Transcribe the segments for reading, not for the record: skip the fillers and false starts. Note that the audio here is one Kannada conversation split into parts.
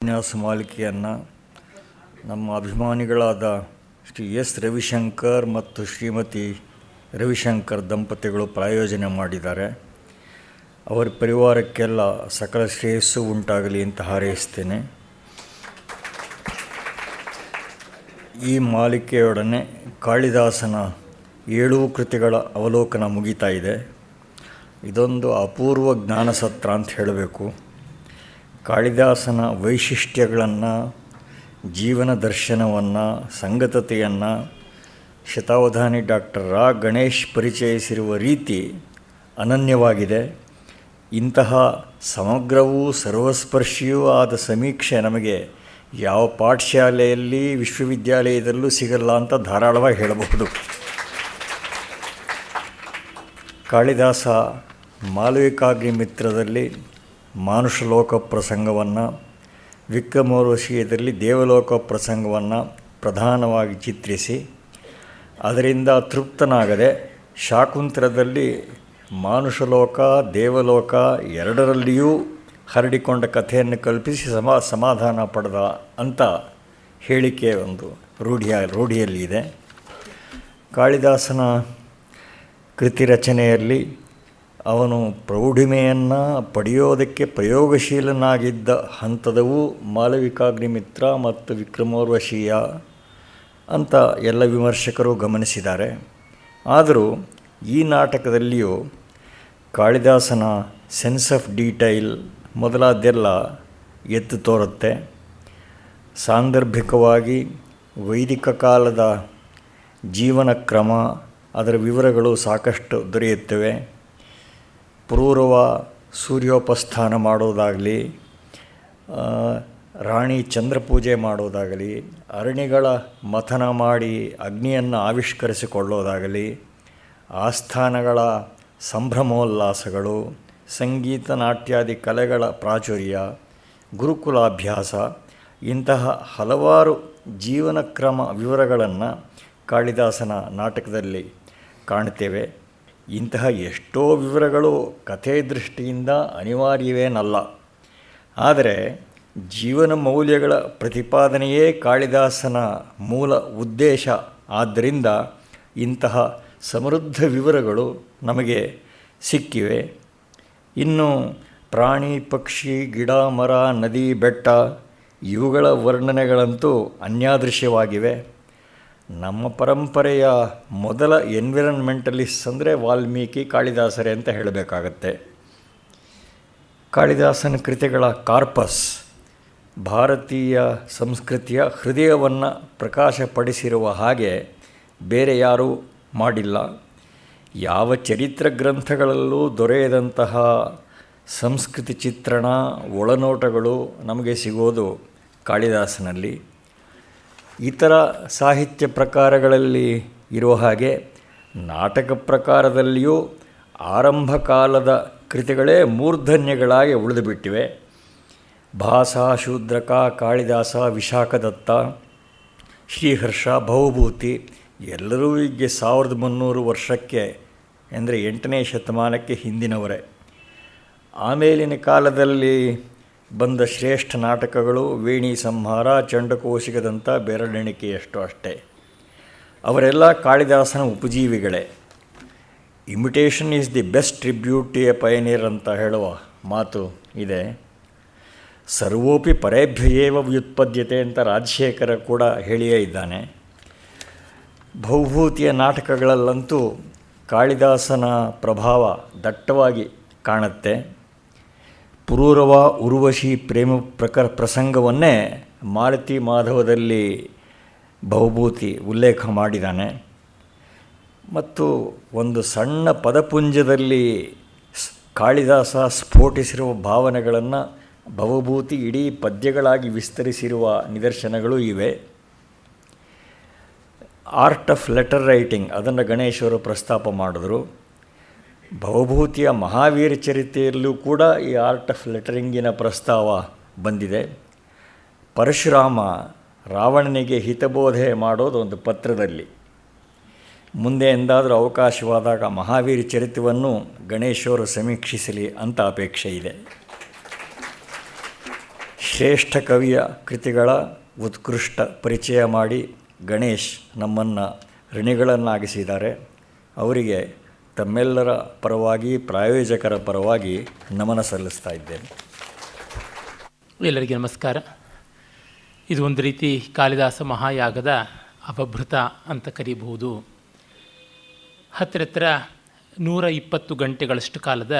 ಉಪನ್ಯಾಸ ಮಾಲಿಕೆಯನ್ನು ನಮ್ಮ ಅಭಿಮಾನಿಗಳಾದ ಶ್ರೀ ಎಸ್ ರವಿಶಂಕರ್ ಮತ್ತು ಶ್ರೀಮತಿ ರವಿಶಂಕರ್ ದಂಪತಿಗಳು ಪ್ರಾಯೋಜನೆ ಮಾಡಿದ್ದಾರೆ. ಅವರ ಪರಿವಾರಕ್ಕೆಲ್ಲ ಸಕಲ ಶ್ರೇಯಸ್ಸು ಉಂಟಾಗಲಿ ಅಂತ ಹಾರೈಸ್ತೇನೆ. ಈ ಮಾಲಿಕೆಯೊಡನೆ ಕಾಳಿದಾಸನ 7 ಕೃತಿಗಳ ಅವಲೋಕನ ಮುಗಿತಾ ಇದೆ. ಇದೊಂದು ಅಪೂರ್ವ ಜ್ಞಾನಸತ್ರ ಅಂತ ಹೇಳಬೇಕು. ಕಾಳಿದಾಸನ ವೈಶಿಷ್ಟ್ಯಗಳನ್ನು, ಜೀವನ ದರ್ಶನವನ್ನು, ಸಂಗತತೆಯನ್ನು ಶತಾವಧಾನಿ ಡಾಕ್ಟರ್ ರಾ ಗಣೇಶ್ ಪರಿಚಯಿಸಿರುವ ರೀತಿ ಅನನ್ಯವಾಗಿದೆ. ಇಂತಹ ಸಮಗ್ರವೂ ಸರ್ವಸ್ಪರ್ಶಿಯೂ ಆದ ಸಮೀಕ್ಷೆ ನಮಗೆ ಯಾವ ಪಾಠಶಾಲೆಯಲ್ಲಿ, ವಿಶ್ವವಿದ್ಯಾಲಯದಲ್ಲೂ ಸಿಗಲ್ಲ ಅಂತ ಧಾರಾಳವಾಗಿ ಹೇಳಬಹುದು. ಕಾಳಿದಾಸ ಮಾಲವಿಕಾಗ್ನಿಮಿತ್ರದಲ್ಲಿ ಮಾನುಷಲೋಕ ಪ್ರಸಂಗವನ್ನು, ವಿಕ್ರಮೋರ್ವಶೀಯದಲ್ಲಿ ದೇವಲೋಕ ಪ್ರಸಂಗವನ್ನು ಪ್ರಧಾನವಾಗಿ ಚಿತ್ರಿಸಿ ಅದರಿಂದ ತೃಪ್ತನಾಗದೆ ಶಾಕುಂತಲದಲ್ಲಿ ಮಾನುಷಲೋಕ, ದೇವಲೋಕ ಎರಡರಲ್ಲಿಯೂ ಹರಡಿಕೊಂಡ ಕಥೆಯನ್ನು ಕಲ್ಪಿಸಿ ಸಮಾಧಾನ ಪಡೆದ ಅಂತ ಹೇಳಿಕೆ ಒಂದು ರೂಢಿಯಲ್ಲಿ ಇದೆ. ಕಾಳಿದಾಸನ ಕೃತಿ ರಚನೆಯಲ್ಲಿ ಅವನು ಪ್ರೌಢಿಮೆಯನ್ನು ಪಡೆಯೋದಕ್ಕೆ ಪ್ರಯೋಗಶೀಲನಾಗಿದ್ದ ಹಂತದವು ಮಾಲವಿಕಾಗ್ನಿಮಿತ್ರ ಮತ್ತು ವಿಕ್ರಮೋರ್ವಶೀಯ ಅಂತ ಎಲ್ಲ ವಿಮರ್ಶಕರು ಗಮನಿಸಿದ್ದಾರೆ. ಆದರೂ ಈ ನಾಟಕದಲ್ಲಿಯೂ ಕಾಳಿದಾಸನ ಸೆನ್ಸ್ ಆಫ್ ಡೀಟೈಲ್ ಮೊದಲಾದ್ದೆಲ್ಲ ಎತ್ತು ತೋರುತ್ತೆ. ಸಾಂದರ್ಭಿಕವಾಗಿ ವೈದಿಕ ಕಾಲದ ಜೀವನ ಕ್ರಮ, ಅದರ ವಿವರಗಳು ಸಾಕಷ್ಟು ದೊರೆಯುತ್ತವೆ. ಪೂರ್ವ ಸೂರ್ಯೋಪಸ್ಥಾನ ಮಾಡೋದಾಗಲಿ, ರಾಣಿ ಚಂದ್ರಪೂಜೆ ಮಾಡೋದಾಗಲಿ, ಅರಣಿಗಳ ಮಥನ ಮಾಡಿ ಅಗ್ನಿಯನ್ನು ಆವಿಷ್ಕರಿಸಿಕೊಳ್ಳೋದಾಗಲಿ, ಆಸ್ಥಾನಗಳ ಸಂಭ್ರಮೋಲ್ಲಾಸಗಳು, ಸಂಗೀತ ನಾಟ್ಯಾದಿ ಕಲೆಗಳ ಪ್ರಾಚುರ್ಯ, ಗುರುಕುಲಾಭ್ಯಾಸ ಇಂತಹ ಹಲವಾರು ಜೀವನ ಕ್ರಮ ವಿವರಗಳನ್ನು ಕಾಳಿದಾಸನ ನಾಟಕದಲ್ಲಿ ಕಾಣ್ತೇವೆ. ಇಂತಹ ಎಷ್ಟೋ ವಿವರಗಳು ಕಥೆ ದೃಷ್ಟಿಯಿಂದ ಅನಿವಾರ್ಯವೇನಲ್ಲ. ಆದರೆ ಜೀವನ ಮೌಲ್ಯಗಳ ಪ್ರತಿಪಾದನೆಯೇ ಕಾಳಿದಾಸನ ಮೂಲ ಉದ್ದೇಶ. ಆದ್ದರಿಂದ ಇಂತಹ ಸಮೃದ್ಧ ವಿವರಗಳು ನಮಗೆ ಸಿಕ್ಕಿವೆ. ಇನ್ನು ಪ್ರಾಣಿ, ಪಕ್ಷಿ, ಗಿಡ, ಮರ, ನದಿ, ಬೆಟ್ಟ ಇವುಗಳ ವರ್ಣನೆಗಳಂತೂ ಅನ್ಯಾದೃಶ್ಯವಾಗಿವೆ. ನಮ್ಮ ಪರಂಪರೆಯ ಮೊದಲ ಎನ್ವಿರಾನ್ಮೆಂಟಲಿಸ್ಟ್ ಅಂದರೆ ವಾಲ್ಮೀಕಿ, ಕಾಳಿದಾಸರೇ ಅಂತ ಹೇಳಬೇಕಾಗತ್ತೆ. ಕಾಳಿದಾಸನ ಕೃತಿಗಳ ಕಾರ್ಪಸ್ ಭಾರತೀಯ ಸಂಸ್ಕೃತಿಯ ಹೃದಯವನ್ನು ಪ್ರಕಾಶಪಡಿಸಿರುವ ಹಾಗೆ ಬೇರೆ ಯಾರೂ ಮಾಡಿಲ್ಲ. ಯಾವ ಚರಿತ್ರ ಗ್ರಂಥಗಳಲ್ಲೂ ದೊರೆಯದಂತಹ ಸಂಸ್ಕೃತಿ ಚಿತ್ರಣ, ಒಳನೋಟಗಳು ನಮಗೆ ಸಿಗೋದು ಕಾಳಿದಾಸನಲ್ಲಿ. ಇತರ ಸಾಹಿತ್ಯ ಪ್ರಕಾರಗಳಲ್ಲಿ ಇರುವ ಹಾಗೆ ನಾಟಕ ಪ್ರಕಾರದಲ್ಲಿಯೂ ಆರಂಭ ಕಾಲದ ಕೃತಿಗಳೇ ಮೂರ್ಧನ್ಯಗಳಾಗಿ ಉಳಿದುಬಿಟ್ಟಿವೆ. ಭಾಸ, ಶೂದ್ರಕ, ಕಾಳಿದಾಸ, ವಿಶಾಖದತ್ತ, ಶ್ರೀಹರ್ಷ, ಭವಭೂತಿ ಎಲ್ಲರೂ ಈಗ 1300 ವರ್ಷಕ್ಕೆ ಅಂದರೆ 8ನೇ ಶತಮಾನಕ್ಕೆ ಹಿಂದಿನವರೇ. ಆಮೇಲಿನ ಕಾಲದಲ್ಲಿ ಬಂದ ಶ್ರೇಷ್ಠ ನಾಟಕಗಳು ವೇಣಿ ಸಂಹಾರ, ಚಂಡಕೋಶಿಕದಂಥ ಬೆರಳೆಣಿಕೆಯಷ್ಟು ಅಷ್ಟೇ. ಅವರೆಲ್ಲ ಕಾಳಿದಾಸನ ಉಪಜೀವಿಗಳೇ. Imitation is the best tribute to a pioneer ಅಂತ ಹೇಳುವ ಮಾತು ಇದೆ. ಸರ್ವೋಪಿ ಪರೇಭ್ಯಯೇವ ವ್ಯುತ್ಪದ್ಯತೆ ಅಂತ ರಾಜಶೇಖರ ಕೂಡ ಹೇಳಿಯೇ ಇದ್ದಾನೆ. ಭವಭೂತಿಯ ನಾಟಕಗಳಲ್ಲಂತೂ ಕಾಳಿದಾಸನ ಪ್ರಭಾವ ದಟ್ಟವಾಗಿ ಕಾಣುತ್ತೆ. ಪುರೂರವ, ಉರ್ವಶಿ ಪ್ರೇಮ ಪ್ರಸಂಗವನ್ನೇ ಮಾಲತಿ ಮಾಧವದಲ್ಲಿ ಭವಭೂತಿ ಉಲ್ಲೇಖ ಮಾಡಿದ್ದಾನೆ. ಮತ್ತು ಒಂದು ಸಣ್ಣ ಪದಪುಂಜದಲ್ಲಿ ಕಾಳಿದಾಸ ಸ್ಫೋಟಿಸಿರುವ ಭಾವನೆಗಳನ್ನು ಭವಭೂತಿ ಇಡೀ ಪದ್ಯಗಳಾಗಿ ವಿಸ್ತರಿಸಿರುವ ನಿದರ್ಶನಗಳು ಇವೆ. ಆರ್ಟ್ ಆಫ್ ಲೆಟರ್ ರೈಟಿಂಗ್ ಅದನ್ನು ಗಣೇಶವರು ಪ್ರಸ್ತಾಪ ಮಾಡಿದ್ರು. ಭವಭೂತಿಯ ಮಹಾವೀರ ಚರಿತೆಯಲ್ಲೂ ಕೂಡ ಈ ಆರ್ಟ್ ಆಫ್ ಲೆಟರಿಂಗಿನ ಪ್ರಸ್ತಾವ ಬಂದಿದೆ. ಪರಶುರಾಮ ರಾವಣನಿಗೆ ಹಿತಬೋಧೆ ಮಾಡೋದು ಒಂದು ಪತ್ರದಲ್ಲಿ. ಮುಂದೆ ಎಂದಾದರೂ ಅವಕಾಶವಾದಾಗ ಮಹಾವೀರ ಚರಿತ್ರೆಯನ್ನು ಗಣೇಶವರು ಸಮೀಕ್ಷಿಸಲಿ ಅಂತ ಅಪೇಕ್ಷೆ ಇದೆ. ಶ್ರೇಷ್ಠ ಕವಿಯ ಕೃತಿಗಳ ಉತ್ಕೃಷ್ಟ ಪರಿಚಯ ಮಾಡಿ ಗಣೇಶ್ ನಮ್ಮನ್ನು ಋಣಿಗಳನ್ನಾಗಿಸಿದ್ದಾರೆ. ಅವರಿಗೆ ತಮ್ಮೆಲ್ಲರ ಪರವಾಗಿ, ಪ್ರಾಯೋಜಕರ ಪರವಾಗಿ ನಮನ ಸಲ್ಲಿಸ್ತಾ ಇದ್ದೇನೆ. ಎಲ್ಲರಿಗೆ ನಮಸ್ಕಾರ. ಇದು ಒಂದು ರೀತಿ ಕಾಳಿದಾಸ ಮಹಾಯಾಗದ ಅಪಭೃತ ಅಂತ ಕರೀಬಹುದು. ಹತ್ತಿರ 120 ಗಂಟೆಗಳಷ್ಟು ಕಾಲದ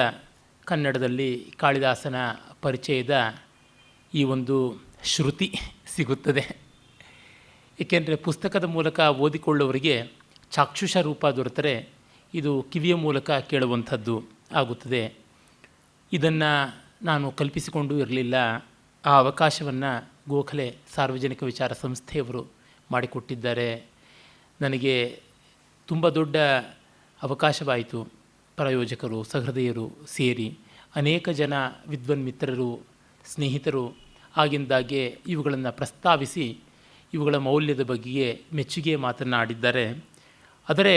ಕನ್ನಡದಲ್ಲಿ ಕಾಳಿದಾಸನ ಪರಿಚಯದ ಈ ಒಂದು ಶ್ರುತಿ ಸಿಗುತ್ತದೆ. ಏಕೆಂದರೆ ಪುಸ್ತಕದ ಮೂಲಕ ಓದಿಕೊಳ್ಳುವವರಿಗೆ ಚಾಕ್ಷುಷ ರೂಪ ದೊರೆತರೆ ಇದು ಕಿವಿಯ ಮೂಲಕ ಕೇಳುವಂಥದ್ದು ಆಗುತ್ತದೆ. ಇದನ್ನು ನಾನು ಕಲ್ಪಿಸಿಕೊಂಡು ಇರಲಿಲ್ಲ. ಆ ಅವಕಾಶವನ್ನು ಗೋಖಲೆ ಸಾರ್ವಜನಿಕ ವಿಚಾರ ಸಂಸ್ಥೆಯವರು ಮಾಡಿಕೊಟ್ಟಿದ್ದಾರೆ. ನನಗೆ ತುಂಬ ದೊಡ್ಡ ಅವಕಾಶವಾಯಿತು. ಪ್ರಾಯೋಜಕರು, ಸಹೃದಯರು ಸೇರಿ ಅನೇಕ ಜನ ವಿದ್ವನ್ ಮಿತ್ರರು, ಸ್ನೇಹಿತರು ಆಗಿಂದಾಗೆ ಇವುಗಳನ್ನು ಪ್ರಸ್ತಾವಿಸಿ ಇವುಗಳ ಮೌಲ್ಯದ ಬಗ್ಗೆ ಮೆಚ್ಚುಗೆ ಮಾತನಾಡಿದ್ದಾರೆ. ಆದರೆ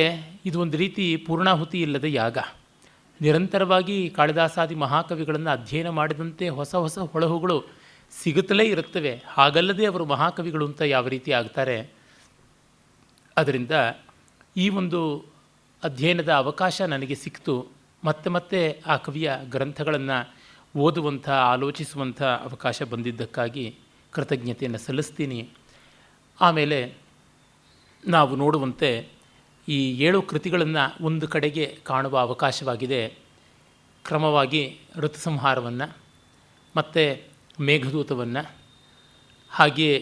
ಇದು ಒಂದು ರೀತಿ ಪೂರ್ಣಾಹುತಿ ಇಲ್ಲದ ಯಾಗ. ನಿರಂತರವಾಗಿ ಕಾಳಿದಾಸಾದಿ ಮಹಾಕವಿಗಳನ್ನು ಅಧ್ಯಯನ ಮಾಡಿದಂತೆ ಹೊಸ ಹೊಸ ಹೊಳಹುಗಳು ಸಿಗುತ್ತಲೇ ಇರುತ್ತವೆ. ಹಾಗಲ್ಲದೆ ಅವರು ಮಹಾಕವಿಗಳು ಅಂತ ಯಾವ ರೀತಿ ಆಗ್ತಾರೆ? ಅದರಿಂದ ಈ ಒಂದು ಅಧ್ಯಯನದ ಅವಕಾಶ ನನಗೆ ಸಿಕ್ತು. ಮತ್ತೆ ಮತ್ತೆ ಆ ಕವಿಯ ಗ್ರಂಥಗಳನ್ನು ಓದುವಂಥ, ಆಲೋಚಿಸುವಂಥ ಅವಕಾಶ ಬಂದಿದ್ದಕ್ಕಾಗಿ ಕೃತಜ್ಞತೆಯನ್ನು ಸಲ್ಲಿಸ್ತೀನಿ. ಆಮೇಲೆ ನಾವು ನೋಡುವಂತೆ ಈ 7 ಕೃತಿಗಳನ್ನು ಒಂದು ಕಡೆಗೆ ಕಾಣುವ ಅವಕಾಶವಾಗಿದೆ. ಕ್ರಮವಾಗಿ ಋತುಸಂಹಾರವನ್ನು ಮತ್ತು ಮೇಘದೂತವನ್ನು, ಹಾಗೆಯೇ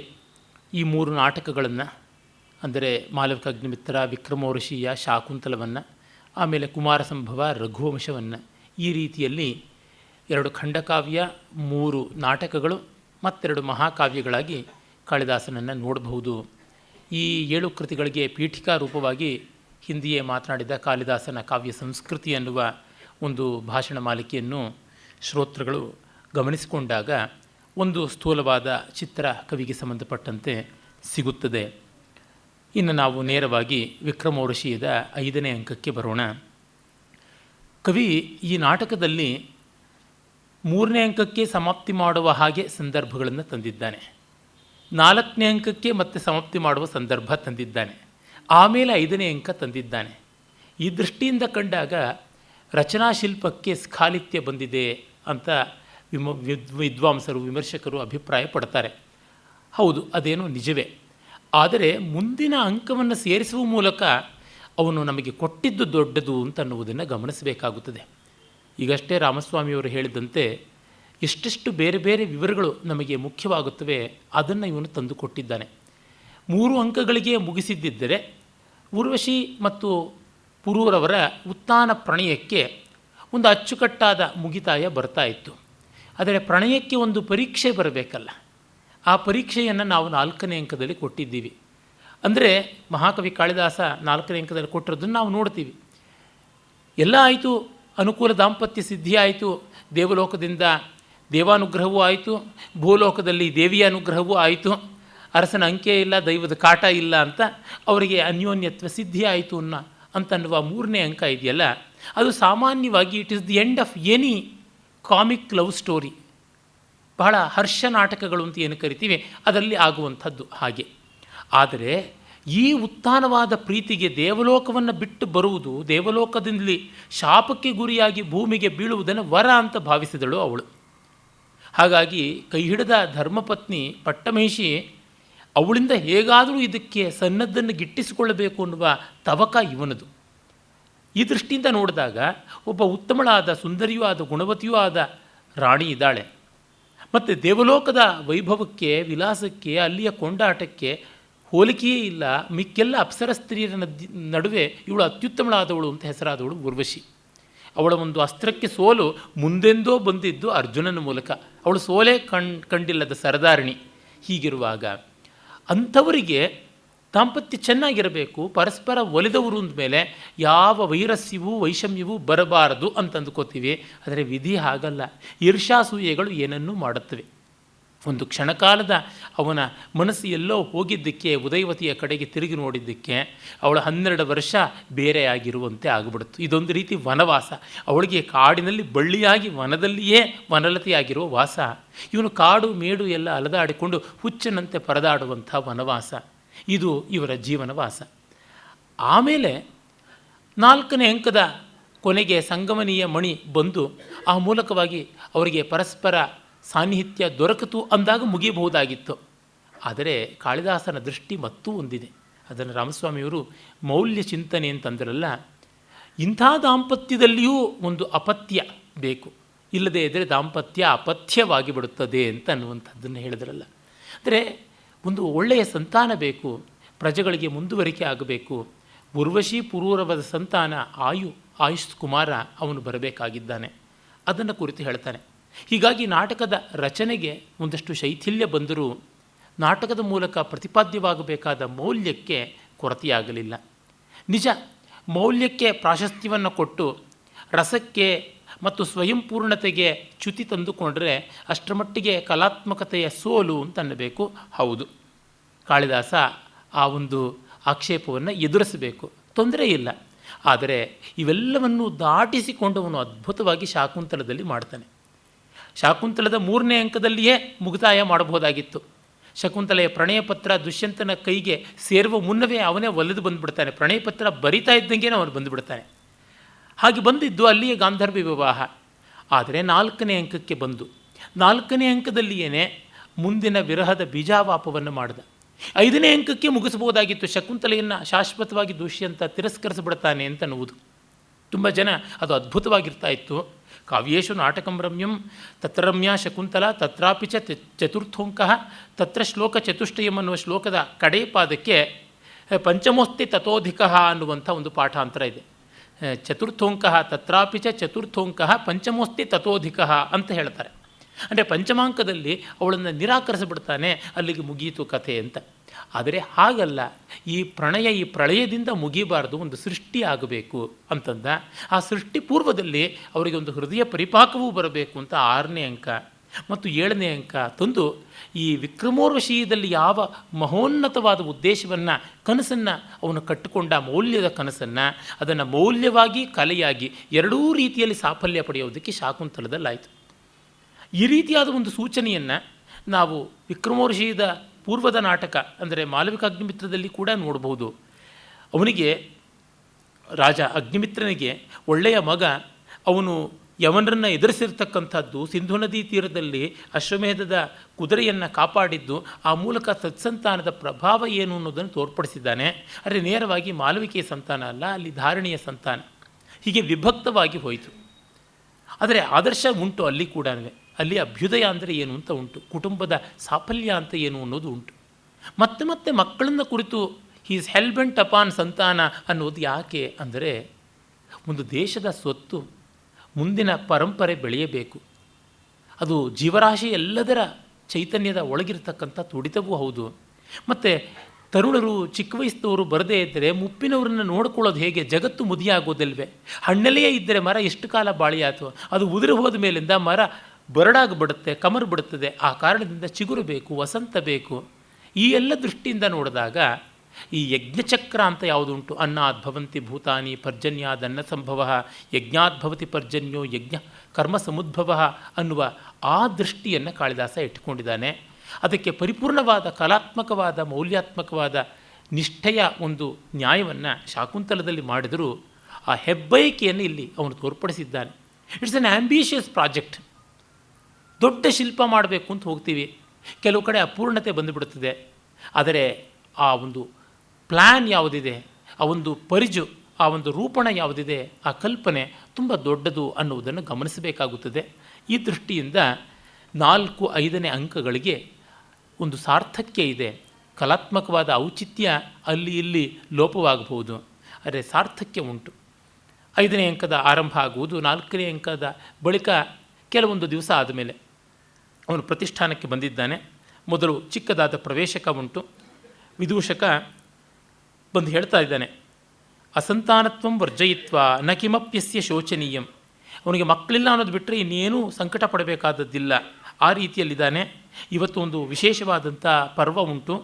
ಈ 3 ನಾಟಕಗಳನ್ನು ಅಂದರೆ ಮಾಲವಿಕ ಅಗ್ನಿಮಿತ್ರ, ವಿಕ್ರಮೋರ್ಷೀಯ, ಶಾಕುಂತಲವನ್ನು, ಆಮೇಲೆ ಕುಮಾರ ಸಂಭವ, ರಘುವಂಶವನ್ನು, ಈ ರೀತಿಯಲ್ಲಿ 2 ಖಂಡಕಾವ್ಯ, 3 ನಾಟಕಗಳು ಮತ್ತೆರಡು ಮಹಾಕಾವ್ಯಗಳಾಗಿ ಕಾಳಿದಾಸನನ್ನು ನೋಡಬಹುದು. ಈ 7 ಕೃತಿಗಳಿಗೆ ಪೀಠಿಕಾ ರೂಪವಾಗಿ ಹಿಂದಿಯೇ ಮಾತನಾಡಿದ ಕಾಳಿದಾಸನ ಕಾವ್ಯ ಸಂಸ್ಕೃತಿ ಎನ್ನುವ ಒಂದು ಭಾಷಣ ಮಾಲಿಕೆಯನ್ನು ಶ್ರೋತೃಗಳು ಗಮನಿಸಿಕೊಂಡಾಗ ಒಂದು ಸ್ಥೂಲವಾದ ಚಿತ್ರ ಕವಿಗೆ ಸಂಬಂಧಪಟ್ಟಂತೆ ಸಿಗುತ್ತದೆ. ಇನ್ನು ನಾವು ನೇರವಾಗಿ ವಿಕ್ರಮೋರ್ಷೀಯದ 5ನೇ ಅಂಕಕ್ಕೆ ಬರೋಣ. ಕವಿ ಈ ನಾಟಕದಲ್ಲಿ 3ನೇ ಅಂಕಕ್ಕೆ ಸಮಾಪ್ತಿ ಮಾಡುವ ಹಾಗೆ ಸಂದರ್ಭಗಳನ್ನು ತಂದಿದ್ದಾನೆ. 4ನೇ ಅಂಕಕ್ಕೆ ಮತ್ತೆ ಸಮಾಪ್ತಿ ಮಾಡುವ ಸಂದರ್ಭ ತಂದಿದ್ದಾನೆ. ಆಮೇಲೆ 5ನೇ ಅಂಕ ತಂದಿದ್ದಾನೆ. ಈ ದೃಷ್ಟಿಯಿಂದ ಕಂಡಾಗ ರಚನಾಶಿಲ್ಪಕ್ಕೆ ಸ್ಖಾಲಿತ್ಯ ಬಂದಿದೆ ಅಂತ ವಿದ್ವಾಂಸರು, ವಿಮರ್ಶಕರು ಅಭಿಪ್ರಾಯ ಪಡ್ತಾರೆ. ಹೌದು, ಅದೇನೋ ನಿಜವೇ. ಆದರೆ ಮುಂದಿನ ಅಂಕವನ್ನು ಸೇರಿಸುವ ಮೂಲಕ ಅವನು ನಮಗೆ ಕೊಟ್ಟಿದ್ದು ದೊಡ್ಡದು ಅಂತ ಅನ್ನುವುದನ್ನು ಗಮನಿಸಬೇಕಾಗುತ್ತದೆ. ಈಗಷ್ಟೇ ರಾಮಸ್ವಾಮಿಯವರು ಹೇಳಿದಂತೆ ಎಷ್ಟೆಷ್ಟು ಬೇರೆ ಬೇರೆ ವಿವರಗಳು ನಮಗೆ ಮುಖ್ಯವಾಗುತ್ತವೆ ಅದನ್ನು ಇವನು ತಂದುಕೊಟ್ಟಿದ್ದಾನೆ. 3 ಅಂಕಗಳಿಗೆ ಮುಗಿಸಿದ್ದಿದ್ದರೆ ಊರ್ವಶಿ ಮತ್ತು ಪುರೂರವರ ಉತ್ಥಾನ ಪ್ರಣಯಕ್ಕೆ ಒಂದು ಅಚ್ಚುಕಟ್ಟಾದ ಮುಗಿತಾಯ ಬರ್ತಾ ಇತ್ತು. ಆದರೆ ಪ್ರಣಯಕ್ಕೆ ಒಂದು ಪರೀಕ್ಷೆ ಬರಬೇಕಲ್ಲ, ಆ ಪರೀಕ್ಷೆಯನ್ನು ನಾವು 4ನೇ ಅಂಕದಲ್ಲಿ ಕೊಟ್ಟಿದ್ದೀವಿ. ಅಂದರೆ ಮಹಾಕವಿ ಕಾಳಿದಾಸ 4ನೇ ಅಂಕದಲ್ಲಿ ಕೊಟ್ಟಿರೋದನ್ನು ನಾವು ನೋಡ್ತೀವಿ. ಎಲ್ಲ ಆಯಿತು, ಅನುಕೂಲ ದಾಂಪತ್ಯ ಸಿದ್ಧಿ ಆಯಿತು, ದೇವಲೋಕದಿಂದ ದೇವಾನುಗ್ರಹವೂ ಆಯಿತು, ಭೂಲೋಕದಲ್ಲಿ ದೇವಿಯ ಅನುಗ್ರಹವೂ ಆಯಿತು, ಅರಸನ ಅಂಕೆ ಇಲ್ಲ, ದೈವದ ಕಾಟ ಇಲ್ಲ ಅಂತ ಅವರಿಗೆ ಅನ್ಯೋನ್ಯತ್ವ ಸಿದ್ಧಿ ಆಯಿತು ಅಂತನ್ನುವ 3ನೇ ಅಂಕ ಇದೆಯಲ್ಲ, ಅದು ಸಾಮಾನ್ಯವಾಗಿ it is the end of any comic love story. ಬಹಳ ಹರ್ಷ ನಾಟಕಗಳು ಅಂತ ಏನು ಕರಿತೀವಿ ಅದರಲ್ಲಿ ಆಗುವಂಥದ್ದು ಹಾಗೆ. ಆದರೆ ಈ ಉತ್ಥಾನವಾದ ಪ್ರೀತಿಗೆ ದೇವಲೋಕವನ್ನು ಬಿಟ್ಟು ಬರುವುದು, ದೇವಲೋಕದಿಂದಲೇ ಶಾಪಕ್ಕೆ ಗುರಿಯಾಗಿ ಭೂಮಿಗೆ ಬೀಳುವುದನ್ನು ವರ ಅಂತ ಭಾವಿಸಿದಳು ಅವಳು. ಹಾಗಾಗಿ ಕೈ ಹಿಡಿದ ಧರ್ಮಪತ್ನಿ ಪಟ್ಟಮಹಿಷಿ ಅವಳಿಂದ ಹೇಗಾದರೂ ಇದಕ್ಕೆ ಸನ್ನದ್ಧನ್ನು ಗಿಟ್ಟಿಸಿಕೊಳ್ಳಬೇಕು ಅನ್ನುವ ತವಕ ಇವನದು. ಈ ದೃಷ್ಟಿಯಿಂದ ನೋಡಿದಾಗ ಒಬ್ಬ ಉತ್ತಮಳಾದ, ಸುಂದರಿಯೂ ಆದ, ಗುಣವತಿಯೂ ಆದ ರಾಣಿ ಇದ್ದಾಳೆ. ಮತ್ತು ದೇವಲೋಕದ ವೈಭವಕ್ಕೆ, ವಿಲಾಸಕ್ಕೆ, ಅಲ್ಲಿಯ ಕೊಂಡಾಟಕ್ಕೆ ಹೋಲಿಕೆಯೇ ಇಲ್ಲ. ಮಿಕ್ಕೆಲ್ಲ ಅಪ್ಸರ ಸ್ತ್ರೀಯರ ನಡುವೆ ಇವಳು ಅತ್ಯುತ್ತಮಳಾದವಳು ಅಂತ ಹೆಸರಾದವಳು ಊರ್ವಶಿ. ಅವಳ ಒಂದು ಅಸ್ತ್ರಕ್ಕೆ ಸೋಲು ಮುಂದೆಂದೋ ಬಂದಿದ್ದು ಅರ್ಜುನನ ಮೂಲಕ. ಅವಳು ಸೋಲೇ ಕಂಡಿಲ್ಲದ ಸರದಾರಿಣಿ. ಹೀಗಿರುವಾಗ ಅಂಥವರಿಗೆ ದಾಂಪತ್ಯ ಚೆನ್ನಾಗಿರಬೇಕು, ಪರಸ್ಪರ ಒಲಿದವರು ಅಂದಮೇಲೆ ಯಾವ ವೈರಸ್ಯವೂ ವೈಷಮ್ಯವೂ ಬರಬಾರದು ಅಂತ ಅಂದ್ಕೋತೀವಿ. ಆದರೆ ವಿಧಿ ಹಾಗಲ್ಲ. ಈರ್ಷಾಸೂಯೆಗಳು ಏನನ್ನೂ ಮಾಡುತ್ತವೆ. ಒಂದು ಕ್ಷಣಕಾಲದ ಅವನ ಮನಸ್ಸು ಎಲ್ಲೋ ಹೋಗಿದ್ದಕ್ಕೆ, ಉದಯವತಿಯ ಕಡೆಗೆ ತಿರುಗಿ ನೋಡಿದ್ದಕ್ಕೆ ಅವಳ 12 ವರ್ಷ ಬೇರೆಯಾಗಿರುವಂತೆ ಆಗಿಬಿಡ್ತು. ಇದೊಂದು ರೀತಿ ವನವಾಸ. ಅವಳಿಗೆ ಕಾಡಿನಲ್ಲಿ ಬಳ್ಳಿಯಾಗಿ ವನದಲ್ಲಿಯೇ ವನಲತೆಯಾಗಿರುವ ವಾಸ. ಇವನು ಕಾಡು ಮೇಡು ಎಲ್ಲ ಅಲದಾಡಿಕೊಂಡು ಹುಚ್ಚನಂತೆ ಪರದಾಡುವಂಥ ವನವಾಸ. ಇದು ಇವರ ಜೀವನವಾಸ. ಆಮೇಲೆ 4ನೇ ಅಂಕದ ಕೊನೆಗೆ ಸಂಗಮನೀಯ ಮಣಿ ಬಂದು ಆ ಮೂಲಕವಾಗಿ ಅವರಿಗೆ ಪರಸ್ಪರ ಸಾನ್ನಿಹಿತ್ಯ ದೊರಕಿತು ಅಂದಾಗ ಮುಗಿಯಬಹುದಾಗಿತ್ತು. ಆದರೆ ಕಾಳಿದಾಸನ ದೃಷ್ಟಿ ಮತ್ತೂ ಒಂದಿದೆ. ಅದನ್ನು ರಾಮಸ್ವಾಮಿಯವರು ಮೌಲ್ಯ ಚಿಂತನೆ ಅಂತಂದ್ರಲ್ಲ, ಇಂಥ ದಾಂಪತ್ಯದಲ್ಲಿಯೂ ಒಂದು ಅಪತ್ಯ ಬೇಕು, ಇಲ್ಲದೇ ಇದ್ದರೆ ದಾಂಪತ್ಯ ಅಪಥ್ಯವಾಗಿ ಬಿಡುತ್ತದೆ ಅಂತ ಅನ್ನುವಂಥದ್ದನ್ನು ಹೇಳಿದ್ರಲ್ಲ. ಅಂದರೆ ಒಂದು ಒಳ್ಳೆಯ ಸಂತಾನ ಬೇಕು, ಪ್ರಜೆಗಳಿಗೆ ಮುಂದುವರಿಕೆ ಆಗಬೇಕು. ಉರ್ವಶಿ ಪುರೂರವದ ಸಂತಾನ ಆಯುಷ್ ಕುಮಾರ ಅವನು ಬರಬೇಕಾಗಿದ್ದಾನೆ. ಅದನ್ನು ಕುರಿತು ಹೇಳ್ತಾನೆ. ಹೀಗಾಗಿ ನಾಟಕದ ರಚನೆಗೆ ಒಂದಷ್ಟು ಶೈಥಿಲ್ಯ ಬಂದರೂ ನಾಟಕದ ಮೂಲಕ ಪ್ರತಿಪಾದ್ಯವಾಗಬೇಕಾದ ಮೌಲ್ಯಕ್ಕೆ ಕೊರತೆಯಾಗಲಿಲ್ಲ. ನಿಜ, ಮೌಲ್ಯಕ್ಕೆ ಪ್ರಾಶಸ್ತ್ಯವನ್ನು ಕೊಟ್ಟು ರಸಕ್ಕೆ ಮತ್ತು ಸ್ವಯಂಪೂರ್ಣತೆಗೆ ಚ್ಯುತಿ ತಂದುಕೊಂಡರೆ ಅಷ್ಟರ ಮಟ್ಟಿಗೆ ಕಲಾತ್ಮಕತೆಯ ಸೋಲು ಅಂತ ಅನ್ನಬೇಕು. ಹೌದು, ಕಾಳಿದಾಸ ಆ ಒಂದು ಆಕ್ಷೇಪವನ್ನು ಎದುರಿಸಬೇಕು, ತೊಂದರೆ ಇಲ್ಲ. ಆದರೆ ಇವೆಲ್ಲವನ್ನು ದಾಟಿಸಿಕೊಂಡು ಅವನು ಅದ್ಭುತವಾಗಿ ಶಾಕುಂತಲದಲ್ಲಿ ಮಾಡ್ತಾನೆ. ಶಾಕುಂತಲದ 3ನೇ ಅಂಕದಲ್ಲಿಯೇ ಮುಕ್ತಾಯ ಮಾಡಬಹುದಾಗಿತ್ತು. ಶಕುಂತಲೆಯ ಪ್ರಣಯ ಪತ್ರ ದುಷ್ಯಂತನ ಕೈಗೆ ಸೇರುವ ಮುನ್ನವೇ ಅವನೇ ಒಲೆದು ಬಂದುಬಿಡ್ತಾನೆ. ಪ್ರಣಯ ಪತ್ರ ಬರಿತಾ ಇದ್ದಂಗೆ ಅವನು ಬಂದುಬಿಡ್ತಾನೆ. ಹಾಗೆ ಬಂದಿದ್ದು ಅಲ್ಲಿಯೇ ಗಾಂಧರ್ವ ವಿವಾಹ. ಆದರೆ 4ನೇ ಅಂಕಕ್ಕೆ ಬಂದು 4ನೇ ಅಂಕದಲ್ಲಿಯೇ ಮುಂದಿನ ವಿರಹದ ಬೀಜಾವಾಪವನ್ನು ಮಾಡಿದ. 5ನೇ ಅಂಕಕ್ಕೆ ಮುಗಿಸಬಹುದಾಗಿತ್ತು. ಶಕುಂತಲೆಯನ್ನು ಶಾಶ್ವತವಾಗಿ ದುಷ್ಯಂತ ತಿರಸ್ಕರಿಸಿಬಿಡ್ತಾನೆ ಅಂತ ಅನ್ನುವುದು. ತುಂಬ ಜನ ಅದು ಅದ್ಭುತವಾಗಿರ್ತಾ ಇತ್ತು. ಕಾವ್ಯೇಶು ನಾಟಕಂ ರಮ್ಯಂ ತತ್ರ ರಮ್ಯಾ ಶಕುಂತಲ ತತ್ರಾಪಿ ಚತುರ್ಥೋಂಕ ತತ್ರ ಶ್ಲೋಕ ಚತುಷ್ಟಯಂ ಅನ್ನುವ ಶ್ಲೋಕದ ಕಡೆ ಪಾದಕ್ಕೆ ಪಂಚಮೋಸ್ತಿ ತಥೋಧಿಕ ಅನ್ನುವಂಥ ಒಂದು ಪಾಠಾಂತರ ಇದೆ. ಚತುರ್ಥೋಂಕ ತತ್ರಾಪಿ ಚತುರ್ಥೋಂಕ ಪಂಚಮೋಸ್ತಿ ತಥೋಧಿಕ ಅಂತ ಹೇಳ್ತಾರೆ. ಅಂದರೆ ಪಂಚಮಾಂಕದಲ್ಲಿ ಅವಳನ್ನು ನಿರಾಕರಿಸಿಬಿಡ್ತಾನೆ, ಅಲ್ಲಿಗೆ ಮುಗಿಯಿತು ಕಥೆ ಅಂತ. ಆದರೆ ಹಾಗಲ್ಲ, ಈ ಪ್ರಣಯ ಈ ಪ್ರಳಯದಿಂದ ಮುಗಿಬಾರ್ದು, ಒಂದು ಸೃಷ್ಟಿ ಆಗಬೇಕು ಅಂತಂದ. ಆ ಸೃಷ್ಟಿ ಪೂರ್ವದಲ್ಲಿ ಅವರಿಗೆ ಒಂದು ಹೃದಯ ಪರಿಪಾಕವೂ ಬರಬೇಕು ಅಂತ 6ನೇ ಅಂಕ ಮತ್ತು 7ನೇ ಅಂಕ ತಂದು ಈ ವಿಕ್ರಮೋರ್ವಶೀಯದಲ್ಲಿ ಯಾವ ಮಹೋನ್ನತವಾದ ಉದ್ದೇಶವನ್ನು ಕನಸನ್ನು ಅವನು ಕಟ್ಟಿಕೊಂಡ ಮೌಲ್ಯದ ಕನಸನ್ನು ಅದನ್ನು ಮೌಲ್ಯವಾಗಿ ಕಲೆಯಾಗಿ ಎರಡೂ ರೀತಿಯಲ್ಲಿ ಸಾಫಲ್ಯ ಪಡೆಯೋದಕ್ಕೆ ಶಾಕುಂತಲದಲ್ಲಾಯಿತು. ಈ ರೀತಿಯಾದ ಒಂದು ಸೂಚನೆಯನ್ನು ನಾವು ವಿಕ್ರಮೋರ್ವಶೀಯದ ಪೂರ್ವದ ನಾಟಕ ಅಂದರೆ ಮಾಲವಿಕ ಅಗ್ನಿಮಿತ್ರದಲ್ಲಿ ಕೂಡ ನೋಡಬಹುದು. ಅವನಿಗೆ ರಾಜ ಅಗ್ನಿಮಿತ್ರನಿಗೆ ಒಳ್ಳೆಯ ಮಗ, ಅವನು ಯವನರನ್ನು ಎದುರಿಸಿರ್ತಕ್ಕಂಥದ್ದು, ಸಿಂಧು ನದಿ ತೀರದಲ್ಲಿ ಅಶ್ವಮೇಧದ ಕುದುರೆಯನ್ನು ಕಾಪಾಡಿದ್ದು, ಆ ಮೂಲಕ ಸತ್ಸಂತಾನದ ಪ್ರಭಾವ ಏನು ಅನ್ನೋದನ್ನು ತೋರ್ಪಡಿಸಿದ್ದಾನೆ. ಆದರೆ ನೇರವಾಗಿ ಮಾಲವಿಕೆಯ ಸಂತಾನ ಅಲ್ಲ, ಅಲ್ಲಿ ಧಾರಣೆಯ ಸಂತಾನ. ಹೀಗೆ ವಿಭಕ್ತವಾಗಿ ಹೋಯಿತು. ಆದರೆ ಆದರ್ಶ ಉಂಟು ಅಲ್ಲಿ ಕೂಡ. ಅಲ್ಲಿ ಅಭ್ಯುದಯ ಅಂದರೆ ಏನು ಅಂತ ಉಂಟು, ಕುಟುಂಬದ ಸಾಫಲ್ಯ ಅಂತ ಏನು ಅನ್ನೋದು ಉಂಟು. ಮತ್ತೆ ಮತ್ತೆ ಮಕ್ಕಳನ್ನು ಕುರಿತು ಹೀಸ್ ಹೆಲ್ಬೆಂಟ್ ಅಪಾನ್ ಸಂತಾನ ಅನ್ನೋದು ಯಾಕೆ ಅಂದರೆ, ಒಂದು ದೇಶದ ಸ್ವತ್ತು ಮುಂದಿನ ಪರಂಪರೆ ಬೆಳೆಯಬೇಕು. ಅದು ಜೀವರಾಶಿ ಎಲ್ಲದರ ಚೈತನ್ಯದ ಒಳಗಿರ್ತಕ್ಕಂಥ ತುಡಿತವೂ ಹೌದು. ಮತ್ತು ತರುಣರು ಚಿಕ್ಕ ವಯಸ್ಸಿನವರು ಬರದೇ ಇದ್ದರೆ ಮುಪ್ಪಿನವರನ್ನು ನೋಡ್ಕೊಳ್ಳೋದು ಹೇಗೆ? ಜಗತ್ತು ಮುದಿಯಾಗೋದಿಲ್ವೇ? ಹಣ್ಣೆಲೆಯೇ ಇದ್ದರೆ ಮರ ಎಷ್ಟು ಕಾಲ ಬಾಳಿಯಾತು? ಅದು ಉದುರಿ ಹೋದ ಮೇಲಿಂದ ಮರ ಬರಡಾಗಿಬಿಡುತ್ತೆ, ಕಮರು ಬಿಡುತ್ತದೆ. ಆ ಕಾರಣದಿಂದ ಚಿಗುರು ಬೇಕು, ವಸಂತ ಬೇಕು. ಈ ಎಲ್ಲ ದೃಷ್ಟಿಯಿಂದ ನೋಡಿದಾಗ ಈ ಯಜ್ಞಚಕ್ರ ಅಂತ ಯಾವುದುಂಟು, ಅನ್ನಾದ್ಭವಂತಿ ಭೂತಾನಿ ಪರ್ಜನ್ಯಾದನ್ನ ಸಂಭವ ಯಜ್ಞಾದ್ಭವತಿ ಪರ್ಜನ್ಯೋ ಯಜ್ಞ ಕರ್ಮ ಸಮುದ್ಭವ ಅನ್ನುವ ಆ ದೃಷ್ಟಿಯನ್ನು ಕಾಳಿದಾಸ ಇಟ್ಟುಕೊಂಡಿದ್ದಾನೆ. ಅದಕ್ಕೆ ಪರಿಪೂರ್ಣವಾದ ಕಲಾತ್ಮಕವಾದ ಮೌಲ್ಯಾತ್ಮಕವಾದ ನಿಷ್ಠೆಯ ಒಂದು ನ್ಯಾಯವನ್ನು ಶಾಕುಂತಲದಲ್ಲಿ ಮಾಡಿದರೂ ಆ ಹೆಬ್ಬಯಕೆಯನ್ನು ಇಲ್ಲಿ ಅವನು ತೋರ್ಪಡಿಸಿದ್ದಾನೆ. It's an ambitious project. ದೊಡ್ಡ ಶಿಲ್ಪ ಮಾಡಬೇಕು ಅಂತ ಹೋಗ್ತೀವಿ, ಕೆಲವು ಕಡೆ ಅಪೂರ್ಣತೆ ಬಂದುಬಿಡುತ್ತದೆ. ಆದರೆ ಆ ಒಂದು ಪ್ಲ್ಯಾನ್ ಯಾವುದಿದೆ, ಆ ಒಂದು ಪರಿಜು, ಆ ಒಂದು ರೂಪಣ ಯಾವುದಿದೆ, ಆ ಕಲ್ಪನೆ ತುಂಬ ದೊಡ್ಡದು ಅನ್ನುವುದನ್ನು ಗಮನಿಸಬೇಕಾಗುತ್ತದೆ. ಈ ದೃಷ್ಟಿಯಿಂದ 4, 5ನೇ ಅಂಕಗಳಿಗೆ ಒಂದು ಸಾರ್ಥಕ್ಯ ಇದೆ. ಕಲಾತ್ಮಕವಾದ ಔಚಿತ್ಯ ಅಲ್ಲಿ ಇಲ್ಲಿ ಲೋಪವಾಗಬಹುದು, ಆದರೆ ಸಾರ್ಥಕ್ಯ ಉಂಟು. 5ನೇ ಅಂಕದ ಆರಂಭ ಆಗುವುದು 4ನೇ ಅಂಕದ ಬಳಿಕ ಕೆಲವೊಂದು ದಿವಸ ಆದಮೇಲೆ. ಅವನು ಪ್ರತಿಷ್ಠಾನಕ್ಕೆ ಬಂದಿದ್ದಾನೆ. ಮೊದಲು ಚಿಕ್ಕದಾದ ಪ್ರವೇಶಕ ಉಂಟು. ವಿದೂಷಕ ಬಂದು ಹೇಳ್ತಾ ಇದ್ದಾನೆ, ಅಸಂತಾನತ್ವಂ ವರ್ಜಯಿತ್ವ ನ ಕಿಮಪ್ಯಸ್ಯ ಶೋಚನೀಯಂ. ಅವನಿಗೆ ಮಕ್ಕಳಿಲ್ಲ ಅನ್ನೋದು ಬಿಟ್ಟರೆ ಇನ್ನೇನೂ ಸಂಕಟ ಪಡಬೇಕಾದದ್ದಿಲ್ಲ. ಆ ರೀತಿಯಲ್ಲಿದ್ದಾನೆ. ಇವತ್ತು ಒಂದು ವಿಶೇಷವಾದಂಥ ಪರ್ವ ಉಂಟು.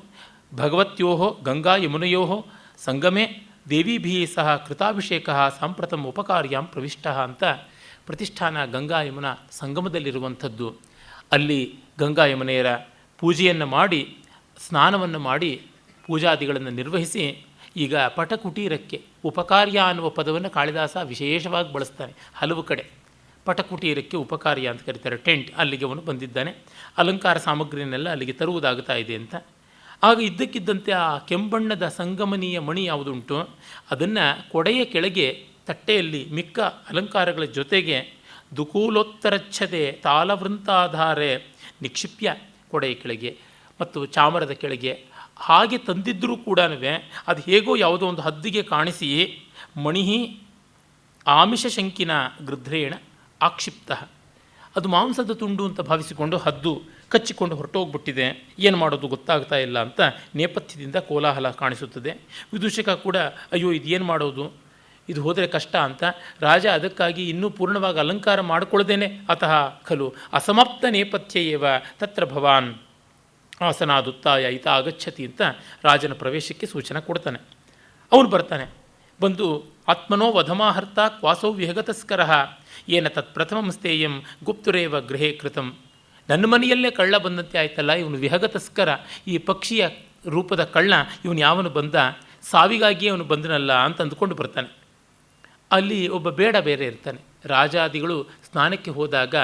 ಭಗವತ್ಯೋ ಗಂಗಾ ಯಮುನೆಯೋ ಸಂಗಮೇ ದೇವೀಭಿ ಸಹ ಕೃತಾಭಿಷೇಕ ಸಾಂಪ್ರತಂ ಉಪಕಾರ್ಯಾಂ ಪ್ರವಿಷ್ಟ ಅಂತ ಪ್ರತಿಷ್ಠಾನ ಗಂಗಾ ಯಮುನಾ ಸಂಗಮದಲ್ಲಿರುವಂಥದ್ದು. ಅಲ್ಲಿ ಗಂಗಾ ಯಮುನೆಯರ ಪೂಜೆಯನ್ನು ಮಾಡಿ ಸ್ನಾನವನ್ನು ಮಾಡಿ ಪೂಜಾದಿಗಳನ್ನು ನಿರ್ವಹಿಸಿ ಈಗ ಪಟಕುಟೀರಕ್ಕೆ ಉಪಕಾರ್ಯ ಅನ್ನುವ ಪದವನ್ನು ಕಾಳಿದಾಸ ವಿಶೇಷವಾಗಿ ಬಳಸ್ತಾನೆ. ಹಲವು ಕಡೆ ಪಟಕುಟೀರಕ್ಕೆ ಉಪಕಾರ್ಯ ಅಂತ ಕರೀತಾರೆ, ಟೆಂಟ್. ಅಲ್ಲಿಗೆ ಅವನು ಬಂದಿದ್ದಾನೆ. ಅಲಂಕಾರ ಸಾಮಗ್ರಿಯನ್ನೆಲ್ಲ ಅಲ್ಲಿಗೆ ತರುವುದಾಗುತ್ತಾ ಇದೆ ಅಂತ. ಆಗ ಇದ್ದಕ್ಕಿದ್ದಂತೆ ಆ ಕೆಂಬಣ್ಣದ ಸಂಗಮನೀಯ ಮಣಿ ಯಾವುದುಂಟು ಅದನ್ನು ಕೊಡೆಯ ಕೆಳಗೆ ತಟ್ಟೆಯಲ್ಲಿ ಮಿಕ್ಕ ಅಲಂಕಾರಗಳ ಜೊತೆಗೆ ದುಕೂಲೋತ್ತರಚ್ಛದೆ ತಾಳವೃಂತಾಧಾರೆ ನಿಕ್ಷಿಪ್ಯ ಕೊಡೆಯ ಕೆಳಗೆ ಮತ್ತು ಚಾಮರದ ಕೆಳಗೆ ಹಾಗೆ ತಂದಿದ್ದರೂ ಕೂಡ ಅದು ಹೇಗೋ ಯಾವುದೋ ಒಂದು ಹದ್ದಿಗೆ ಕಾಣಿಸಿ ಮಣಿ ಆಮಿಷ ಶಂಕಿನ ಗೃಧ್ರೇಣ ಆಕ್ಷಿಪ್ತ, ಅದು ಮಾಂಸದ ತುಂಡು ಅಂತ ಭಾವಿಸಿಕೊಂಡು ಹದ್ದು ಕಚ್ಚಿಕೊಂಡು ಹೊರಟೋಗ್ಬಿಟ್ಟಿದೆ, ಏನು ಮಾಡೋದು ಗೊತ್ತಾಗ್ತಾ ಇಲ್ಲ ಅಂತ ನೇಪಥ್ಯದಿಂದ ಕೋಲಾಹಲ ಕಾಣಿಸುತ್ತದೆ. ವಿದೂಷಕ ಕೂಡ ಅಯ್ಯೋ ಇದೇನು ಮಾಡೋದು, ಇದು ಹೋದರೆ ಕಷ್ಟ ಅಂತ. ರಾಜ ಅದಕ್ಕಾಗಿ ಇನ್ನೂ ಪೂರ್ಣವಾಗಿ ಅಲಂಕಾರ ಮಾಡಿಕೊಳ್ಳದೇನೆ ಅತಃ ಖಲು ಅಸಮಾಪ್ತ ನೇಪಥ್ಯ ಏವ ತತ್ರ ಭವಾನ್ ಆಸನಾದುತ್ತಾಯ ಈತ ಆಗಚ್ಚತಿ ಅಂತ ರಾಜನ ಪ್ರವೇಶಕ್ಕೆ ಸೂಚನೆ ಕೊಡ್ತಾನೆ. ಅವನು ಬರ್ತಾನೆ. ಬಂದು ಆತ್ಮನೋ ವಧಮಾಹರ್ತ ಕ್ವಾಸೌ ವಿಹಗತಸ್ಕರ ಏನ ತತ್ ಪ್ರಥಮಂ ಸ್ಥೇಯಂ ಗುಪ್ತುರೇವ ಗೃಹೇ ಕೃತಂ. ನನ್ನ ಮನೆಯಲ್ಲೇ ಕಳ್ಳ ಬಂದಂತೆ ಆಯ್ತಲ್ಲ, ಇವನು ವಿಹಗತಸ್ಕರ, ಈ ಪಕ್ಷಿಯ ರೂಪದ ಕಳ್ಳ ಇವನು ಯಾವನು ಬಂದ, ಸಾವಿಗಾಗಿಯೇ ಅವನು ಬಂದನಲ್ಲ ಅಂತ ಅಂದುಕೊಂಡು ಬರ್ತಾನೆ. ಅಲ್ಲಿ ಒಬ್ಬ ಬೇಡ ಬೇರೆ ಇರ್ತಾನೆ. ರಾಜಾದಿಗಳು ಸ್ನಾನಕ್ಕೆ ಹೋದಾಗ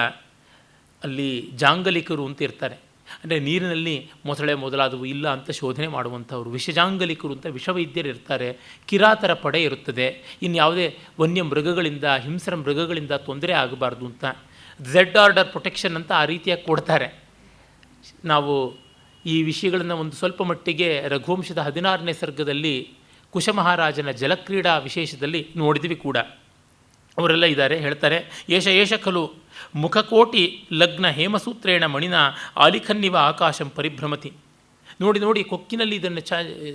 ಅಲ್ಲಿ ಜಾಂಗಲಿಕರು ಅಂತ ಇರ್ತಾರೆ. ಅಂದರೆ ನೀರಿನಲ್ಲಿ ಮೊಸಳೆ ಮೊದಲಾದವು ಇಲ್ಲ ಅಂತ ಶೋಧನೆ ಮಾಡುವಂಥವ್ರು ವಿಷಜಾಂಗಲಿಕರು ಅಂತ ವಿಷವೈದ್ಯರು ಇರ್ತಾರೆ. ಕಿರಾತರ ಪಡೆ ಇರುತ್ತದೆ. ಇನ್ನು ಯಾವುದೇ ವನ್ಯ ಮೃಗಗಳಿಂದ ಹಿಂಸ್ರ ಮೃಗಗಳಿಂದ ತೊಂದರೆ ಆಗಬಾರ್ದು ಅಂತ ಝೆಡ್ ಆರ್ಡರ್ ಪ್ರೊಟೆಕ್ಷನ್ ಅಂತ ಆ ರೀತಿಯಾಗಿ ಕೊಡ್ತಾರೆ. ನಾವು ಈ ವಿಷಯಗಳನ್ನು ಒಂದು ಸ್ವಲ್ಪ ಮಟ್ಟಿಗೆ ರಘುವಂಶದ 16ನೇ ಸರ್ಗದಲ್ಲಿ ಕುಶಮಹಾರಾಜನ ಜಲಕ್ರೀಡಾ ವಿಶೇಷದಲ್ಲಿ ನೋಡಿದ್ವಿ ಕೂಡ. ಅವರೆಲ್ಲ ಇದ್ದಾರೆ. ಹೇಳ್ತಾರೆ, ಏಷ ಖಲು ಮುಖಕೋಟಿ ಲಗ್ನ ಹೇಮಸೂತ್ರೇಣ ಮಣಿನ ಆಲಿಖನ್ನಿವ ಆಕಾಶಂ ಪರಿಭ್ರಮತಿ. ನೋಡಿ ಕೊಕ್ಕಿನಲ್ಲಿ ಇದನ್ನು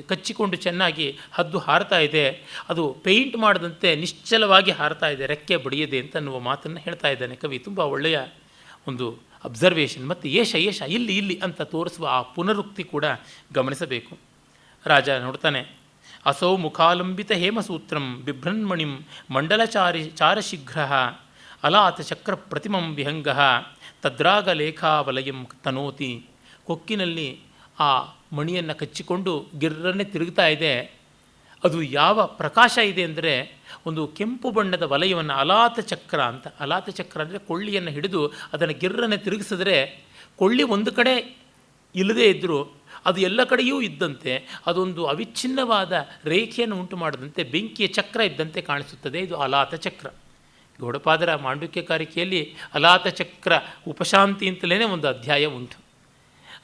ಕಚ್ಚಿಕೊಂಡು ಚೆನ್ನಾಗಿ ಹದ್ದು ಹಾರ್ತಾ ಇದೆ, ಅದು ಪೇಂಟ್ ಮಾಡದಂತೆ ನಿಶ್ಚಲವಾಗಿ ಹಾರ್ತಾ ಇದೆ, ರೆಕ್ಕೆ ಬಡಿಯದೆ ಅಂತ ಅನ್ನುವ ಮಾತನ್ನು ಹೇಳ್ತಾ ಇದ್ದಾನೆ ಕವಿ. ತುಂಬ ಒಳ್ಳೆಯ ಒಂದು ಅಬ್ಸರ್ವೇಷನ್. ಮತ್ತು ಏಷ ಇಲ್ಲಿ ಅಂತ ತೋರಿಸುವ ಆ ಪುನರುಕ್ತಿ ಕೂಡ ಗಮನಿಸಬೇಕು. ರಾಜ ನೋಡ್ತಾನೆ, ಅಸೌ ಮುಖಾಲಂಬಿತ ಹೇಮಸೂತ್ರಂ ಬಿಭ್ರನ್ಮಣಿಂ ಚಾರಶೀಘ್ರ ಅಲಾತ ಚಕ್ರ ಪ್ರತಿಮಂ ವಿಹಂಗ ತದ್ರಾಗ ಲೇಖಾವಲಯಂ ತನೋತಿ. ಕೊಕ್ಕಿನಲ್ಲಿ ಆ ಮಣಿಯನ್ನು ಕಚ್ಚಿಕೊಂಡು ಗಿರ್ರನ್ನೇ ತಿರುಗ್ತಾ ಇದೆ. ಅದು ಯಾವ ಪ್ರಕಾಶ ಇದೆ ಅಂದರೆ ಒಂದು ಕೆಂಪು ಬಣ್ಣದ ವಲಯವನ್ನು, ಅಲಾತ ಚಕ್ರ ಅಂತ. ಅಲಾತ ಚಕ್ರ ಅಂದರೆ ಕೊಳ್ಳಿಯನ್ನು ಹಿಡಿದು ಅದನ್ನು ಗಿರ್ರನ್ನೇ ತಿರುಗಿಸಿದ್ರೆ ಕೊಳ್ಳಿ ಒಂದು ಕಡೆ ಇಲ್ಲದೇ ಇದ್ದರೂ ಅದು ಎಲ್ಲ ಕಡೆಯೂ ಇದ್ದಂತೆ ಅದೊಂದು ಅವಿಚ್ಛಿನ್ನವಾದ ರೇಖೆಯನ್ನು ಉಂಟು ಮಾಡದಂತೆ ಬೆಂಕಿಯ ಚಕ್ರ ಇದ್ದಂತೆ ಕಾಣಿಸುತ್ತದೆ. ಇದು ಅಲಾತ ಚಕ್ರ. ಗೌಡಪಾದರ ಮಾಂಡುಕ್ಯ ಕಾರಿಕೆಯಲ್ಲಿ ಅಲಾತ ಚಕ್ರ ಉಪಶಾಂತಿ ಅಂತಲೇ ಒಂದು ಅಧ್ಯಾಯ ಉಂಟು.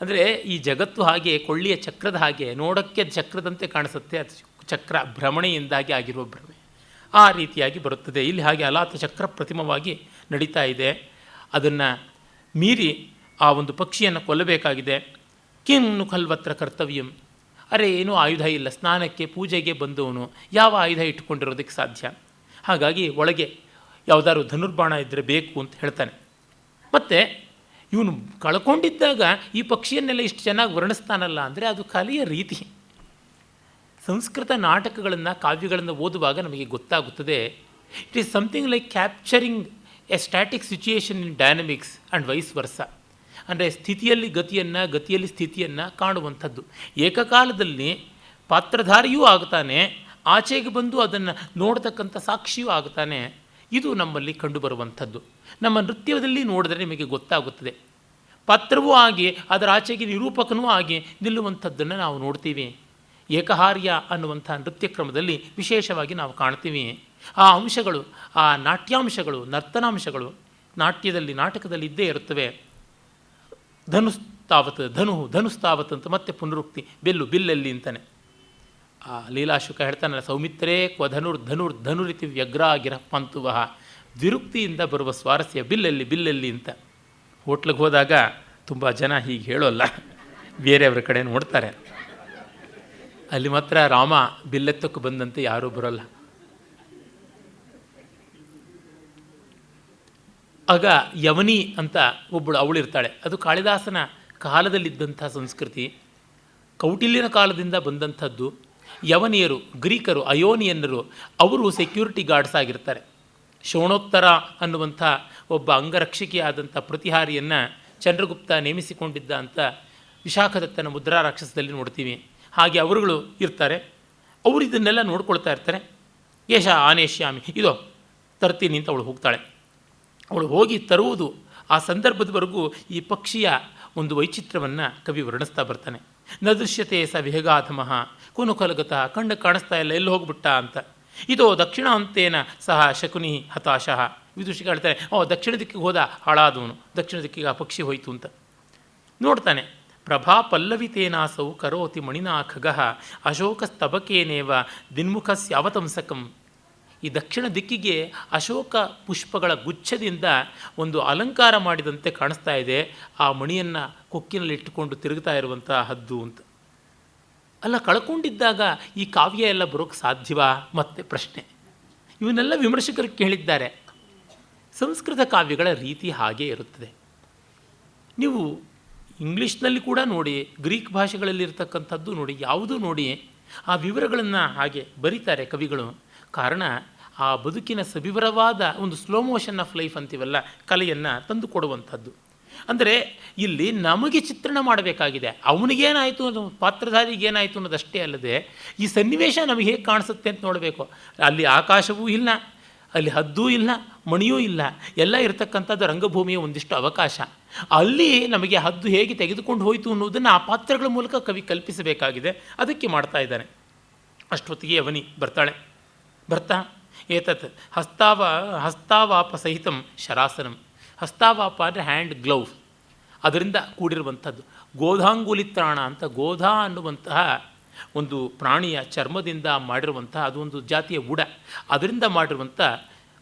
ಅಂದರೆ ಈ ಜಗತ್ತು ಹಾಗೆ ಕೊಳ್ಳಿಯ ಚಕ್ರದ ಹಾಗೆ ನೋಡೋಕ್ಕೆ ಚಕ್ರದಂತೆ ಕಾಣಿಸುತ್ತೆ, ಅದು ಚಕ್ರ ಭ್ರಮಣೆಯಿಂದಾಗಿ ಆಗಿರುವ ಭ್ರಮೆ ಆ ರೀತಿಯಾಗಿ ಬರುತ್ತದೆ. ಇಲ್ಲಿ ಹಾಗೆ ಅಲಾತ ಚಕ್ರ ಪ್ರತಿಮವಾಗಿ ನಡೀತಾ ಇದೆ. ಅದನ್ನು ಮೀರಿ ಆ ಒಂದು ಪಕ್ಷಿಯನ್ನು ಕೊಲ್ಲಬೇಕಾಗಿದೆ. ಕಿನ್ನು ಖಲ್ವತ್ರ ಕರ್ತವ್ಯಂ. ಅರೆ ಏನೂ ಆಯುಧ ಇಲ್ಲ, ಸ್ನಾನಕ್ಕೆ ಪೂಜೆಗೆ ಬಂದವನು ಯಾವ ಆಯುಧ ಇಟ್ಕೊಂಡಿರೋದಕ್ಕೆ ಸಾಧ್ಯ? ಹಾಗಾಗಿ ಒಳಗೆ ಯಾವುದಾದ್ರು ಧನುರ್ಬಾಣ ಇದ್ದರೆ ಬೇಕು ಅಂತ ಹೇಳ್ತಾನೆ. ಮತ್ತು ಇವನು ಕಳ್ಕೊಂಡಿದ್ದಾಗ ಈ ಪಕ್ಷಿಯನ್ನೆಲ್ಲ ಇಷ್ಟು ಚೆನ್ನಾಗಿ ವರ್ಣಿಸ್ತಾನಲ್ಲ ಅಂದರೆ ಅದು ಕಲೆಯ ರೀತಿ. ಸಂಸ್ಕೃತ ನಾಟಕಗಳನ್ನು ಕಾವ್ಯಗಳನ್ನು ಓದುವಾಗ ನಮಗೆ ಗೊತ್ತಾಗುತ್ತದೆ. It is something like capturing A static situation in dynamics and wise ವರ್ಸ. ಅಂದರೆ ಸ್ಥಿತಿಯಲ್ಲಿ ಗತಿಯನ್ನು, ಗತಿಯಲ್ಲಿ ಸ್ಥಿತಿಯನ್ನು ಕಾಣುವಂಥದ್ದು. ಏಕಕಾಲದಲ್ಲಿ ಪಾತ್ರಧಾರಿಯೂ ಆಗ್ತಾನೆ, ಆಚೆಗೆ ಬಂದು ಅದನ್ನು ನೋಡ್ತಕ್ಕಂಥ ಸಾಕ್ಷಿಯೂ ಆಗ್ತಾನೆ. ಇದು ನಮ್ಮಲ್ಲಿ ಕಂಡುಬರುವಂಥದ್ದು. ನಮ್ಮ ನೃತ್ಯದಲ್ಲಿ ನೋಡಿದ್ರೆ ನಿಮಗೆ ಗೊತ್ತಾಗುತ್ತದೆ. ಪಾತ್ರವೂ ಆಗಿ ಅದರ ಆಚೆಗೆ ನಿರೂಪಕನೂ ಆಗಿ ನಿಲ್ಲುವಂಥದ್ದನ್ನು ನಾವು ನೋಡ್ತೀವಿ. ಏಕಹಾರ್ಯ ಅನ್ನುವಂಥ ನೃತ್ಯ ಕ್ರಮದಲ್ಲಿ ವಿಶೇಷವಾಗಿ ನಾವು ಕಾಣ್ತೀವಿ. ಆ ಅಂಶಗಳು, ಆ ನಾಟ್ಯಾಂಶಗಳು, ನರ್ತನಾಂಶಗಳು ನಾಟಕದಲ್ಲಿ ಇದ್ದೇ ಇರುತ್ತವೆ. ಧನುಸ್ತಾವತ್ ಅಂತ ಮತ್ತೆ ಪುನರುಕ್ತಿ. ಬಿಲ್ಲಲ್ಲಿ ಅಂತಾನೆ. ಆ ಲೀಲಾಶುಕ ಹೇಳ್ತಾನಲ್ಲ, ಸೌಮಿತ್ರೇ ಕ್ವ ಧನುರಿತಿ ವ್ಯಗ್ರಾಗಿರ ಪಂತುವಹ. ದ್ವಿರುಕ್ತಿಯಿಂದ ಬರುವ ಸ್ವಾರಸ್ಯ ಬಿಲ್ಲಲ್ಲಿ ಅಂತ. ಹೋಟ್ಲಿಗೆ ಹೋದಾಗ ತುಂಬ ಜನ ಹೀಗೆ ಹೇಳೋಲ್ಲ, ಬೇರೆಯವ್ರ ಕಡೆ ನೋಡ್ತಾರೆ. ಅಲ್ಲಿ ಮಾತ್ರ ರಾಮ ಬಿಲ್ಲೆತ್ತಕ್ಕೆ ಬಂದಂತೆ ಯಾರೂ ಬರೋಲ್ಲ. ಆಗ ಯವನಿ ಅಂತ ಒಬ್ಬಳು ಅವಳಿರ್ತಾಳೆ. ಅದು ಕಾಳಿದಾಸನ ಕಾಲದಲ್ಲಿದ್ದಂಥ ಸಂಸ್ಕೃತಿ, ಕೌಟಿಲ್ಯನ ಕಾಲದಿಂದ ಬಂದಂಥದ್ದು. ಯವನಿಯರು, ಗ್ರೀಕರು, ಅಯೋನಿಯನ್ನರು ಅವರು ಸೆಕ್ಯೂರಿಟಿ ಗಾರ್ಡ್ಸ್ ಆಗಿರ್ತಾರೆ. ಶೋಣೋತ್ತರ ಅನ್ನುವಂಥ ಒಬ್ಬ ಅಂಗರಕ್ಷಕಿಯಾದಂಥ ಪ್ರತಿಹಾರಿಯನ್ನು ಚಂದ್ರಗುಪ್ತ ನೇಮಿಸಿಕೊಂಡಿದ್ದ ಅಂತ ವಿಶಾಖದತ್ತನ ಮುದ್ರಾ ರಾಕ್ಷಸದಲ್ಲಿ ನೋಡ್ತೀವಿ. ಹಾಗೆ ಅವರುಗಳು ಇರ್ತಾರೆ. ಅವರು ಇದನ್ನೆಲ್ಲ ನೋಡ್ಕೊಳ್ತಾ ಇರ್ತಾರೆ. ಯಶ ಆನೇಶ್ಯಾಮಿ, ಇದೋ ತರ್ತೀನಿ ಅಂತ ಅವಳು ಹೋಗ್ತಾಳೆ. ಅವಳು ಹೋಗಿ ತರುವುದು ಆ ಸಂದರ್ಭದವರೆಗೂ ಈ ಪಕ್ಷಿಯ ಒಂದು ವೈಚಿತ್ರ್ಯವನ್ನು ಕವಿ ವರ್ಣಿಸ್ತಾ ಬರ್ತಾನೆ. ನ ದೃಶ್ಯತೆ ಸ ವಿಹಗಾಧಮಃ ಕುನುಕಲಗತಃ, ಕಣ್ಣು ಕಾಣಿಸ್ತಾ ಇಲ್ಲ, ಎಲ್ಲಿ ಹೋಗ್ಬಿಟ್ಟ ಅಂತ. ಇದೋ ದಕ್ಷಿಣ ಅಂತೇನ ಸಹ ಶಕುನಿ ಹತಾಶಃ. ವಿದುಷಿಗೆ ಹೇಳ್ತಾರೆ, ದಕ್ಷಿಣ ದಿಕ್ಕಿಗೆ ಹೋದ ಹಾಳಾದವನು, ದಕ್ಷಿಣ ದಿಕ್ಕಿಗೆ ಆ ಪಕ್ಷಿ ಹೋಯಿತು ಅಂತ. ನೋಡ್ತಾನೆ, ಪ್ರಭಾ ಪಲ್ಲವಿತೇನಾಸೌ ಕರೋತಿ ಮಣಿನಾ ಖಗಃ ಅಶೋಕ ಸ್ತಬಕೇನೇವ ದಿನ್ಮುಖಸ್ಯಾವತಂಸಕಂ. ಈ ದಕ್ಷಿಣ ದಿಕ್ಕಿಗೆ ಅಶೋಕ ಪುಷ್ಪಗಳ ಗುಚ್ಛದಿಂದ ಒಂದು ಅಲಂಕಾರ ಮಾಡಿದಂತೆ ಕಾಣಿಸ್ತಾ ಇದೆ ಆ ಮಣಿಯನ್ನು ಕೊಕ್ಕಿನಲ್ಲಿ ಇಟ್ಟುಕೊಂಡು ತಿರುಗ್ತಾ ಇರುವಂಥ ಹದ್ದು ಅಂತ. ಅಲ್ಲ, ಕಳ್ಕೊಂಡಿದ್ದಾಗ ಈ ಕಾವ್ಯ ಎಲ್ಲ ಬರೋಕ್ಕೆ ಸಾಧ್ಯವಾ? ಮತ್ತೆ ಪ್ರಶ್ನೆ. ಇವನ್ನೆಲ್ಲ ವಿಮರ್ಶಕರು ಕೇಳಿದ್ದಾರೆ. ಸಂಸ್ಕೃತ ಕಾವ್ಯಗಳ ರೀತಿ ಹಾಗೇ ಇರುತ್ತದೆ. ನೀವು ಇಂಗ್ಲೀಷ್ನಲ್ಲಿ ಕೂಡ ನೋಡಿ, ಗ್ರೀಕ್ ಭಾಷೆಗಳಲ್ಲಿರ್ತಕ್ಕಂಥದ್ದು ನೋಡಿ, ಯಾವುದೂ ನೋಡಿ ಆ ವಿವರಗಳನ್ನು ಹಾಗೆ ಬರೀತಾರೆ ಕವಿಗಳು. ಕಾರಣ ಆ ಬದುಕಿನ ಸವಿವರವಾದ ಒಂದು ಸ್ಲೋ ಮೋಷನ್ ಆಫ್ ಲೈಫ್ ಅಂತೀವಲ್ಲ, ಕಲೆಯನ್ನು ತಂದು ಕೊಡುವಂಥದ್ದು. ಅಂದರೆ ಇಲ್ಲಿ ನಮಗೆ ಚಿತ್ರಣ ಮಾಡಬೇಕಾಗಿದೆ, ಅವನಿಗೇನಾಯಿತು ಅನ್ನೋ, ಪಾತ್ರಧಾರಿಗೇನಾಯಿತು ಅನ್ನೋದಷ್ಟೇ ಅಲ್ಲದೆ ಈ ಸನ್ನಿವೇಶ ನಮಗೆ ಹೇಗೆ ಕಾಣಿಸುತ್ತೆ ಅಂತ ನೋಡಬೇಕು. ಅಲ್ಲಿ ಆಕಾಶವೂ ಇಲ್ಲ, ಅಲ್ಲಿ ಹದ್ದೂ ಇಲ್ಲ, ಮಣಿಯೂ ಇಲ್ಲ, ಎಲ್ಲ ಇರತಕ್ಕಂಥದ್ದು ರಂಗಭೂಮಿಯ ಒಂದಿಷ್ಟು ಅವಕಾಶ. ಅಲ್ಲಿ ನಮಗೆ ಹದ್ದು ಹೇಗೆ ತೆಗೆದುಕೊಂಡು ಹೋಯಿತು ಅನ್ನೋದನ್ನು ಆ ಪಾತ್ರಗಳ ಮೂಲಕ ಕವಿ ಕಲ್ಪಿಸಬೇಕಾಗಿದೆ. ಅದಕ್ಕೆ ಮಾಡ್ತಾ ಇದ್ದಾನೆ. ಅಷ್ಟೊತ್ತಿಗೆ ಅವನಿ ಬರ್ತಾಳೆ. ಬರ್ತಾ ಏತತ್ ಹಸ್ತಾವಾಪ ಸಹಿತಂ ಶರಾಸನಂ. ಹಸ್ತಾವಾಪ ಅಂದರೆ ಹ್ಯಾಂಡ್ ಗ್ಲೌಸ್, ಅದರಿಂದ ಕೂಡಿರುವಂಥದ್ದು. ಗೋಧಾಂಗುಲಿತ್ರಾಣ ಅಂತ, ಗೋಧಾ ಅನ್ನುವಂತಹ ಒಂದು ಪ್ರಾಣಿಯ ಚರ್ಮದಿಂದ ಮಾಡಿರುವಂತಹ, ಅದು ಒಂದು ಜಾತಿಯ ಉಡ, ಅದರಿಂದ ಮಾಡಿರುವಂಥ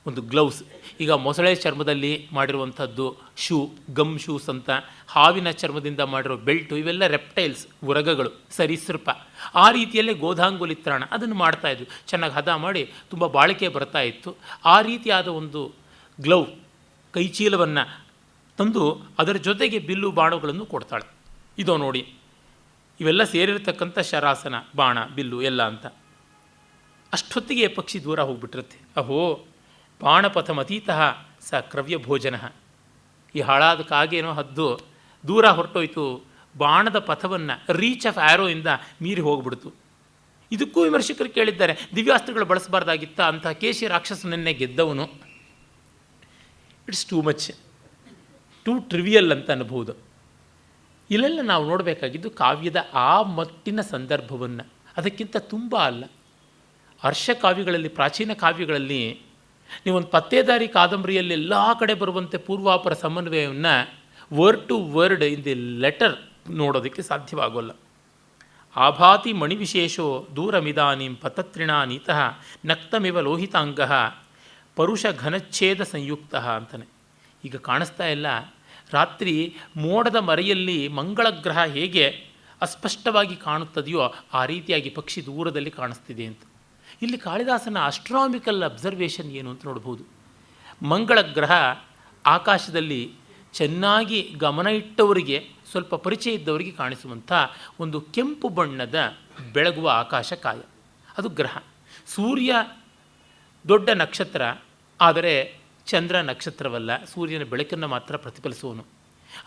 ಒಂದು ಗ್ಲೌಸ್. ಈಗ ಮೊಸಳೆ ಚರ್ಮದಲ್ಲಿ ಮಾಡಿರುವಂಥದ್ದು ಶೂ, ಗಮ್ ಶೂಸ್ ಅಂತ, ಹಾವಿನ ಚರ್ಮದಿಂದ ಮಾಡಿರೋ ಬೆಲ್ಟು, ಇವೆಲ್ಲ ರೆಪ್ಟೈಲ್ಸ್, ಉರಗಗಳು, ಸರೀಸೃಪ. ಆ ರೀತಿಯಲ್ಲೇ ಗೋಧಾಂಗುಲಿತ್ರಾಣ ಅದನ್ನು ಮಾಡ್ತಾಯಿದ್ರು. ಚೆನ್ನಾಗಿ ಹದ ಮಾಡಿ ತುಂಬ ಬಾಳಿಕೆ ಬರ್ತಾ ಇತ್ತು. ಆ ರೀತಿಯಾದ ಒಂದು ಗ್ಲೌ, ಕೈಚೀಲವನ್ನು ತಂದು ಅದರ ಜೊತೆಗೆ ಬಿಲ್ಲು ಬಾಣಗಳನ್ನು ಕೊಡ್ತಾಳೆ. ಇದೋ ನೋಡಿ, ಇವೆಲ್ಲ ಸೇರಿರ್ತಕ್ಕಂಥ ಶರಾಸನ, ಬಾಣ, ಬಿಲ್ಲು ಎಲ್ಲ ಅಂತ. ಅಷ್ಟೊತ್ತಿಗೆ ಪಕ್ಷಿ ದೂರ ಹೋಗ್ಬಿಟ್ಟಿರುತ್ತೆ. ಅಹೋ ಬಾಣಪಥಮತೀತಃ ಸ ಕ್ರವ್ಯ ಭೋಜನ. ಈ ಹಾಳಾದ ಕಾಗೇನೋ ಹದ್ದು ದೂರ ಹೊರಟೋಯ್ತು, ಬಾಣದ ಪಥವನ್ನು, ರೀಚ್ ಆಫ್ ಆ್ಯರೋಯಿಂದ ಮೀರಿ ಹೋಗ್ಬಿಡ್ತು. ಇದಕ್ಕೂ ವಿಮರ್ಶಕರು ಕೇಳಿದ್ದಾರೆ, ದಿವ್ಯಾಸ್ತ್ರಗಳು ಬಳಸಬಾರ್ದಾಗಿತ್ತ ಅಂತ. ಕೇಶಿ ರಾಕ್ಷಸನನ್ನೇ ಗೆದ್ದವನು. It's too much, too trivial ಅಂತ ಅನ್ಬೋದು. ಇಲ್ಲೆಲ್ಲ ನಾವು ನೋಡಬೇಕಾಗಿದ್ದು ಕಾವ್ಯದ ಆ ಮಟ್ಟಿನ ಸಂದರ್ಭವನ್ನು, ಅದಕ್ಕಿಂತ ತುಂಬ ಅಲ್ಲ. ಹರ್ಷ ಕಾವ್ಯಗಳಲ್ಲಿ, ಪ್ರಾಚೀನ ಕಾವ್ಯಗಳಲ್ಲಿ ನೀವೊಂದು ಪತ್ತೇದಾರಿ ಕಾದಂಬರಿಯಲ್ಲಿ ಎಲ್ಲ ಕಡೆ ಬರುವಂತೆ ಪೂರ್ವಾಪರ ಸಮನ್ವಯವನ್ನು word to word in the letter ನೋಡೋದಕ್ಕೆ ಸಾಧ್ಯವಾಗೋಲ್ಲ. ಆಭಾತಿ ಮಣಿವಿಶೇಷೋ ದೂರಮಿದಾನಿಂ ಪತತ್ರಿಣಾ ನೀತಃ ನಕ್ತಮಿವ ಲೋಹಿತಾಂಗಃ ಪರುಷ ಘನಚ್ಛೇದ ಸಂಯುಕ್ತ ಅಂತಾನೆ. ಈಗ ಕಾಣಿಸ್ತಾ ಇಲ್ಲ, ರಾತ್ರಿ ಮೋಡದ ಮರೆಯಲ್ಲಿ ಮಂಗಳ ಗ್ರಹ ಹೇಗೆ ಅಸ್ಪಷ್ಟವಾಗಿ ಕಾಣುತ್ತದೆಯೋ ಆ ರೀತಿಯಾಗಿ ಪಕ್ಷಿ ದೂರದಲ್ಲಿ ಕಾಣಿಸ್ತಿದೆ ಅಂತ. ಇಲ್ಲಿ ಕಾಳಿದಾಸನ ಆಸ್ಟ್ರಾನಾಮಿಕಲ್ ಅಬ್ಸರ್ವೇಷನ್ ಏನು ಅಂತ ನೋಡ್ಬೋದು. ಮಂಗಳ ಗ್ರಹ ಆಕಾಶದಲ್ಲಿ ಚೆನ್ನಾಗಿ ಗಮನ ಇಟ್ಟವರಿಗೆ, ಸ್ವಲ್ಪ ಪರಿಚಯ ಇದ್ದವರಿಗೆ ಕಾಣಿಸುವಂಥ ಒಂದು ಕೆಂಪು ಬಣ್ಣದ ಬೆಳಗುವ ಆಕಾಶ ಕಾಯ, ಅದು ಗ್ರಹ. ಸೂರ್ಯ ದೊಡ್ಡ ನಕ್ಷತ್ರ, ಆದರೆ ಚಂದ್ರ ನಕ್ಷತ್ರವಲ್ಲ, ಸೂರ್ಯನ ಬೆಳಕನ್ನು ಮಾತ್ರ ಪ್ರತಿಫಲಿಸುವನು.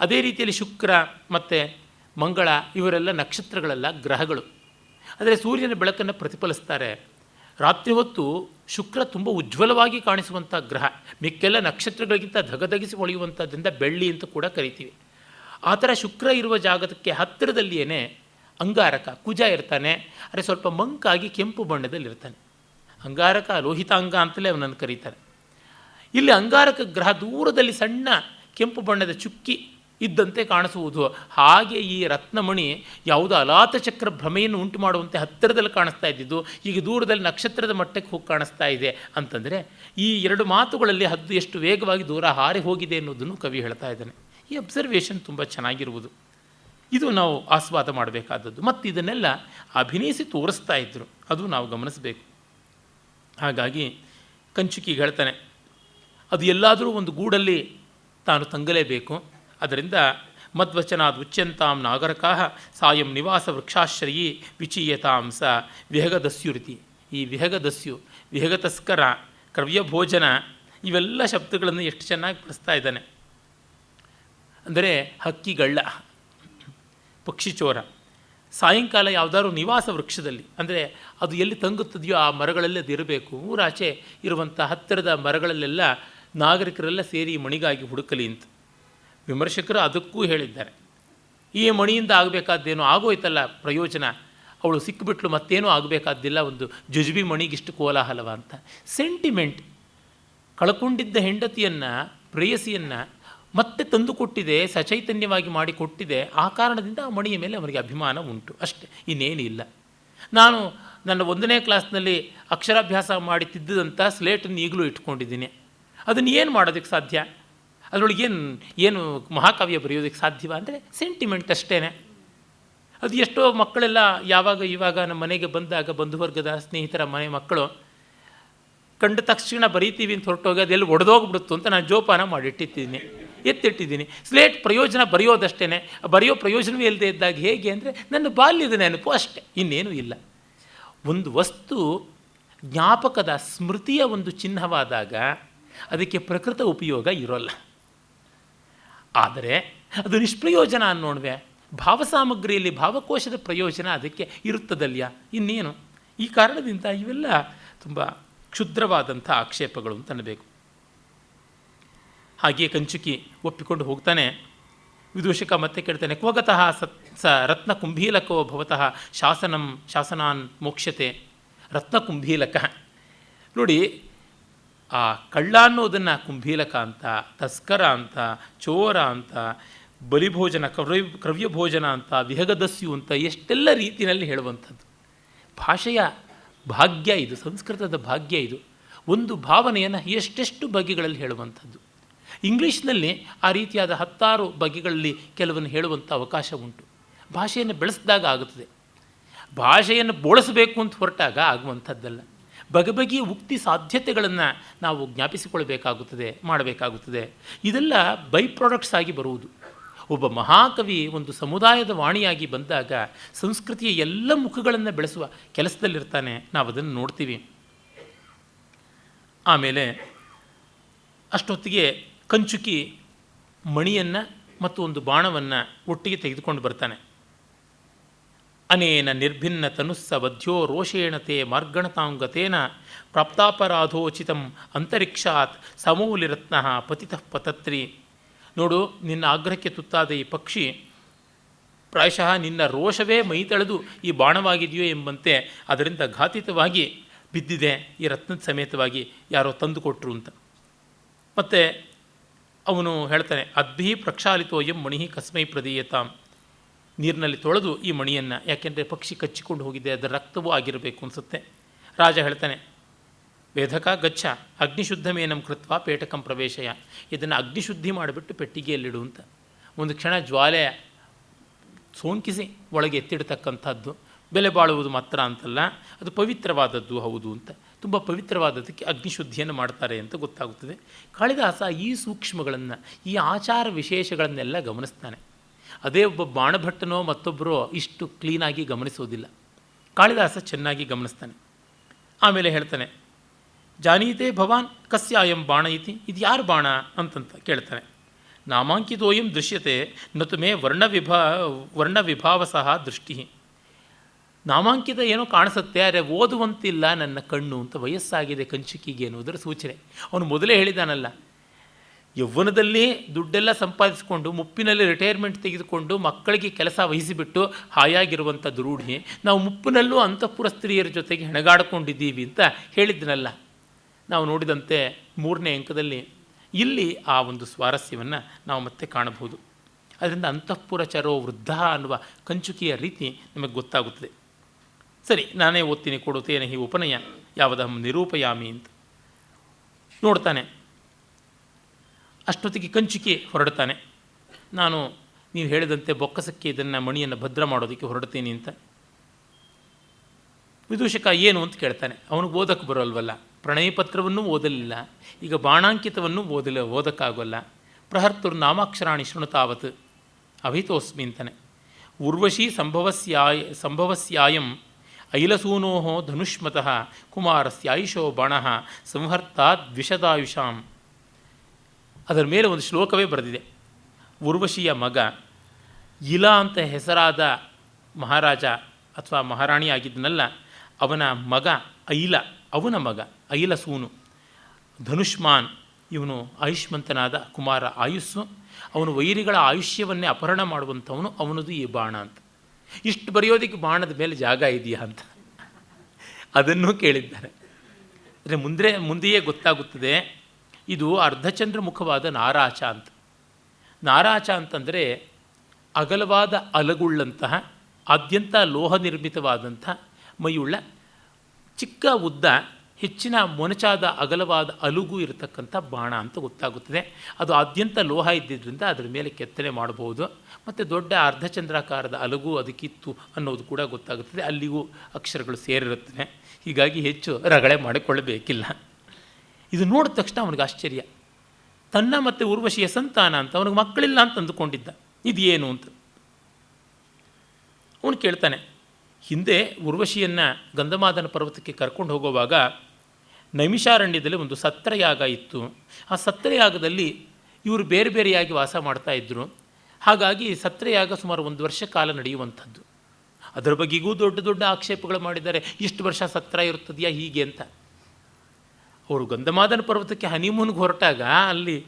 ಅದೇ ರೀತಿಯಲ್ಲಿ ಶುಕ್ರ ಮತ್ತು ಮಂಗಳ ಇವರೆಲ್ಲ ನಕ್ಷತ್ರಗಳೆಲ್ಲ ಗ್ರಹಗಳು, ಆದರೆ ಸೂರ್ಯನ ಬೆಳಕನ್ನು ಪ್ರತಿಫಲಿಸ್ತಾರೆ. ರಾತ್ರಿ ಹೊತ್ತು ಶುಕ್ರ ತುಂಬ ಉಜ್ವಲವಾಗಿ ಕಾಣಿಸುವಂಥ ಗ್ರಹ, ಮಿಕ್ಕೆಲ್ಲ ನಕ್ಷತ್ರಗಳಿಗಿಂತ ಧಗಧಗಿಸಿ ಹೊಳೆಯುವಂಥದ್ರಿಂದ ಬೆಳ್ಳಿ ಅಂತ ಕೂಡ ಕರಿತೀವಿ. ಆ ಥರ ಶುಕ್ರ ಇರುವ ಜಾಗಕ್ಕೆ ಹತ್ತಿರದಲ್ಲಿಯೇ ಅಂಗಾರಕ, ಕುಜ ಇರ್ತಾನೆ, ಆದರೆ ಸ್ವಲ್ಪ ಮಂಕಾಗಿ ಕೆಂಪು ಬಣ್ಣದಲ್ಲಿರ್ತಾನೆ. ಅಂಗಾರಕ ಲೋಹಿತಾಂಗ ಅಂತಲೇ ಅವನನ್ನು ಕರೀತಾರೆ. ಇಲ್ಲಿ ಅಂಗಾರಕ ಗ್ರಹ ದೂರದಲ್ಲಿ ಸಣ್ಣ ಕೆಂಪು ಬಣ್ಣದ ಚುಕ್ಕಿ ಇದ್ದಂತೆ ಕಾಣಿಸುವುದು. ಹಾಗೆ ಈ ರತ್ನಮಣಿ ಯಾವುದೋ ಅಲಾತ ಚಕ್ರ ಭ್ರಮೆಯನ್ನು ಉಂಟು ಮಾಡುವಂತೆ ಹತ್ತಿರದಲ್ಲಿ ಕಾಣಿಸ್ತಾ ಇದ್ದಿದ್ದು ಈಗ ದೂರದಲ್ಲಿ ನಕ್ಷತ್ರದ ಮಟ್ಟಕ್ಕೆ ಹೋಗಿ ಕಾಣಿಸ್ತಾ ಇದೆ ಅಂತಂದರೆ, ಈ ಎರಡು ಮಾತುಗಳಲ್ಲಿ ಹದ್ದು ಎಷ್ಟು ವೇಗವಾಗಿ ದೂರ ಹಾರಿ ಹೋಗಿದೆ ಅನ್ನೋದನ್ನು ಕವಿ ಹೇಳ್ತಾ ಇದ್ದಾನೆ. ಈ ಅಬ್ಸರ್ವೇಷನ್ ತುಂಬ ಚೆನ್ನಾಗಿರುವುದು. ಇದು ನಾವು ಆಸ್ವಾದ ಮಾಡಬೇಕಾದದ್ದು. ಮತ್ತು ಇದನ್ನೆಲ್ಲ ಅಭಿನಯಿಸಿ ತೋರಿಸ್ತಾ ಇದ್ದರು, ಅದು ನಾವು ಗಮನಿಸಬೇಕು. ಹಾಗಾಗಿ ಕಂಚುಕಿಗೆ ಹೇಳ್ತಾನೆ, ಅದು ಎಲ್ಲಾದರೂ ಒಂದು ಗೂಡಲ್ಲಿ ತಾನು ತಂಗಲೇಬೇಕು. ಅದರಿಂದ ಮದ್ವಚನಾದ್ ಉಚ್ಯಂತಾಂ ನಾಗರಕಾ ಸಾಯಂ ನಿವಾಸ ವೃಕ್ಷಾಶ್ರಯಿ ವಿಚೀಯತಾಂ ಸ ವಿಹಗದಸ್ಯುರಿತಿ. ಈ ವಿಹಗದಸ್ಯು, ವಿಹಗತಸ್ಕರ, ಕ್ರವ್ಯಭೋಜನ ಇವೆಲ್ಲ ಶಬ್ದಗಳನ್ನು ಎಷ್ಟು ಚೆನ್ನಾಗಿ ಬಳಸ್ತಾ ಇದ್ದಾನೆ. ಅಂದರೆ ಹಕ್ಕಿಗಳ್ಳ, ಪಕ್ಷಿಚೋರ, ಸಾಯಂಕಾಲ ಯಾವುದಾದ್ರು ನಿವಾಸ ವೃಕ್ಷದಲ್ಲಿ, ಅಂದರೆ ಅದು ಎಲ್ಲಿ ತಂಗುತ್ತದೆಯೋ ಆ ಮರಗಳಲ್ಲೇ ಅದು ಇರಬೇಕು. ಊರಾಚೆ ಇರುವಂಥ ಹತ್ತಿರದ ಮರಗಳಲ್ಲೆಲ್ಲ ನಾಗರಿಕರೆಲ್ಲ ಸೇರಿ ಮಣಿಗಾಗಿ ಹುಡುಕಲಿ ಅಂತ ವಿಮರ್ಶಕರು ಅದಕ್ಕೂ ಹೇಳಿದ್ದಾರೆ. ಈ ಮಣಿಯಿಂದ ಆಗಬೇಕಾದ್ದೇನೋ ಆಗೋಯ್ತಲ್ಲ ಪ್ರಯೋಜನ, ಅವಳು ಸಿಕ್ಕಿಬಿಟ್ಲು, ಮತ್ತೇನೂ ಆಗಬೇಕಾದ್ದಿಲ್ಲ, ಒಂದು ಜುಜುಬಿ ಮಣಿಗಿಷ್ಟು ಕೋಲಾಹಲವ ಅಂತ. ಸೆಂಟಿಮೆಂಟ್, ಕಳ್ಕೊಂಡಿದ್ದ ಹೆಂಡತಿಯನ್ನು, ಪ್ರೇಯಸಿಯನ್ನು ಮತ್ತೆ ತಂದು ಕೊಟ್ಟಿದೆ, ಸಚೈತನ್ಯವಾಗಿ ಮಾಡಿ ಕೊಟ್ಟಿದೆ. ಆ ಕಾರಣದಿಂದ ಆ ಮಣಿಯ ಮೇಲೆ ಅವನಿಗೆ ಅಭಿಮಾನ ಉಂಟು, ಅಷ್ಟೇ, ಇನ್ನೇನಿಲ್ಲ. ನಾನು ನನ್ನ 1ನೇ ಕ್ಲಾಸ್ನಲ್ಲಿ ಅಕ್ಷರಾಭ್ಯಾಸ ಮಾಡಿ ತಿದ್ದಿದಂಥ ಸ್ಲೇಟನ್ನು ಈಗಲೂ ಇಟ್ಕೊಂಡಿದ್ದೀನಿ. ಅದನ್ನು ಏನು ಮಾಡೋದಕ್ಕೆ ಸಾಧ್ಯ? ಅದರೊಳಗೆ ಏನು ಮಹಾಕಾವ್ಯ ಬರೆಯೋದಕ್ಕೆ ಸಾಧ್ಯವ? ಅಂದರೆ ಸೆಂಟಿಮೆಂಟ್ ಅಷ್ಟೇ. ಅದು ಎಷ್ಟೋ ಮಕ್ಕಳೆಲ್ಲ ಇವಾಗ ನಮ್ಮ ಮನೆಗೆ ಬಂದಾಗ ಬಂಧುವರ್ಗದ ಸ್ನೇಹಿತರ ಮನೆ ಮಕ್ಕಳು ಕಂಡ ತಕ್ಷಣ ಬರೀತೀವಿ ಅಂತ ಹೊರಟೋಗಿ ಅದೆಲ್ಲ ಒಡೆದೋಗ್ಬಿಡುತ್ತು ಅಂತ ನಾನು ಜೋಪಾನ ಎತ್ತಿಟ್ಟಿದ್ದೀನಿ. ಸ್ಲೇಟ್ ಪ್ರಯೋಜನ ಬರೆಯೋದಷ್ಟೇ. ಬರೆಯೋ ಪ್ರಯೋಜನವೇ ಇಲ್ಲದೆ ಇದ್ದಾಗ ಹೇಗೆ ಅಂದರೆ ನನ್ನ ಬಾಲ್ಯದ ನೆನಪು ಅಷ್ಟೇ, ಇನ್ನೇನೂ ಇಲ್ಲ. ಒಂದು ವಸ್ತು ಜ್ಞಾಪಕದ ಸ್ಮೃತಿಯ ಒಂದು ಚಿಹ್ನವಾದಾಗ ಅದಕ್ಕೆ ಪ್ರಕೃತ ಉಪಯೋಗ ಇರೋಲ್ಲ. ಆದರೆ ಅದು ನಿಷ್ಪ್ರಯೋಜನ ಅನ್ನೋಣವೆ. ಭಾವಸಾಮಗ್ರಿಯಲ್ಲಿ ಭಾವಕೋಶದ ಪ್ರಯೋಜನ ಅದಕ್ಕೆ ಇರುತ್ತದಲ್ಯ, ಇನ್ನೇನು. ಈ ಕಾರಣದಿಂದ ಇವೆಲ್ಲ ತುಂಬ ಕ್ಷುದ್ರವಾದಂಥ ಆಕ್ಷೇಪಗಳು ಅಂತ ಅನ್ನಬೇಕು. ಹಾಗೆಯೇ ಕಂಚುಕಿ ಒಪ್ಪಿಕೊಂಡು ಹೋಗ್ತಾನೆ. ವಿದೂಷಕ ಮತ್ತೆ ಕೇಳ್ತಾನೆ, ಕ್ವಗತಃ ಸ ರತ್ನ ಕುಂಭೀಲಕೋ ಭವತಃ ಶಾಸನಾನ್ ಮೋಕ್ಷತೆ. ರತ್ನ ಕುಂಭೀಲಕ ನೋಡಿ, ಆ ಕಳ್ಳ ಅನ್ನೋದನ್ನು ಕುಂಭೀಲಕ ಅಂತ, ತಸ್ಕರ ಅಂತ, ಚೋರ ಅಂತ, ಬಲಿಭೋಜನ, ಕ್ರವ್ಯಭೋಜನ ಅಂತ, ವಿಹಗದಸ್ಯು ಅಂತ ಎಷ್ಟೆಲ್ಲ ರೀತಿಯಲ್ಲಿ ಹೇಳುವಂಥದ್ದು. ಭಾಷೆಯ ಭಾಗ್ಯ ಇದು, ಸಂಸ್ಕೃತದ ಭಾಗ್ಯ ಇದು. ಒಂದು ಭಾವನೆಯನ್ನು ಎಷ್ಟೆಷ್ಟು ಬಗೆಗಳಲ್ಲಿ ಹೇಳುವಂಥದ್ದು. ಇಂಗ್ಲೀಷ್ನಲ್ಲಿ ಆ ರೀತಿಯಾದ 10 ಬಗೆಗಳಲ್ಲಿ ಕೆಲವನ್ನು ಹೇಳುವಂಥ ಅವಕಾಶ ಉಂಟು. ಭಾಷೆಯನ್ನು ಬೆಳೆಸಿದಾಗ ಆಗುತ್ತದೆ. ಭಾಷೆಯನ್ನು ಬೋಳಿಸಬೇಕು ಅಂತ ಹೊರಟಾಗ ಆಗುವಂಥದ್ದಲ್ಲ. ಬಗೆಬಗೆಯ ಉಕ್ತಿ ಸಾಧ್ಯತೆಗಳನ್ನು ನಾವು ಜ್ಞಾಪಿಸಿಕೊಳ್ಬೇಕಾಗುತ್ತದೆ, ಮಾಡಬೇಕಾಗುತ್ತದೆ. ಇದೆಲ್ಲ ಬೈ ಪ್ರಾಡಕ್ಟ್ಸ್ ಆಗಿ ಬರುವುದು. ಒಬ್ಬ ಮಹಾಕವಿ ಒಂದು ಸಮುದಾಯದ ವಾಣಿಯಾಗಿ ಬಂದಾಗ ಸಂಸ್ಕೃತಿಯ ಎಲ್ಲ ಮುಖಗಳನ್ನು ಬೆಳೆಸುವ ಕೆಲಸದಲ್ಲಿರ್ತಾನೆ. ನಾವು ಅದನ್ನು ನೋಡ್ತೀವಿ. ಆಮೇಲೆ ಅಷ್ಟೊತ್ತಿಗೆ ಕಂಚುಕಿ ಮಣಿಯನ್ನು ಮತ್ತು ಒಂದು ಬಾಣವನ್ನು ಒಟ್ಟಿಗೆ ತೆಗೆದುಕೊಂಡು ಬರ್ತಾನೆ. ಅನೇನ ನಿರ್ಭಿನ್ನ ತನುಸ್ಸ ವಧ್ಯ ರೋಷೇಣತೆ ಮಾರ್ಗಣತಾಂಗತೇನ ಪ್ರಾಪ್ತಾಪರಾಧೋಚಿತಂ ಅಂತರಿಕ್ಷಾತ್ ಸಮೂಲಿರತ್ನ ಪತಿತಃ ಪತತ್ರಿ. ನೋಡು, ನಿನ್ನ ಆಗ್ರಹಕ್ಕೆ ತುತ್ತಾದ ಈ ಪಕ್ಷಿ ಪ್ರಾಯಶಃ ನಿನ್ನ ರೋಷವೇ ಮೈತಳೆದು ಈ ಬಾಣವಾಗಿದೆಯೋ ಎಂಬಂತೆ ಅದರಿಂದ ಘಾತಿತವಾಗಿ ಬಿದ್ದಿದೆ, ಈ ರತ್ನದ ಸಮೇತವಾಗಿ ಯಾರೋ ತಂದು ಕೊಟ್ಟರು ಅಂತ. ಮತ್ತು ಅವನು ಹೇಳ್ತಾನೆ, ಅದ್ಭಿ ಪ್ರಕ್ಷಾಲಿತೋ ಎಂ ಮಣಿ ಕಸ್ಮೈ ಪ್ರದೀಯತಾಂ. ನೀರಿನಲ್ಲಿ ತೊಳೆದು ಈ ಮಣಿಯನ್ನು, ಯಾಕೆಂದರೆ ಪಕ್ಷಿ ಕಚ್ಚಿಕೊಂಡು ಹೋಗಿದೆ, ಅದರ ರಕ್ತವೂ ಆಗಿರಬೇಕು ಅನಿಸುತ್ತೆ. ರಾಜ ಹೇಳ್ತಾನೆ, ವೇದಕ ಗಚ್ಚ ಅಗ್ನಿಶುದ್ಧಮೇನಂ ಕೃತ್ವ ಪೇಟಕಂ ಪ್ರವೇಶಯ. ಇದನ್ನು ಅಗ್ನಿಶುದ್ಧಿ ಮಾಡಿಬಿಟ್ಟು ಪೆಟ್ಟಿಗೆಯಲ್ಲಿಡು ಅಂತ. ಒಂದು ಕ್ಷಣ ಜ್ವಾಲೆ ಸೋಂಕಿಸಿ ಒಳಗೆ ಎತ್ತಿಡ್ತಕ್ಕಂಥದ್ದು. ಬೆಲೆ ಬಾಳುವುದು ಮಾತ್ರ ಅಂತಲ್ಲ, ಅದು ಪವಿತ್ರವಾದದ್ದು ಹೌದು ಅಂತ. ತುಂಬ ಪವಿತ್ರವಾದದ್ದಕ್ಕೆ ಅಗ್ನಿಶುದ್ಧಿಯನ್ನು ಮಾಡ್ತಾರೆ ಅಂತ ಗೊತ್ತಾಗುತ್ತದೆ. ಕಾಳಿದಾಸ ಈ ಸೂಕ್ಷ್ಮಗಳನ್ನು, ಈ ಆಚಾರ ವಿಶೇಷಗಳನ್ನೆಲ್ಲ ಗಮನಿಸ್ತಾನೆ. ಅದೇ ಒಬ್ಬ ಬಾಣಭಟ್ಟನೋ ಮತ್ತೊಬ್ಬರೋ ಇಷ್ಟು ಕ್ಲೀನಾಗಿ ಗಮನಿಸೋದಿಲ್ಲ. ಕಾಳಿದಾಸ ಚೆನ್ನಾಗಿ ಗಮನಿಸ್ತಾನೆ. ಆಮೇಲೆ ಹೇಳ್ತಾನೆ, ಜಾನೀತೆ ಭವಾನ್ ಕಸ್ಯಾಯಂ ಬಾಣ ಇತಿ. ಇದು ಯಾರು ಬಾಣ ಅಂತಂತ ಕೇಳ್ತಾನೆ. ನಾಮಾಂಕಿತೋಯಂ ದೃಶ್ಯತೆ ನತು ಮೇ ವರ್ಣವಿಭಾವಸಹ ದೃಷ್ಟಿ. ನಾಮಾಂಕಿತ ಏನೋ ಕಾಣಿಸುತ್ತೆ, ಆದರೆ ಓದುವಂತಿಲ್ಲ ನನ್ನ ಕಣ್ಣು ಅಂತ. ವಯಸ್ಸಾಗಿದೆ ಕಂಚುಕಿಗೆ ಎನ್ನುವುದರ ಸೂಚನೆ. ಅವನು ಮೊದಲೇ ಹೇಳಿದಾನಲ್ಲ, ಯೌವನದಲ್ಲಿ ದುಡ್ಡೆಲ್ಲ ಸಂಪಾದಿಸಿಕೊಂಡು ಮುಪ್ಪಿನಲ್ಲಿ ರಿಟೈರ್ಮೆಂಟ್ ತೆಗೆದುಕೊಂಡು ಮಕ್ಕಳಿಗೆ ಕೆಲಸ ವಹಿಸಿಬಿಟ್ಟು ಹಾಯಾಗಿರುವಂಥ ರೂಢಿ, ನಾವು ಮುಪ್ಪಿನಲ್ಲೂ ಅಂತಃಪುರ ಸ್ತ್ರೀಯರ ಜೊತೆಗೆ ಹೆಣಗಾಡಿಕೊಂಡಿದ್ದೀವಿ ಅಂತ ಹೇಳಿದ್ದನಲ್ಲ. ನಾವು ನೋಡಿದಂತೆ 3ನೇ ಅಂಕದಲ್ಲಿ ಇಲ್ಲಿ ಆ ಒಂದು ಸ್ವಾರಸ್ಯವನ್ನು ನಾವು ಮತ್ತೆ ಕಾಣಬಹುದು. ಅದರಿಂದ ಅಂತಃಪುರಚರೋ ವೃದ್ಧ ಅನ್ನುವ ಕಂಚುಕಿಯ ರೀತಿ ನಮಗೆ ಗೊತ್ತಾಗುತ್ತದೆ. ಸರಿ, ನಾನೇ ಓದ್ತೀನಿ, ಕೊಡುತ್ತೇನೆ ಹಿ ಉಪನಯ ಯಾವದಹಂ ನಿರೂಪಯಾಮಿ ಅಂತ ನೋಡ್ತಾನೆ. ಅಷ್ಟೊತ್ತಿಗೆ ಕಂಚುಕಿ ಹೊರಡ್ತಾನೆ. ನಾನು ನೀವು ಹೇಳಿದಂತೆ ಬೊಕ್ಕಸಕ್ಕೆ ಇದನ್ನು ಮಣಿಯನ್ನು ಭದ್ರ ಮಾಡೋದಕ್ಕೆ ಹೊರಡ್ತೀನಿ ಅಂತ. ವಿದೂಷಕ ಏನು ಅಂತ ಕೇಳ್ತಾನೆ. ಅವನಿಗೆ ಓದಕ್ಕೆ ಬರೋಲ್ವಲ್ಲ, ಪ್ರಣಯ ಪತ್ರವನ್ನು ಓದಲಿಲ್ಲ, ಈಗ ಬಾಣಾಂಕಿತವನ್ನು ಓದಕ್ಕಾಗೋಲ್ಲ. ಪ್ರಹರ್ತುರ್ನಾಮಾಕ್ಷರಾಣಿ ಶೃಣುತಾವತ್ ಅಭಿತೋಸ್ಮಿ ಅಂತಾನೆ. ಉರ್ವಶಿ ಸಂಭವಸ್ಯಾಯಂ ಐಲಸೂನೋ ಧನುಷ್ಮತಃ ಕುಮಾರಸ್ಯಾಯುಷೋ ಬಾಣಃ ಸಂಹರ್ತಾತ್ ದ್ವಿಷದಾಯುಷಾಂ. ಅದರ ಮೇಲೆ ಒಂದು ಶ್ಲೋಕವೇ ಬರೆದಿದೆ. ಉರ್ವಶಿಯ ಮಗ ಇಲ ಅಂತ ಹೆಸರಾದ ಮಹಾರಾಜ ಅಥವಾ ಮಹಾರಾಣಿ ಆಗಿದ್ದನಲ್ಲ, ಅವನ ಮಗ ಐಲ, ಅವನ ಮಗ ಐಲಸೂನು ಧನುಷ್ಮಾನ್, ಇವನು ಆಯುಷ್ಮಂತನಾದ ಕುಮಾರ ಆಯುಸ್ಸು, ಅವನು ವೈರಿಗಳ ಆಯುಷ್ಯವನ್ನೇ ಅಪಹರಣ ಮಾಡುವಂಥವನು, ಅವನದು ಈ ಬಾಣ ಅಂತ. ಇಷ್ಟು ಬರೆಯೋದಕ್ಕೆ ಬಾಣದ ಮೇಲೆ ಜಾಗ ಇದೆಯಾ ಅಂತ ಅದನ್ನು ಕೇಳಿದ್ದಾರೆ. ಅಂದರೆ ಮುಂದೆಯೇ ಗೊತ್ತಾಗುತ್ತದೆ ಇದು ಅರ್ಧಚಂದ್ರಮುಖವಾದ ನಾರಾಚ ಅಂತ. ನಾರಾಚ ಅಂತಂದರೆ ಅಗಲವಾದ ಅಲಗುಳ್ಳಂತಹ ಆದ್ಯಂತ ಲೋಹ ನಿರ್ಮಿತವಾದಂಥ ಮೈಯುಳ್ಳ ಚಿಕ್ಕ ಉದ್ದ ಹೆಚ್ಚಿನ ಮೊನಚಾದ ಅಗಲವಾದ ಅಲುಗು ಇರತಕ್ಕಂಥ ಬಾಣ ಅಂತ ಗೊತ್ತಾಗುತ್ತದೆ. ಅದು ಆದ್ಯಂತ ಲೋಹ ಇದ್ದಿದ್ದರಿಂದ ಅದರ ಮೇಲೆ ಕೆತ್ತನೆ ಮಾಡಬಹುದು. ಮತ್ತು ದೊಡ್ಡ ಅರ್ಧಚಂದ್ರಾಕಾರದ ಅಲುಗು ಅದಕ್ಕಿತ್ತು ಅನ್ನೋದು ಕೂಡ ಗೊತ್ತಾಗುತ್ತದೆ. ಅಲ್ಲಿಗೂ ಅಕ್ಷರಗಳು ಸೇರಿರುತ್ತವೆ. ಹೀಗಾಗಿ ಹೆಚ್ಚು ರಗಳೆ ಮಾಡಿಕೊಳ್ಳಬೇಕಿಲ್ಲ. ಇದು ನೋಡಿದ ತಕ್ಷಣ ಅವನಿಗೆ ಆಶ್ಚರ್ಯ. ತನ್ನ ಮತ್ತು ಉರ್ವಶಿಯ ಸಂತಾನ ಅಂತ, ಅವನಿಗೆ ಮಕ್ಕಳಿಲ್ಲ ಅಂತ ಅಂದುಕೊಂಡಿದ್ದ. ಇದೇನು ಅಂತ ಅವನು ಕೇಳ್ತಾನೆ. ಹಿಂದೆ ಉರ್ವಶಿಯನ್ನು ಗಂಧಮಾದನ ಪರ್ವತಕ್ಕೆ ಕರ್ಕೊಂಡು ಹೋಗುವಾಗ ನೈಮಿಷಾರಣ್ಯದಲ್ಲಿ ಒಂದು ಸತ್ರಯಾಗ ಇತ್ತು. ಆ ಸತ್ರಯಾಗದಲ್ಲಿ ಇವರು ಬೇರೆ ಬೇರೆಯಾಗಿ ವಾಸ ಮಾಡ್ತಾಯಿದ್ರು. ಹಾಗಾಗಿ ಸತ್ರಯಾಗ ಸುಮಾರು 1 ವರ್ಷ ಕಾಲ ನಡೆಯುವಂಥದ್ದು. ಅದರ ಬಗ್ಗೆಗೂ ದೊಡ್ಡ ದೊಡ್ಡ ಆಕ್ಷೇಪಗಳು ಮಾಡಿದ್ದಾರೆ. ಇಷ್ಟು ವರ್ಷ ಸತ್ರ ಇರುತ್ತದೆಯಾ ಹೀಗೆ ಅಂತ. ಅವರು ಗಂಧಮಾದನ ಪರ್ವತಕ್ಕೆ ಹನಿಮೂನ್ಗೆ ಹೊರಟಾಗ ಅಲ್ಲಿ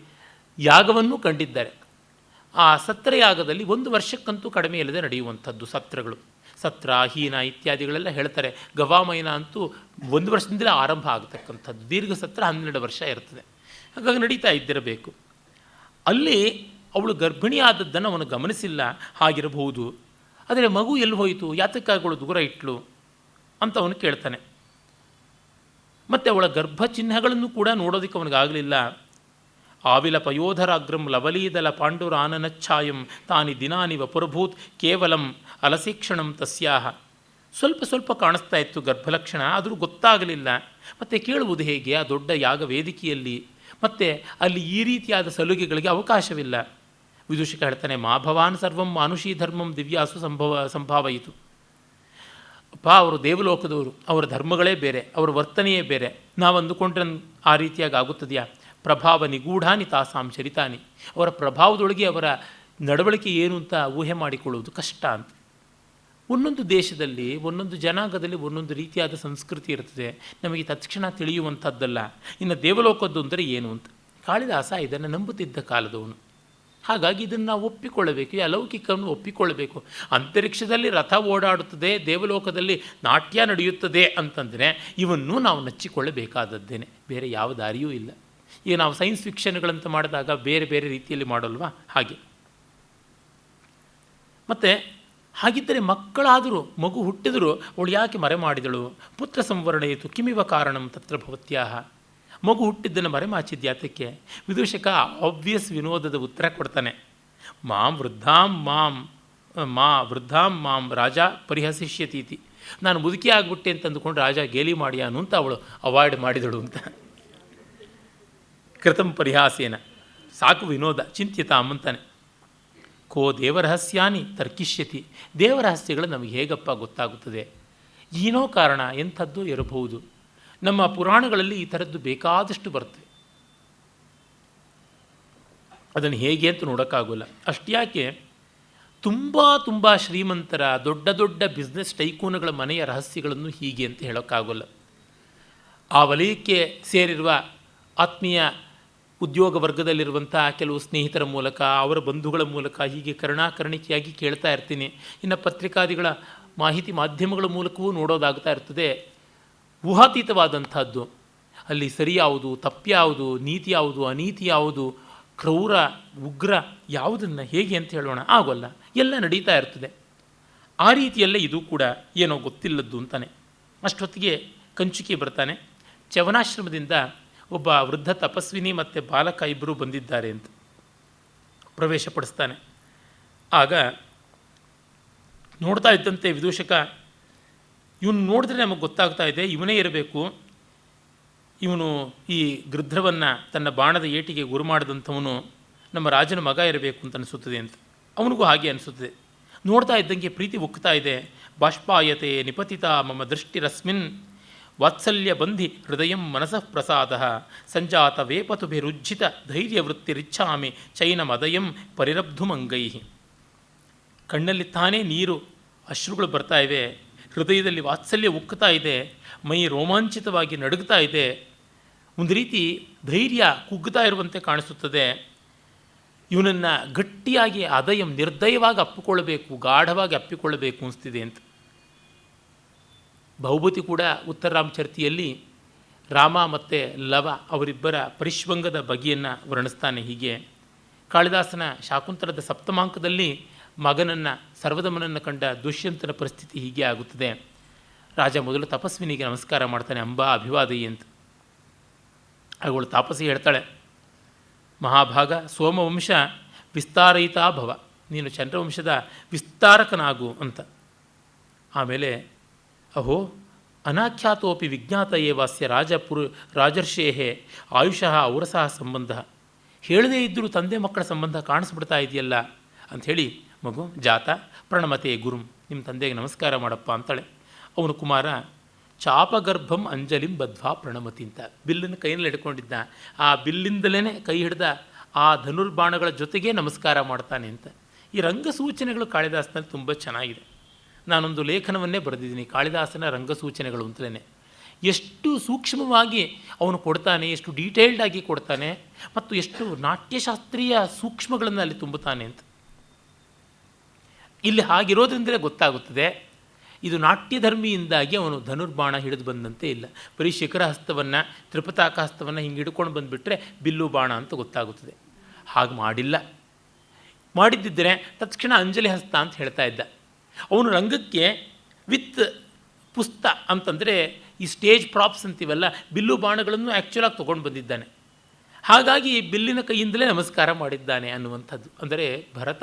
ಯಾಗವನ್ನು ಕಂಡಿದ್ದಾರೆ. ಆ ಸತ್ರಯಾಗದಲ್ಲಿ 1 ವರ್ಷಕ್ಕಂತೂ ಕಡಿಮೆ ಇಲ್ಲದೆ ನಡೆಯುವಂಥದ್ದು ಸತ್ರಗಳು. ಸತ್ರ, ಹೀನ ಇತ್ಯಾದಿಗಳೆಲ್ಲ ಹೇಳ್ತಾರೆ. ಗವಾಮಯನ ಅಂತೂ 1 ವರ್ಷದಿಂದಲೇ ಆರಂಭ ಆಗತಕ್ಕಂಥದ್ದು. ದೀರ್ಘ ಸತ್ರ 12 ವರ್ಷ ಇರ್ತದೆ. ಹಾಗಾಗಿ ನಡೀತಾ ಇದ್ದಿರಬೇಕು. ಅಲ್ಲಿ ಅವಳು ಗರ್ಭಿಣಿ ಆದದ್ದನ್ನು ಅವನು ಗಮನಿಸಿಲ್ಲ. ಹಾಗಿರಬಹುದು. ಆದರೆ ಮಗು ಎಲ್ಲಿ ಹೋಯಿತು, ಯಾತಕ್ಕಾಗಳು ದೂರ ಇಟ್ಲು ಅಂತ ಅವನು ಕೇಳ್ತಾನೆ. ಮತ್ತು ಅವಳ ಗರ್ಭ ಚಿಹ್ನೆಗಳನ್ನು ಕೂಡ ನೋಡೋದಕ್ಕೆ ಅವನಿಗಾಗಲಿಲ್ಲ. ಆವಿಲ ಪಯೋಧರಾಗ್ರಂ ಲವಲೀದಲ ಪಾಂಡುರಾನನಚ್ಛಾಯಂ ತಾನಿ ದಿನಾನಿ ವಪುರಭೂತ್ ಕೇವಲಂ ಅಲಸೀಕ್ಷಣಂ ತಸ್ಯಾಹ. ಸ್ವಲ್ಪ ಸ್ವಲ್ಪ ಕಾಣಿಸ್ತಾ ಇತ್ತು ಗರ್ಭಲಕ್ಷಣ, ಆದರೂ ಗೊತ್ತಾಗಲಿಲ್ಲ. ಮತ್ತು ಕೇಳುವುದು ಹೇಗೆ ಆ ದೊಡ್ಡ ಯಾಗ ವೇದಿಕೆಯಲ್ಲಿ? ಮತ್ತು ಅಲ್ಲಿ ಈ ರೀತಿಯಾದ ಸಲುಗೆಗಳಿಗೆ ಅವಕಾಶವಿಲ್ಲ. ವಿದೂಷಕ ಹೇಳ್ತಾನೆ, ಮಾ ಭವಾನ್ ಸರ್ವಂ ಮಾನುಷೀ ಧರ್ಮಂ ದಿವ್ಯಾಸು ಸಂಭಾವಯಿತು. ಅಪ್ಪ, ಅವರು ದೇವಲೋಕದವರು, ಅವರ ಧರ್ಮಗಳೇ ಬೇರೆ, ಅವರ ವರ್ತನೆಯೇ ಬೇರೆ. ನಾವು ಅಂದುಕೊಂಡ್ರೆ ಆ ರೀತಿಯಾಗಿ ಆಗುತ್ತದೆಯಾ? ಪ್ರಭಾವ ನಿಗೂಢಾನಿ ತಾಸಾಂ ಚರಿತಾನಿ. ಅವರ ಪ್ರಭಾವದೊಳಗೆ ಅವರ ನಡವಳಿಕೆ ಏನು ಅಂತ ಊಹೆ ಮಾಡಿಕೊಳ್ಳುವುದು ಕಷ್ಟ ಅಂತ. ಒಂದೊಂದು ದೇಶದಲ್ಲಿ, ಒಂದೊಂದು ಜನಾಂಗದಲ್ಲಿ ಒಂದೊಂದು ರೀತಿಯಾದ ಸಂಸ್ಕೃತಿ ಇರ್ತದೆ. ನಮಗೆ ತಕ್ಷಣ ತಿಳಿಯುವಂಥದ್ದಲ್ಲ. ಇನ್ನು ದೇವಲೋಕದ್ದು ಅಂದರೆ ಏನು ಅಂತ ಕಾಳಿದಾಸ ಇದನ್ನು ನಂಬುತ್ತಿದ್ದ ಕಾಲದವನು. ಹಾಗಾಗಿ ಇದನ್ನು ನಾವು ಒಪ್ಪಿಕೊಳ್ಳಬೇಕು, ಈ ಅಲೌಕಿಕವನ್ನು ಒಪ್ಪಿಕೊಳ್ಳಬೇಕು. ಅಂತರಿಕ್ಷದಲ್ಲಿ ರಥ ಓಡಾಡುತ್ತದೆ, ದೇವಲೋಕದಲ್ಲಿ ನಾಟ್ಯ ನಡೆಯುತ್ತದೆ ಅಂತಂದರೆ ಇವನ್ನೂ ನಾವು ನಚ್ಚಿಕೊಳ್ಳಬೇಕಾದದ್ದೇನೆ, ಬೇರೆ ಯಾವ ದಾರಿಯೂ ಇಲ್ಲ. ಈಗ ನಾವು ಸೈನ್ಸ್ ಫಿಕ್ಷನ್ಗಳಂತ ಮಾಡಿದಾಗ ಬೇರೆ ಬೇರೆ ರೀತಿಯಲ್ಲಿ ಮಾಡೋಲ್ವಾ, ಹಾಗೆ. ಮತ್ತು ಹಾಗಿದ್ದರೆ ಮಕ್ಕಳಾದರೂ, ಮಗು ಹುಟ್ಟಿದರೂ ಅವಳು ಯಾಕೆ ಮರೆ ಮಾಡಿದಳು? ಪುತ್ರ ಸಂವರಣಯಿತು ಕಿಮಿವ ಕಾರಣಂ ತತ್ರ ಭವತ್ಯಾಹ. ಮಗು ಹುಟ್ಟಿದ್ದನ್ನು ಮರೆಮಾಚಿದ್ಯಾತಕ್ಕೆ? ವಿದೂಷಕ ಆಬ್ವಿಯಸ್ ವಿನೋದದ ಉತ್ತರ ಕೊಡ್ತಾನೆ. ವೃದ್ಧಾಂ ಮಾಂ ರಾಜ ಪರಿಹಸಿಷ್ಯತೀತಿ. ನಾನು ಮುದುಕಿ ಆಗಿಬಿಟ್ಟೆ ಅಂತ ಅಂದುಕೊಂಡು ರಾಜ ಗೇಲಿ ಮಾಡ್ಯಾನು ಅಂತ ಅವಳು ಅವಾಯ್ಡ್ ಮಾಡಿದಳು ಅಂತ. ಕೃತಂ ಪರಿಹಾಸೇನ, ಸಾಕು ವಿನೋದ, ಚಿಂತಿತಾಂ ಅಂತಾನೆ. ಕೋ ದೇವರಹಸ್ಯಾನಿ ತರ್ಕಿಷ್ಯತಿ. ದೇವರಹಸ್ಯಗಳು ನಮಗೆ ಹೇಗಪ್ಪ ಗೊತ್ತಾಗುತ್ತದೆ? ಏನೋ ಕಾರಣ ಎಂಥದ್ದು ಇರಬಹುದು. ನಮ್ಮ ಪುರಾಣಗಳಲ್ಲಿ ಈ ಥರದ್ದು ಬೇಕಾದಷ್ಟು ಬರ್ತವೆ. ಅದನ್ನು ಹೇಗೆ ಅಂತ ನೋಡೋಕ್ಕಾಗೋಲ್ಲ. ಅಷ್ಟ್ಯಾಕೆ ತುಂಬ ಶ್ರೀಮಂತರ ದೊಡ್ಡ ದೊಡ್ಡ ಬಿಸ್ನೆಸ್ ಟೈಕೂನುಗಳ ಮನೆಯ ರಹಸ್ಯಗಳನ್ನು ಹೀಗೆ ಅಂತ ಹೇಳೋಕ್ಕಾಗೋಲ್ಲ. ಆ ವಲಯಕ್ಕೆ ಸೇರಿರುವ ಆತ್ಮೀಯ ಉದ್ಯೋಗ ವರ್ಗದಲ್ಲಿರುವಂಥ ಕೆಲವು ಸ್ನೇಹಿತರ ಮೂಲಕ, ಅವರ ಬಂಧುಗಳ ಮೂಲಕ ಹೀಗೆ ಕರುಣಾಕರುಣಿಕೆಯಾಗಿ ಕೇಳ್ತಾ ಇರ್ತೀನಿ. ಇನ್ನು ಪತ್ರಿಕಾದಿಗಳ ಮಾಹಿತಿ ಮಾಧ್ಯಮಗಳ ಮೂಲಕವೂ ನೋಡೋದಾಗ್ತಾ ಇರ್ತದೆ. ಊಹಾತೀತವಾದಂಥದ್ದು. ಅಲ್ಲಿ ಸರಿ ಯಾವುದು, ತಪ್ಪ್ಯಾವುದು, ನೀತಿ ಯಾವುದು, ಅನೀತಿ ಯಾವುದು, ಕ್ರೌರ ಉಗ್ರ ಯಾವುದನ್ನು ಹೇಗೆ ಅಂತ ಹೇಳೋಣ ಆಗೋಲ್ಲ. ಎಲ್ಲ ನಡೀತಾ ಇರ್ತದೆ. ಆ ರೀತಿಯಲ್ಲೇ ಇದು ಕೂಡ ಏನೋ ಗೊತ್ತಿಲ್ಲದ್ದು ಅಂತಾನೆ. ಅಷ್ಟೊತ್ತಿಗೆ ಕಂಚುಕಿ ಬರ್ತಾನೆ. ಚವನಾಶ್ರಮದಿಂದ ಒಬ್ಬ ವೃದ್ಧ ತಪಸ್ವಿನಿ ಮತ್ತು ಬಾಲಕ ಇಬ್ಬರು ಬಂದಿದ್ದಾರೆ ಅಂತ ಪ್ರವೇಶಪಡಿಸ್ತಾನೆ. ಆಗ ನೋಡ್ತಾ ಇದ್ದಂತೆ ವಿದೂಷಕ, ಇವನು ನೋಡಿದ್ರೆ ನಮಗೆ ಗೊತ್ತಾಗ್ತಾ ಇದೆ ಇವನೇ ಇರಬೇಕು, ಇವನು ಈ ಗೃಧ್ರವನ್ನು ತನ್ನ ಬಾಣದ ಏಟಿಗೆ ಗುರು ಮಾಡಿದಂಥವನು, ನಮ್ಮ ರಾಜನ ಮಗ ಇರಬೇಕು ಅಂತ ಅನಿಸುತ್ತದೆ ಅಂತ. ಅವನಿಗೂ ಹಾಗೆ ಅನಿಸುತ್ತದೆ. ನೋಡ್ತಾ ಇದ್ದಂಗೆ ಪ್ರೀತಿ ಉಕ್ತಾ ಇದೆ. ಬಾಷ್ಪಾಯತೆ ನಿಪತಿತ ಮಮ ದೃಷ್ಟಿರಸ್ಮಿನ್ ವಾತ್ಸಲ್ಯ ಬಂಧಿ ಹೃದಯ ಮನಸಃ ಪ್ರಸಾದ ಸಂಜಾತ ವೇಪತುಭಿರುಜ್ಜಿತ ಧೈರ್ಯವೃತ್ತಿರಿಚ್ಛಾಮಿ ಚೈನಮದಯಂ ಪರಿರಬ್ಧುಮಂಗೈ. ಕಣ್ಣಲ್ಲಿ ತಾನೇ ನೀರು ಅಶ್ರುಗಳು ಬರ್ತಾ ಇವೆ, ಹೃದಯದಲ್ಲಿ ವಾತ್ಸಲ್ಯ ಉಕ್ಕುತ್ತಾ ಇದೆ, ಮೈ ರೋಮಾಂಚಿತವಾಗಿ ನಡುಗ್ತಾ ಇದೆ, ಒಂದು ರೀತಿ ಧೈರ್ಯ ಕುಗ್ಗುತ್ತಾ ಇರುವಂತೆ ಕಾಣಿಸುತ್ತದೆ. ಇವನನ್ನು ಗಟ್ಟಿಯಾಗಿ ಅದಯಂ ನಿರ್ದಯವಾಗಿ ಅಪ್ಪಿಕೊಳ್ಳಬೇಕು, ಗಾಢವಾಗಿ ಅಪ್ಪಿಕೊಳ್ಳಬೇಕು ಅನಿಸ್ತಿದೆ ಅಂತ. ಭೌಭೂತಿ ಕೂಡ ಉತ್ತರ ರಾಮಚರಿತೆಯಲ್ಲಿ ರಾಮ ಮತ್ತು ಲವ ಅವರಿಬ್ಬರ ಪರಿಶ್ವಂಗದ ಬಗೆಯನ್ನು ವರ್ಣಿಸ್ತಾನೆ ಹೀಗೆ. ಕಾಳಿದಾಸನ ಶಾಕುಂತಲದ ಸಪ್ತಮಾಂಕದಲ್ಲಿ ಮಗನನ್ನು ಸರ್ವದಮನನ್ನು ಕಂಡ ದುಷ್ಯಂತನ ಪರಿಸ್ಥಿತಿ ಹೀಗೆ ಆಗುತ್ತದೆ. ರಾಜ ಮೊದಲು ತಪಸ್ವಿನಿಗೆ ನಮಸ್ಕಾರ ಮಾಡ್ತಾನೆ, ಅಂಬಾ ಅಭಿವಾದಯಿ ಅಂತ. ಅವಳು ತಾಪಸಿ ಹೇಳ್ತಾಳೆ, ಮಹಾಭಾಗ ಸೋಮವಂಶ ವಿಸ್ತಾರಯಿತಾ ಭವ, ನೀನು ಚಂದ್ರವಂಶದ ವಿಸ್ತಾರಕನಾಗು ಅಂತ. ಆಮೇಲೆ ಅಹೋ ಅನಾಖ್ಯಾತೋಪಿ ವಿಜ್ಞಾತ ಏವಾಸ್ಯ ರಾಜರ್ಷೇಹೇ ಆಯುಷಃ ಔರಸಃ ಸಂಬಂಧ. ಹೇಳದೇ ಇದ್ದರೂ ತಂದೆ ಮಕ್ಕಳ ಸಂಬಂಧ ಕಾಣಿಸ್ಬಿಡ್ತಾ ಇದೆಯಲ್ಲ ಅಂಥೇಳಿ, ಮಗು ಜಾತ ಪ್ರಣಮತೆ ಗುರುಂ, ನಿಮ್ಮ ತಂದೆಗೆ ನಮಸ್ಕಾರ ಮಾಡಪ್ಪ ಅಂತಾಳೆ. ಅವನು ಕುಮಾರ ಚಾಪಗರ್ಭಂ ಅಂಜಲಿಂ ಬದ್ವಾ ಪ್ರಣಮತಿ ಅಂತ ಬಿಲ್ಲನ್ನು ಕೈಯಲ್ಲಿ ಹಿಡ್ಕೊಂಡಿದ್ದ. ಆ ಬಿಲ್ಲಿಂದಲೇ ಕೈ ಹಿಡ್ದ ಆ ಧನುರ್ಬಾಣಗಳ ಜೊತೆಗೇ ನಮಸ್ಕಾರ ಮಾಡ್ತಾನೆ ಅಂತ. ಈ ರಂಗಸೂಚನೆಗಳು ಕಾಳಿದಾಸನಲ್ಲಿ ತುಂಬ ಚೆನ್ನಾಗಿದೆ. ನಾನೊಂದು ಲೇಖನವನ್ನೇ ಬರೆದಿದ್ದೀನಿ, ಕಾಳಿದಾಸನ ರಂಗಸೂಚನೆಗಳು ಅಂತಲೇ. ಎಷ್ಟು ಸೂಕ್ಷ್ಮವಾಗಿ ಅವನು ಕೊಡ್ತಾನೆ, ಎಷ್ಟು ಡೀಟೇಲ್ಡಾಗಿ ಕೊಡ್ತಾನೆ, ಮತ್ತು ಎಷ್ಟು ನಾಟ್ಯಶಾಸ್ತ್ರೀಯ ಸೂಕ್ಷ್ಮಗಳನ್ನು ಅಲ್ಲಿ ತುಂಬುತ್ತಾನೆ ಅಂತ. ಇಲ್ಲಿ ಹಾಗಿರೋದ್ರಿಂದಲೇ ಗೊತ್ತಾಗುತ್ತದೆ ಇದು ನಾಟ್ಯಧರ್ಮಿಯಿಂದಾಗಿ ಅವನು ಧನುರ್ಬಾಣ ಹಿಡಿದು ಬಂದಂತೆ ಇಲ್ಲ. ಬರೀ ಶಿಖರ ಹಸ್ತವನ್ನು, ತ್ರಿಪತಾಕ ಹಸ್ತವನ್ನು ಹಿಂಗೆ ಹಿಡ್ಕೊಂಡು ಬಂದುಬಿಟ್ರೆ ಬಿಲ್ಲು ಬಾಣ ಅಂತ ಗೊತ್ತಾಗುತ್ತದೆ. ಹಾಗೆ ಮಾಡಿಲ್ಲ. ಮಾಡಿದ್ದಿದ್ದರೆ ತತ್ಕ್ಷಣ ಅಂಜಲಿ ಹಸ್ತ ಅಂತ ಹೇಳ್ತಾ ಇದ್ದ. ಅವನು ರಂಗಕ್ಕೆ ವಿತ್ ಪುಸ್ತ ಅಂತಂದರೆ ಈ ಸ್ಟೇಜ್ ಪ್ರಾಪ್ಸ್ ಅಂತೀವಲ್ಲ, ಬಿಲ್ಲು ಬಾಣಗಳನ್ನು ಆ್ಯಕ್ಚುಲಾಗಿ ತೊಗೊಂಡು ಬಂದಿದ್ದಾನೆ. ಹಾಗಾಗಿ ಬಿಲ್ಲಿನ ಕೈಯಿಂದಲೇ ನಮಸ್ಕಾರ ಮಾಡಿದ್ದಾನೆ ಅನ್ನುವಂಥದ್ದು. ಅಂದರೆ ಭರತ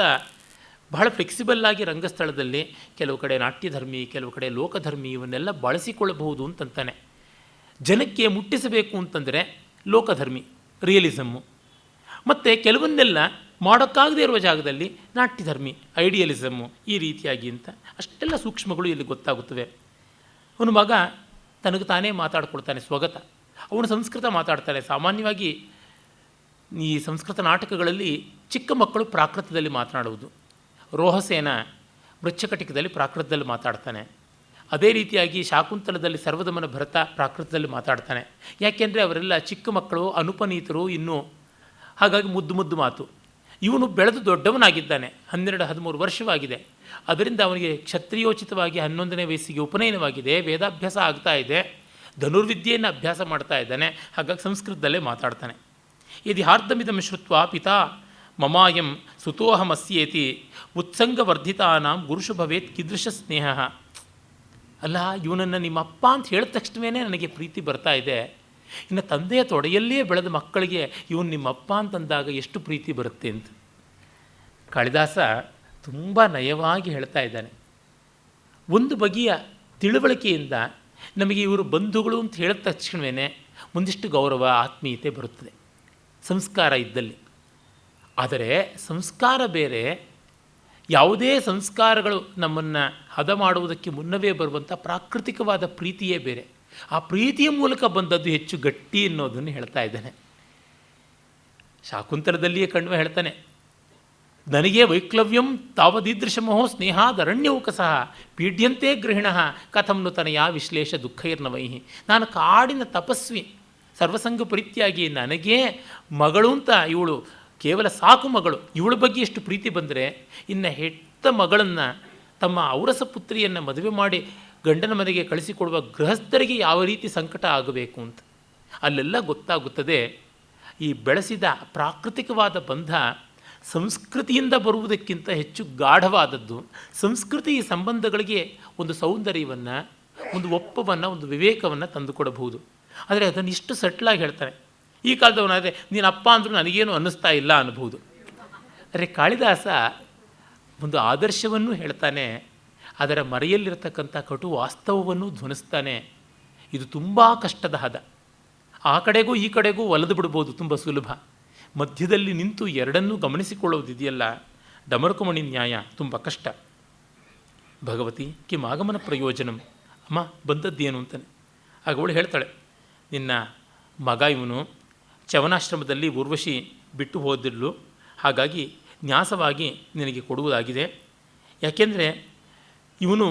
ಬಹಳ ಫ್ಲೆಕ್ಸಿಬಲ್ಲಾಗಿ ರಂಗಸ್ಥಳದಲ್ಲಿ ಕೆಲವು ಕಡೆ ನಾಟ್ಯಧರ್ಮಿ, ಕೆಲವು ಕಡೆ ಲೋಕಧರ್ಮಿ ಇವನ್ನೆಲ್ಲ ಬಳಸಿಕೊಳ್ಳಬಹುದು ಅಂತಂತಾನೆ. ಜನಕ್ಕೆ ಮುಟ್ಟಿಸಬೇಕು ಅಂತಂದರೆ ಲೋಕಧರ್ಮಿ, ರಿಯಲಿಸಮ್ಮು, ಮತ್ತು ಕೆಲವನ್ನೆಲ್ಲ ಮಾಡೋಕ್ಕಾಗದೇ ಇರುವ ಜಾಗದಲ್ಲಿ ನಾಟ್ಯಧರ್ಮಿ, ಐಡಿಯಲಿಸಮ್ಮು, ಈ ರೀತಿಯಾಗಿ ಅಂತ ಅಷ್ಟೆಲ್ಲ ಸೂಕ್ಷ್ಮಗಳು ಇಲ್ಲಿ ಗೊತ್ತಾಗುತ್ತವೆ. ಅವನ ಮಗ ತನಗೆ ತಾನೇ ಮಾತಾಡ್ಕೊಳ್ತಾನೆ, ಸ್ವಗತ. ಅವನು ಸಂಸ್ಕೃತ ಮಾತಾಡ್ತಾನೆ. ಸಾಮಾನ್ಯವಾಗಿ ಈ ಸಂಸ್ಕೃತ ನಾಟಕಗಳಲ್ಲಿ ಚಿಕ್ಕ ಮಕ್ಕಳು ಪ್ರಾಕೃತದಲ್ಲಿ ಮಾತನಾಡುವುದು. ರೋಹಸೇನ ಮೃಚ್ಛಕಟಿಕದಲ್ಲಿ ಪ್ರಾಕೃತದಲ್ಲಿ ಮಾತಾಡ್ತಾನೆ. ಅದೇ ರೀತಿಯಾಗಿ ಶಾಕುಂತಲದಲ್ಲಿ ಸರ್ವದಮನ ಭರತ ಪ್ರಾಕೃತದಲ್ಲಿ ಮಾತಾಡ್ತಾನೆ. ಯಾಕೆಂದರೆ ಅವರೆಲ್ಲ ಚಿಕ್ಕ ಮಕ್ಕಳು, ಅನುಪನೀತರು ಇನ್ನೂ, ಹಾಗಾಗಿ ಮುದ್ದು ಮುದ್ದು ಮಾತು. ಇವನು ಬೆಳೆದು ದೊಡ್ಡವನಾಗಿದ್ದಾನೆ, 12-13 ವರ್ಷವಾಗಿದೆ. ಅದರಿಂದ ಅವನಿಗೆ ಕ್ಷತ್ರಿಯೋಚಿತವಾಗಿ 11ನೇ ವಯಸ್ಸಿಗೆ ಉಪನಯನವಾಗಿದೆ, ವೇದಾಭ್ಯಾಸ ಆಗ್ತಾ ಇದೆ, ಧನುರ್ವಿದ್ಯೆಯನ್ನು ಅಭ್ಯಾಸ ಮಾಡ್ತಾ ಇದ್ದಾನೆ. ಹಾಗಾಗಿ ಸಂಸ್ಕೃತದಲ್ಲೇ ಮಾತಾಡ್ತಾನೆ. ಯದಿ ಹಾರ್ದಮಿದಂ ಶ್ರುತ್ವ ಪಿತಾ ಮಮಾಯಂ ಸುತೋಹಮಸ್ಯೇತಿ ಉತ್ಸಂಗವರ್ಧಿತಾನಾಂ ಗುರುಷು ಭವೇತ್ ಕೀದೃಶ ಸ್ನೇಹ. ಅಲ್ಲ, ಇವನನ್ನು ನಿಮ್ಮ ಅಪ್ಪ ಅಂತ ಹೇಳಿದ ತಕ್ಷಣವೇ ನನಗೆ ಪ್ರೀತಿ ಬರ್ತಾ ಇದೆ. ಇನ್ನು ತಂದೆಯ ತೊಡೆಯಲ್ಲೇ ಬೆಳೆದ ಮಕ್ಕಳಿಗೆ ಇವನು ನಿಮ್ಮ ಅಪ್ಪ ಅಂತಂದಾಗ ಎಷ್ಟು ಪ್ರೀತಿ ಬರುತ್ತೆ ಅಂತ ಕಾಳಿದಾಸ ತುಂಬ ನಯವಾಗಿ ಹೇಳ್ತಾ ಇದ್ದಾನೆ. ಒಂದು ಬಗೆಯ ತಿಳುವಳಿಕೆಯಿಂದ ನಮಗೆ ಇವರು ಬಂಧುಗಳು ಅಂತ ಹೇಳಿದ ತಕ್ಷಣವೇ ಒಂದಿಷ್ಟು ಗೌರವ, ಆತ್ಮೀಯತೆ ಬರುತ್ತದೆ ಸಂಸ್ಕಾರ ಇದ್ದಲ್ಲಿ. ಆದರೆ ಸಂಸ್ಕಾರ ಬೇರೆ, ಯಾವುದೇ ಸಂಸ್ಕಾರಗಳು ನಮ್ಮನ್ನು ಹದ ಮಾಡುವುದಕ್ಕೆ ಮುನ್ನವೇ ಬರುವಂಥ ಪ್ರಾಕೃತಿಕವಾದ ಪ್ರೀತಿಯೇ ಬೇರೆ. ಆ ಪ್ರೀತಿಯ ಮೂಲಕ ಬಂದದ್ದು ಹೆಚ್ಚು ಗಟ್ಟಿ ಅನ್ನೋದನ್ನು ಹೇಳ್ತಾ ಇದ್ದಾನೆ. ಶಾಕುಂತಲದಲ್ಲಿಯೇ ಕಣ್ವ ಹೇಳ್ತಾನೆ, ನನಗೆ ವೈಕ್ಲವ್ಯಂ ತಾವದೀದೃಶಮೋ ಸ್ನೇಹಾದರಣ್ಯೌಕಸಃ ಪೀಡ್ಯಂತೆ ಗೃಹಿಣ ಕಥಂನು ತನಯ ವಿಶ್ಲೇಷ ದುಃಖೈರ್ನವೈ. ನಾನು ಕಾಡಿನ ತಪಸ್ವಿ, ಸರ್ವಸಂಗ ಪರಿತ್ಯಾಗಿ, ನನಗೇ ಮಗಳು ಅಂತ ಇವಳು ಕೇವಲ ಸಾಕು ಮಗಳು, ಇವಳ ಬಗ್ಗೆ ಎಷ್ಟು ಪ್ರೀತಿ ಬಂದರೆ ಇನ್ನು ಹೆತ್ತ ಮಗಳನ್ನು, ತಮ್ಮ ಔರಸ ಪುತ್ರಿಯನ್ನು ಮದುವೆ ಮಾಡಿ ಗಂಡನ ಮನೆಗೆ ಕಳಿಸಿಕೊಡುವ ಗೃಹಸ್ಥರಿಗೆ ಯಾವ ರೀತಿ ಸಂಕಟ ಆಗಬೇಕು ಅಂತ ಅಲ್ಲೆಲ್ಲ ಗೊತ್ತಾಗುತ್ತದೆ. ಈ ಬೆಳೆಸಿದ ಪ್ರಾಕೃತಿಕವಾದ ಬಂಧ ಸಂಸ್ಕೃತಿಯಿಂದ ಬರುವುದಕ್ಕಿಂತ ಹೆಚ್ಚು ಗಾಢವಾದದ್ದು. ಸಂಸ್ಕೃತಿ ಈ ಸಂಬಂಧಗಳಿಗೆ ಒಂದು ಸೌಂದರ್ಯವನ್ನು, ಒಂದು ಒಪ್ಪವನ್ನು, ಒಂದು ವಿವೇಕವನ್ನು ತಂದುಕೊಡಬಹುದು. ಆದರೆ ಅದನ್ನು ಇಷ್ಟು ಸಟ್ಲಾಗಿ ಹೇಳ್ತಾನೆ. ಈ ಕಾಲದವನಾದರೆ ನೀನು ಅಪ್ಪ ಅಂದರೂ ನನಗೇನು ಅನ್ನಿಸ್ತಾ ಇಲ್ಲ ಅನ್ಬೋದು. ಆದರೆ ಕಾಳಿದಾಸ ಒಂದು ಆದರ್ಶವನ್ನು ಹೇಳ್ತಾನೆ, ಅದರ ಮರೆಯಲ್ಲಿರತಕ್ಕಂಥ ಕಟು ವಾಸ್ತವವನ್ನು ಧ್ವನಿಸ್ತಾನೆ. ಇದು ತುಂಬ ಕಷ್ಟದ ಹದ. ಆ ಕಡೆಗೂ ಈ ಕಡೆಗೂ ಒಲೆದು ಬಿಡ್ಬೋದು ತುಂಬ ಸುಲಭ. ಮಧ್ಯದಲ್ಲಿ ನಿಂತು ಎರಡನ್ನೂ ಗಮನಿಸಿಕೊಳ್ಳುವುದಿದೆಯಲ್ಲ, ಡಮರುಕಮಣಿ ನ್ಯಾಯ ತುಂಬ ಕಷ್ಟ. ಭಗವತಿ ಕಿಮಾಗಮನ ಪ್ರಯೋಜನಂ, ಅಮ್ಮ ಬಂದದ್ದೇನು ಅಂತಾನೆ. ಆಗ ಅವಳು ಹೇಳ್ತಾಳೆ, ನಿನ್ನ ಮಗ ಇವನು ಚವನಾಶ್ರಮದಲ್ಲಿ ಊರ್ವಶಿ ಬಿಟ್ಟು ಹೋದಿರಲು, ಹಾಗಾಗಿ ನ್ಯಾಸವಾಗಿ ನಿನಗೆ ಕೊಡುವುದಾಗಿದೆ. ಯಾಕೆಂದರೆ ಇವನು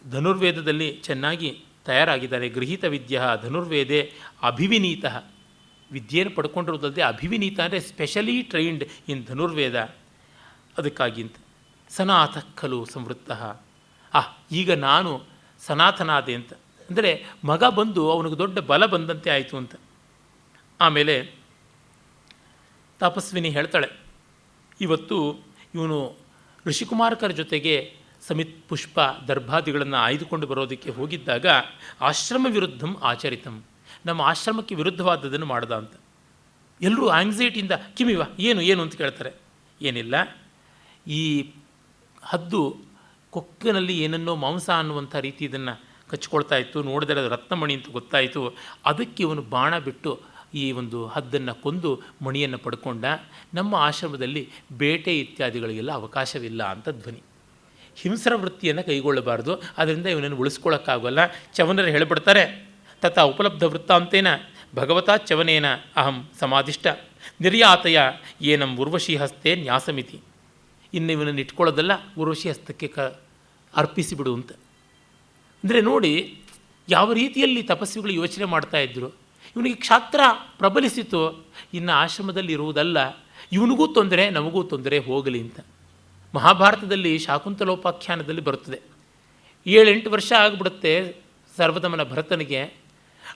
ಧನುರ್ವೇದದಲ್ಲಿ ಚೆನ್ನಾಗಿ ತಯಾರಾಗಿದ್ದಾರೆ. ಗೃಹೀತ ವಿದ್ಯಾ ಧನುರ್ವೇದೆ ಅಭಿವಿನೀತ, ವಿದ್ಯೆಯನ್ನು ಪಡ್ಕೊಂಡಿರೋದಲ್ಲದೆ ಅಭಿವಿನೀತ ಅಂದರೆ ಸ್ಪೆಷಲಿ ಟ್ರೈನ್ಡ್ ಇನ್ ಧನುರ್ವೇದ. ಅದಕ್ಕಾಗಿಂತ ಸನಾಥ ಖಲು ಸಂವೃತ್ತ, ಈಗ ನಾನು ಸನಾತನಾದೆ ಅಂತ ಅಂದರೆ ಮಗ ಬಂದು ಅವನಿಗೆ ದೊಡ್ಡ ಬಲ ಬಂದಂತೆ ಆಯಿತು ಅಂತ. ಆಮೇಲೆ ತಪಸ್ವಿನಿ ಹೇಳ್ತಾಳೆ, ಇವತ್ತು ಇವನು ಋಷಿಕುಮಾರಕರ ಜೊತೆಗೆ ಸಮಿತ್ ಪುಷ್ಪ ದರ್ಭಾದಿಗಳನ್ನು ಆಯ್ದುಕೊಂಡು ಬರೋದಕ್ಕೆ ಹೋಗಿದ್ದಾಗ ಆಶ್ರಮ ವಿರುದ್ಧಂ ಆಚರಿತಂ, ನಮ್ಮ ಆಶ್ರಮಕ್ಕೆ ವಿರುದ್ಧವಾದದ್ದನ್ನು ಮಾಡ್ದ ಅಂತ. ಎಲ್ಲರೂ ಆಂಗ್ಸೈಟಿಯಿಂದ ಕಿಮಿವ ಏನು ಅಂತ ಕೇಳ್ತಾರೆ. ಏನಿಲ್ಲ, ಈ ಹದ್ದು ಕೊಕ್ಕಿನಲ್ಲಿ ಏನನ್ನೋ ಮಾಂಸ ಅನ್ನುವಂಥ ರೀತಿ ಇದನ್ನು ಕಚ್ಕೊಳ್ತಾ ಇತ್ತು, ನೋಡಿದರೆ ಅದು ರತ್ನಮಣಿ ಅಂತ ಗೊತ್ತಾಯಿತು. ಅದಕ್ಕೆ ಇವನು ಬಾಣ ಬಿಟ್ಟು ಈ ಒಂದು ಹದ್ದನ್ನು ಕೊಂದು ಮಣಿಯನ್ನು ಪಡ್ಕೊಂಡ. ನಮ್ಮ ಆಶ್ರಮದಲ್ಲಿ ಬೇಟೆ ಇತ್ಯಾದಿಗಳಿಗೆಲ್ಲ ಅವಕಾಶವಿಲ್ಲ ಅಂತ ಧ್ವನಿ. ಹಿಂಸರ ವೃತ್ತಿಯನ್ನು ಕೈಗೊಳ್ಳಬಾರ್ದು, ಅದರಿಂದ ಇವನನ್ನು ಉಳಿಸ್ಕೊಳ್ಳೋಕ್ಕಾಗಲ್ಲ. ಚವನರು ಹೇಳಿಬಿಡ್ತಾರೆ, ತಥಾ ಉಪಲಬ್ಧ ವೃತ್ತಾಂತೇನ ಭಗವತಾ ಚವನೇನ ಅಹಂ ಸಮಾಧಿಷ್ಟ ನಿರ್ಯಾತಯ ಏನಂ ಉರ್ವಶಿ ಹಸ್ತೆ ನ್ಯಾಸಮಿತಿ. ಇನ್ನು ಇವನನ್ನು ಇಟ್ಕೊಳ್ಳೋದಲ್ಲ, ಉರ್ವಶಿ ಹಸ್ತಕ್ಕೆ ಅರ್ಪಿಸಿಬಿಡು ಅಂತ. ಅಂದರೆ ನೋಡಿ ಯಾವ ರೀತಿಯಲ್ಲಿ ತಪಸ್ವಿಗಳು ಯೋಚನೆ ಮಾಡ್ತಾಯಿದ್ರು. ಇವನಿಗೆ ಕ್ಷಾತ್ರ ಪ್ರಬಲಿಸಿತು, ಇನ್ನು ಆಶ್ರಮದಲ್ಲಿ ಇರುವುದಲ್ಲ, ಇವನಿಗೂ ತೊಂದರೆ ನಮಗೂ ತೊಂದರೆ ಹೋಗಲಿ ಅಂತ. ಮಹಾಭಾರತದಲ್ಲಿ ಶಾಕುಂತಲೋಪಾಖ್ಯಾನದಲ್ಲಿ ಬರುತ್ತದೆ. 7-8 ವರ್ಷ ಆಗಿಬಿಡುತ್ತೆ ಸರ್ವದಮನ ಭರತನಿಗೆ.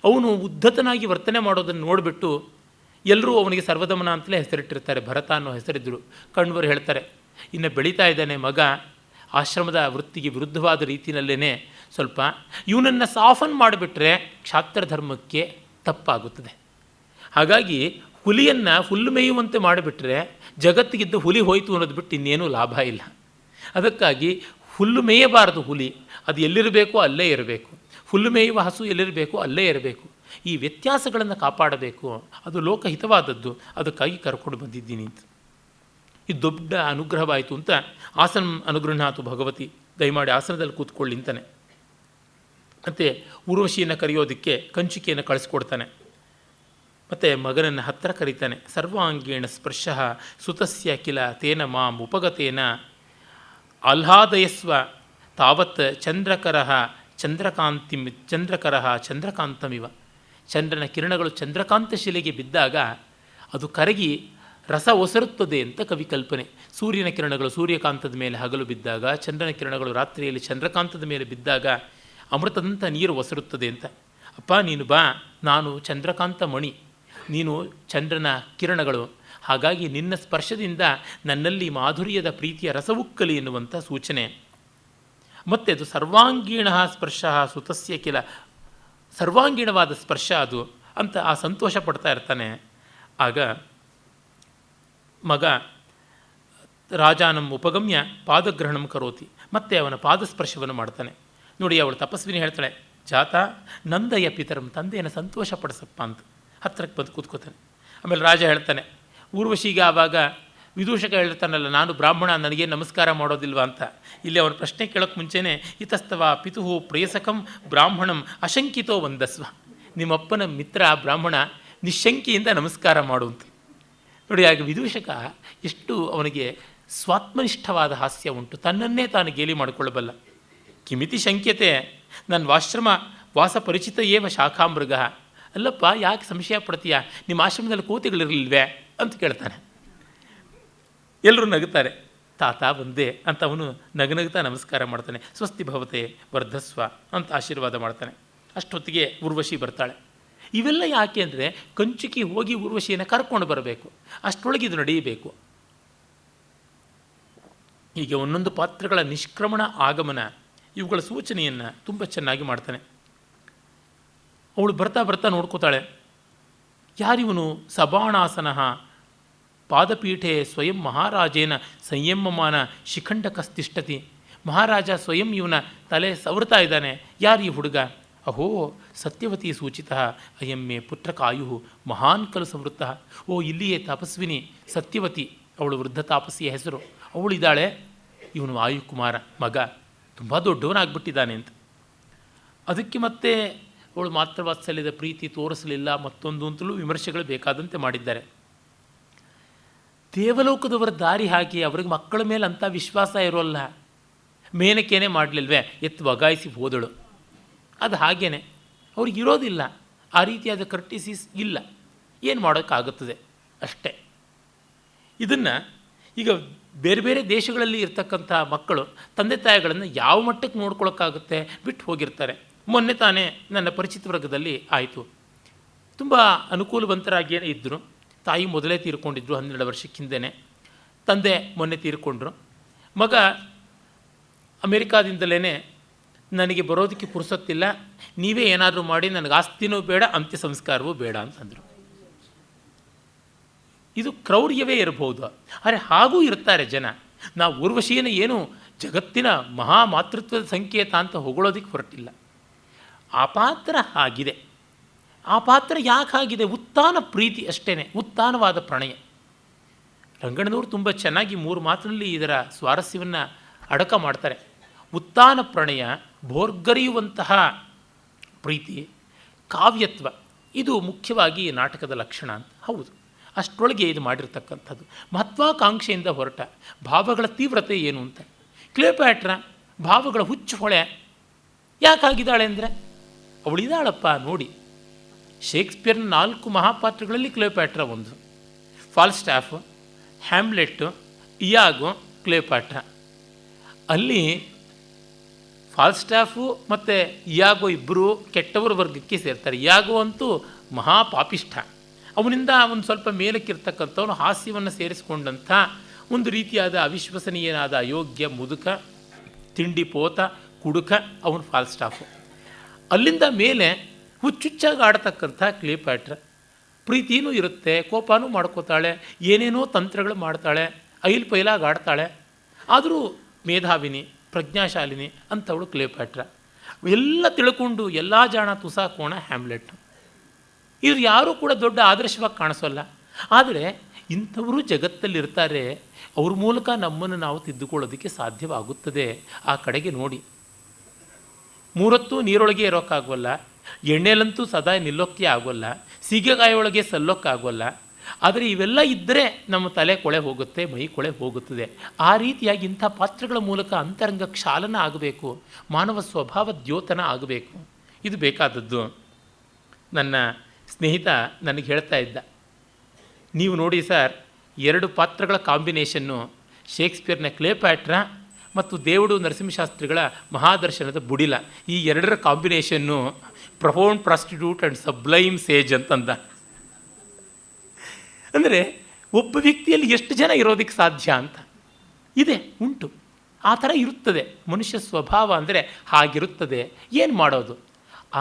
ಅವನು ಉದ್ಧತನಾಗಿ ವರ್ತನೆ ಮಾಡೋದನ್ನು ನೋಡಿಬಿಟ್ಟು ಎಲ್ಲರೂ ಅವನಿಗೆ ಸರ್ವದಮನ ಅಂತಲೇ ಹೆಸರಿಟ್ಟಿರ್ತಾರೆ. ಭರತ ಅನ್ನೋ ಹೆಸರಿದ್ದರು. ಕಣ್ವರು ಹೇಳ್ತಾರೆ, ಇನ್ನು ಬೆಳೀತಾ ಇದ್ದಾನೆ ಮಗ, ಆಶ್ರಮದ ವೃತ್ತಿಗೆ ವಿರುದ್ಧವಾದ ರೀತಿಯಲ್ಲೇ ಸ್ವಲ್ಪ ಇವನನ್ನು ಸಾಫನ್ ಮಾಡಿಬಿಟ್ರೆ ಕ್ಷಾತ್ರ ಧರ್ಮಕ್ಕೆ ತಪ್ಪಾಗುತ್ತದೆ. ಹಾಗಾಗಿ ಹುಲಿಯನ್ನು ಹುಲ್ಲು ಮೇಯುವಂತೆ ಮಾಡಿಬಿಟ್ರೆ ಜಗತ್ತಿಗಿದ್ದ ಹುಲಿ ಹೋಯಿತು ಅನ್ನೋದು ಬಿಟ್ಟು ಇನ್ನೇನೂ ಲಾಭ ಇಲ್ಲ. ಅದಕ್ಕಾಗಿ ಹುಲ್ಲು ಮೇಯಬಾರದು ಹುಲಿ, ಅದು ಎಲ್ಲಿರಬೇಕೋ ಅಲ್ಲೇ ಇರಬೇಕು. ಹುಲ್ಲು ಮೇಯುವ ಹಸು ಎಲ್ಲಿರಬೇಕೋ ಅಲ್ಲೇ ಇರಬೇಕು. ಈ ವ್ಯತ್ಯಾಸಗಳನ್ನು ಕಾಪಾಡಬೇಕು, ಅದು ಲೋಕಹಿತವಾದದ್ದು. ಅದಕ್ಕಾಗಿ ಕರ್ಕೊಂಡು ಬಂದಿದ್ದೀನಿ ಅಂತ. ಇದು ದೊಡ್ಡ ಅನುಗ್ರಹವಾಯಿತು ಅಂತ ಆಸನ ಅನುಗೃಹಾತು ಭಗವತಿ, ದಯಮಾಡಿ ಆಸನದಲ್ಲಿ ಕೂತ್ಕೊಳ್ಳಿ ಅಂತಾನೆ. ಮತ್ತು ಊರ್ವಶಿಯನ್ನು ಕರೆಯೋದಕ್ಕೆ ಕಂಚಿಕೆಯನ್ನು ಕಳಿಸ್ಕೊಡ್ತಾನೆ. ಮತ್ತು ಮಗನನ್ನು ಹತ್ತಿರ ಕರೀತಾನೆ. ಸರ್ವಾಂಗೇಣ ಸ್ಪರ್ಶ ಸುತಸ್ಯ ಕಿಲ ತೇನ ಮಾಂ ಉಪಗತೇನ ಆಹ್ಲಾದಯಸ್ವ ತಾವತ್ ಚಂದ್ರಕರಃ ಚಂದ್ರಕಾಂತಮಿವ. ಚಂದ್ರನ ಕಿರಣಗಳು ಚಂದ್ರಕಾಂತ ಶಿಲೆಗೆ ಬಿದ್ದಾಗ ಅದು ಕರಗಿ ರಸ ಒಸರುತ್ತದೆ ಅಂತ ಕವಿ ಕಲ್ಪನೆ. ಸೂರ್ಯನ ಕಿರಣಗಳು ಸೂರ್ಯಕಾಂತದ ಮೇಲೆ ಹಗಲು ಬಿದ್ದಾಗ, ಚಂದ್ರನ ಕಿರಣಗಳು ರಾತ್ರಿಯಲ್ಲಿ ಚಂದ್ರಕಾಂತದ ಮೇಲೆ ಬಿದ್ದಾಗ ಅಮೃತದಂಥ ನೀರು ಒಸರುತ್ತದೆ ಅಂತ. ಅಪ್ಪ ನೀನು ಬಾ, ನಾನು ಚಂದ್ರಕಾಂತ ಮಣಿ, ನೀನು ಚಂದ್ರನ ಕಿರಣಗಳು, ಹಾಗಾಗಿ ನಿನ್ನ ಸ್ಪರ್ಶದಿಂದ ನನ್ನಲ್ಲಿ ಮಾಧುರ್ಯದ ಪ್ರೀತಿಯ ರಸವುಕ್ಕಲಿ ಎನ್ನುವಂಥ ಸೂಚನೆ. ಮತ್ತು ಅದು ಸರ್ವಾಂಗೀಣ ಸ್ಪರ್ಶ ಸುತಸ್ಯ ಕಿಲ, ಸರ್ವಾಂಗೀಣವಾದ ಸ್ಪರ್ಶ ಅದು ಅಂತ ಆ ಸಂತೋಷ ಪಡ್ತಾ ಇರ್ತಾನೆ. ಆಗ ಮಗ ರಾಜಾನಂ ಉಪಗಮ್ಯ ಪಾದಗ್ರಹಣಂ ಕರೋತಿ, ಮತ್ತೆ ಅವನ ಪಾದಸ್ಪರ್ಶವನ್ನು ಮಾಡ್ತಾನೆ. ನೋಡಿ, ಅವಳು ತಪಸ್ವಿನಿ ಹೇಳ್ತಾಳೆ, ಜಾತ ನಂದಯ ಪಿತರಂ, ತಂದೆಯನ್ನು ಸಂತೋಷ ಪಡಿಸಪ್ಪ ಅಂತ ಹತ್ತಿರಕ್ಕೆ ಬಂದು ಕೂತ್ಕೋತಾನೆ. ಆಮೇಲೆ ರಾಜ ಹೇಳ್ತಾನೆ, ಊರ್ವಶಿಗೆ ಆವಾಗ ವಿದೂಷಕ ಹೇಳ್ತಾನಲ್ಲ, ನಾನು ಬ್ರಾಹ್ಮಣ, ನನಗೆ ನಮಸ್ಕಾರ ಮಾಡೋದಿಲ್ವ ಅಂತ. ಇಲ್ಲಿ ಅವನ ಪ್ರಶ್ನೆ ಕೇಳೋಕ್ಕೆ ಮುಂಚೆನೇ ಇತಸ್ತವ ಪಿತುಹು ಪ್ರೇಯಸಕಂ ಬ್ರಾಹ್ಮಣಂ ಅಶಂಕಿತೋ ವಂದಸ್ವ, ನಿಮ್ಮಪ್ಪನ ಮಿತ್ರ ಬ್ರಾಹ್ಮಣ, ನಿಶಂಕಿಯಿಂದ ನಮಸ್ಕಾರ ಮಾಡು ಅಂತ. ನೋಡಿ, ಆಗ ವಿದೂಷಕ ಎಷ್ಟು ಅವನಿಗೆ ಸ್ವಾತ್ಮನಿಷ್ಠವಾದ ಹಾಸ್ಯ ಉಂಟು, ತನ್ನನ್ನೇ ತಾನು ಗೇಲಿ ಮಾಡಿಕೊಳ್ಳಬಲ್ಲ. ಕಿಮಿತಿ ಶಂಕ್ಯತೆ, ನನ್ನ ಆಶ್ರಮ ವಾಸ ಪರಿಚಿತ ಏವ ಶಾಖಾಮೃಗ, ಅಲ್ಲಪ್ಪ ಯಾಕೆ ಸಂಶಯ ಪಡ್ತೀಯ, ನಿಮ್ಮ ಆಶ್ರಮದಲ್ಲಿ ಕೋತಿಗಳಿರಲಿಲ್ವೇ ಅಂತ ಕೇಳ್ತಾನೆ. ಎಲ್ಲರೂ ನಗುತ್ತಾರೆ. ತಾತ ಬಂದೆ ಅಂತ ಅವನು ನಗನಗ್ತಾ ನಮಸ್ಕಾರ ಮಾಡ್ತಾನೆ. ಸ್ವಸ್ತಿ ಭವತೆ ವರ್ಧಸ್ವ ಅಂತ ಆಶೀರ್ವಾದ ಮಾಡ್ತಾನೆ. ಅಷ್ಟೊತ್ತಿಗೆ ಊರ್ವಶಿ ಬರ್ತಾಳೆ. ಇವೆಲ್ಲ ಯಾಕೆ ಅಂದರೆ ಕಂಚುಕಿ ಹೋಗಿ ಊರ್ವಶಿಯನ್ನು ಕರ್ಕೊಂಡು ಬರಬೇಕು, ಅಷ್ಟರೊಳಗೆ ಇದು ನಡೆಯಬೇಕು. ಹೀಗೆ ಒಂದೊಂದು ಪಾತ್ರಗಳ ನಿಷ್ಕ್ರಮಣ ಆಗಮನ ಇವುಗಳ ಸೂಚನೆಯನ್ನು ತುಂಬ ಚೆನ್ನಾಗಿ ಮಾಡ್ತಾನೆ. ಅವಳು ಬರ್ತಾ ಬರ್ತಾ ನೋಡ್ಕೋತಾಳೆ, ಯಾರಿವನು ಸಬಾಣಾಸನ ಪಾದಪೀಠೆ ಸ್ವಯಂ ಮಹಾರಾಜೇನ ಸಂಯಮಮಾನ ಶಿಖಂಡಕಸ್ತಿಷ್ಠತಿ. ಮಹಾರಾಜ ಸ್ವಯಂ ಇವನ ತಲೆ ಸವರ್ತಾ ಇದ್ದಾನೆ. ಯಾರು ಈ ಹುಡುಗ? ಅಹೋ ಸತ್ಯವತಿ ಸೂಚಿತ ಅಯಂ ಮೇ ಪುತ್ರಕಾಯು ಮಹಾನ್ ಖಲು ಸಂವೃತ್ತ. ಓ ಇಲ್ಲಿಯೇ ತಪಸ್ವಿನಿ ಸತ್ಯವತಿ, ಅವಳು ವೃದ್ಧ ತಾಪಸ್ಸಿಯ ಹೆಸರು, ಅವಳಿದ್ದಾಳೆ, ಇವನು ವಾಯುಕುಮಾರ ಮಗ ತುಂಬ ದೊಡ್ಡವನಾಗ್ಬಿಟ್ಟಿದ್ದಾನೆ ಅಂತ. ಅದಕ್ಕೆ ಮತ್ತೆ ಅವಳು ಮಾತೃವಾತ್ಸಲ್ಯದ ಪ್ರೀತಿ ತೋರಿಸಲಿಲ್ಲ ಮತ್ತೊಂದು ಅಂತಲೂ ವಿಮರ್ಶೆಗಳು ಬೇಕಾದಂತೆ ಮಾಡಿದ್ದಾರೆ. ದೇವಲೋಕದವರ ದಾರಿ ಹಾಗೆ, ಅವ್ರಿಗೆ ಮಕ್ಕಳ ಮೇಲೆ ಅಂಥ ವಿಶ್ವಾಸ ಇರೋಲ್ಲ. ಮೇನಕೇನೆ ಮಾಡಲಿಲ್ವೇ, ಎತ್ತು ಬಗಾಯಿಸಿ ಹೋದಳು, ಅದು ಹಾಗೇನೆ, ಅವ್ರಿಗಿರೋದಿಲ್ಲ ಆ ರೀತಿಯಾದ ಕರ್ಟಿಸಿಸ್ ಇಲ್ಲ, ಏನು ಮಾಡೋಕ್ಕಾಗುತ್ತದೆ ಅಷ್ಟೇ. ಇದನ್ನು ಈಗ ಬೇರೆ ಬೇರೆ ದೇಶಗಳಲ್ಲಿ ಇರ್ತಕ್ಕಂಥ ಮಕ್ಕಳು ತಂದೆ ತಾಯಿಗಳನ್ನು ಯಾವ ಮಟ್ಟಕ್ಕೆ ನೋಡ್ಕೊಳ್ಳೋಕ್ಕಾಗುತ್ತೆ, ಬಿಟ್ಟು ಹೋಗಿರ್ತಾರೆ. ಮೊನ್ನೆ ತಾನೇ ನನ್ನ ಪರಿಚಿತ ವರ್ಗದಲ್ಲಿ ಆಯಿತು, ತುಂಬ ಅನುಕೂಲವಂತರಾಗಿಯೇ ಇದ್ದರು. ತಾಯಿ ಮೊದಲೇ ತೀರ್ಕೊಂಡಿದ್ರು 12 ವರ್ಷಕ್ಕೆ ಹಿಂದೆಯೇ, ತಂದೆ ಮೊನ್ನೆ ತೀರ್ಕೊಂಡ್ರು. ಮಗ ಅಮೇರಿಕಾದಿಂದಲೇ ನನಗೆ ಬರೋದಕ್ಕೆ ಪುರ್ಸೊತ್ತಿಲ್ಲ, ನೀವೇ ಏನಾದರೂ ಮಾಡಿ, ನನಗೆ ಆಸ್ತಿನೂ ಬೇಡ ಅಂತ್ಯ ಸಂಸ್ಕಾರವೂ ಬೇಡ ಅಂತಂದರು. ಇದು ಕ್ರೌರ್ಯವೇ ಇರಬಹುದು, ಆದರೆ ಹಾಗೂ ಇರ್ತಾರೆ ಜನ. ನಾವು ಊರ್ವಶಿಯನ್ನು ಏನು ಜಗತ್ತಿನ ಮಹಾ ಮಾತೃತ್ವದ ಸಂಕೇತ ಅಂತ ಹೊಗಳೋದಕ್ಕೆ ಹೊರಟಿಲ್ಲ. ಆ ಪಾತ್ರ ಆಗಿದೆ. ಆ ಪಾತ್ರ ಯಾಕೆ ಆಗಿದೆ? ಉತ್ಥಾನ ಪ್ರೀತಿ ಅಷ್ಟೇ, ಉತ್ಥಾನವಾದ ಪ್ರಣಯ. ರಂಗಣ್ಣನವರು ತುಂಬ ಚೆನ್ನಾಗಿ 3 ಮಾತಿನಲ್ಲಿ ಇದರ ಸ್ವಾರಸ್ಯವನ್ನು ಅಡಕ ಮಾಡ್ತಾರೆ. ಉತ್ಥಾನ ಪ್ರಣಯ, ಭೋರ್ಗರೆಯುವಂತಹ ಪ್ರೀತಿ, ಕಾವ್ಯತ್ವ, ಇದು ಮುಖ್ಯವಾಗಿ ನಾಟಕದ ಲಕ್ಷಣ ಅಂತ. ಹೌದು, ಅಷ್ಟರೊಳಗೆ ಇದು ಮಾಡಿರ್ತಕ್ಕಂಥದ್ದು. ಮಹತ್ವಾಕಾಂಕ್ಷೆಯಿಂದ ಹೊರಟ ಭಾವಗಳ ತೀವ್ರತೆ ಏನು ಅಂತ. ಕ್ಲಿಯೋಪ್ಯಾಟ್ರ ಭಾವಗಳ ಹುಚ್ಚು ಹೊಳೆ ಯಾಕಾಗಿದ್ದಾಳೆ ಅಂದರೆ, ಅವಳಿದ್ದಾಳಪ್ಪ ನೋಡಿ. ಶೇಕ್ಸ್ಪಿಯರ್ನ 4 ಮಹಾಪಾತ್ರಗಳಲ್ಲಿ ಕ್ಲಿಯೋಪ್ಯಾಟ್ರ ಒಂದು. ಫಾಲ್ಸ್ಟಾಫ್, ಹ್ಯಾಮ್ಲೆಟ್ಟು, ಇಯಾಗೋ, ಕ್ಲಿಯೋಪ್ಯಾಟ್ರ. ಅಲ್ಲಿ ಫಾಲ್ಸ್ಟಾಫು ಮತ್ತು ಇಯಾಗೋ ಇಬ್ಬರು ಕೆಟ್ಟವರ ವರ್ಗಕ್ಕೆ ಸೇರ್ತಾರೆ. ಇಯಾಗೋ ಅಂತೂ ಮಹಾಪಾಪಿಷ್ಠ, ಅವನಿಂದ ಒಂದು ಸ್ವಲ್ಪ ಮೇಲಕ್ಕಿರ್ತಕ್ಕಂಥವನು ಹಾಸ್ಯವನ್ನು ಸೇರಿಸಿಕೊಂಡಂಥ ಒಂದು ರೀತಿಯಾದ ಅವಿಶ್ವಸನೀಯನಾದ ಅಯೋಗ್ಯ ಮುದುಕ, ತಿಂಡಿ ಪೋತ, ಕುಡುಕ, ಅವನು ಫಾಲ್ಸ್ಟಾಫು. ಅಲ್ಲಿಂದ ಮೇಲೆ ಹುಚ್ಚುಚ್ಚಾಗಿ ಆಡ್ತಕ್ಕಂಥ ಕ್ಲಿಯೋಪ್ಯಾಟ್ರ. ಪ್ರೀತಿನೂ ಇರುತ್ತೆ, ಕೋಪನೂ ಮಾಡ್ಕೋತಾಳೆ, ಏನೇನೋ ತಂತ್ರಗಳು ಮಾಡ್ತಾಳೆ, ಐಲ್ ಪೈಲಾಗಿ ಆಡ್ತಾಳೆ, ಆದರೂ ಮೇಧಾವಿನಿ, ಪ್ರಜ್ಞಾಶಾಲಿನಿ ಅಂಥವಳು ಕ್ಲಿಯೋಪ್ಯಾಟ್ರ. ಎಲ್ಲ ತಿಳ್ಕೊಂಡು ಎಲ್ಲ ಜಾಣ ತುಸಾಕೋಣ ಹ್ಯಾಮ್ಲೆಟ್. ಇವರು ಯಾರೂ ಕೂಡ ದೊಡ್ಡ ಆದರ್ಶವಾಗಿ ಕಾಣಿಸೋಲ್ಲ, ಆದರೆ ಇಂಥವರು ಜಗತ್ತಲ್ಲಿರ್ತಾರೆ. ಅವ್ರ ಮೂಲಕ ನಮ್ಮನ್ನು ನಾವು ತಿದ್ದುಕೊಳ್ಳೋದಕ್ಕೆ ಸಾಧ್ಯವಾಗುತ್ತದೆ. ಆ ಕಡೆಗೆ ನೋಡಿ. 3 ಹೊತ್ತು ನೀರೊಳಗೆ ಇರೋಕ್ಕಾಗೋಲ್ಲ, ಎಣ್ಣೆಲಂತೂ ಸದಾ ನಿಲ್ಲೋಕ್ಕೆ ಆಗೋಲ್ಲ, ಸೀಗೆಕಾಯಿ ಒಳಗೆ ಸಲ್ಲೋಕ್ಕಾಗೋಲ್ಲ. ಆದರೆ ಇವೆಲ್ಲ ಇದ್ದರೆ ನಮ್ಮ ತಲೆ ಕೊಳೆ ಹೋಗುತ್ತೆ, ಮೈ ಕೊಳೆ ಹೋಗುತ್ತದೆ. ಆ ರೀತಿಯಾಗಿ ಇಂಥ ಪಾತ್ರಗಳ ಮೂಲಕ ಅಂತರಂಗ ಕ್ಷಾಲನ ಆಗಬೇಕು, ಮಾನವ ಸ್ವಭಾವ ದ್ಯೋತನ ಆಗಬೇಕು. ಇದು ಬೇಕಾದದ್ದು. ನನ್ನ ಸ್ನೇಹಿತ ನನಗೆ ಹೇಳ್ತಾ ಇದ್ದ, ನೀವು ನೋಡಿ ಸರ್, 2 ಪಾತ್ರಗಳ ಕಾಂಬಿನೇಷನ್ನು, ಶೇಕ್ಸ್ಪಿಯರ್ನ ಕ್ಲಿಯೋಪ್ಯಾಟ್ರ ಮತ್ತು ದೇವುಡು ನರಸಿಂಹಶಾಸ್ತ್ರಿಗಳ ಮಹಾದರ್ಶನದ ಬುಡಿಲ, ಈ 2ರ combination profound prostitute and sublime sage ಅಂತಂದ. ಅಂದರೆ ಒಬ್ಬ ವ್ಯಕ್ತಿಯಲ್ಲಿ ಎಷ್ಟು ಜನ ಇರೋದಕ್ಕೆ ಸಾಧ್ಯ ಅಂತ ಇದೆ, ಉಂಟು. ಆ ಥರ ಇರುತ್ತದೆ ಮನುಷ್ಯ ಸ್ವಭಾವ, ಅಂದರೆ ಹಾಗಿರುತ್ತದೆ. ಏನು ಮಾಡೋದು?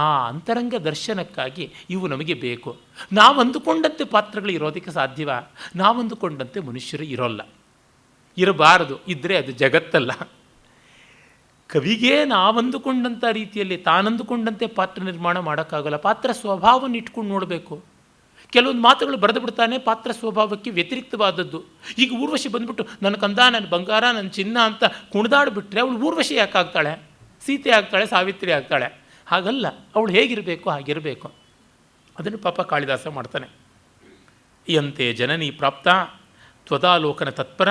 ಆ ಅಂತರಂಗ ದರ್ಶನಕ್ಕಾಗಿ ಇವು ನಮಗೆ ಬೇಕು. ನಾವು ಅಂದುಕೊಂಡಂತೆ ಪಾತ್ರಗಳು ಇರೋದಕ್ಕೆ ಸಾಧ್ಯವ? ನಾವು ಅಂದುಕೊಂಡಂತೆ ಮನುಷ್ಯರು ಇರೋಲ್ಲ, ಇರಬಾರದು. ಇದ್ದರೆ ಅದು ಜಗತ್ತಲ್ಲ. ಕವಿಗೆ ನಾವಂದುಕೊಂಡಂಥ ರೀತಿಯಲ್ಲಿ ತಾನಂದುಕೊಂಡಂತೆ ಪಾತ್ರ ನಿರ್ಮಾಣ ಮಾಡೋಕ್ಕಾಗಲ್ಲ. ಪಾತ್ರ ಸ್ವಭಾವವನ್ನು ಇಟ್ಕೊಂಡು ನೋಡಬೇಕು. ಕೆಲವೊಂದು ಮಾತುಗಳು ಬರೆದು ಬಿಡ್ತಾನೆ, ಪಾತ್ರ ಸ್ವಭಾವಕ್ಕೆ ವ್ಯತಿರಿಕ್ತವಾದದ್ದು. ಈಗ ಊರ್ವಶಿ ಬಂದುಬಿಟ್ಟು ನನ್ನ ಕಂದ, ನನ್ನ ಬಂಗಾರ, ನನ್ನ ಚಿನ್ನ ಅಂತ ಕುಣಿದಾಡಿಬಿಟ್ರೆ ಅವಳು ಊರ್ವಶಿ ಯಾಕಾಗ್ತಾಳೆ? ಸೀತೆ ಆಗ್ತಾಳೆ, ಸಾವಿತ್ರಿ ಆಗ್ತಾಳೆ. ಹಾಗಲ್ಲ, ಅವಳು ಹೇಗಿರಬೇಕು ಹಾಗಿರಬೇಕು. ಅದನ್ನು ಪಾಪ ಕಾಳಿದಾಸ ಮಾಡ್ತಾನೆ. ಯಂತೆ ಜನನಿ ಪ್ರಾಪ್ತ ತ್ವದಾಲೋಕನ ತತ್ಪರ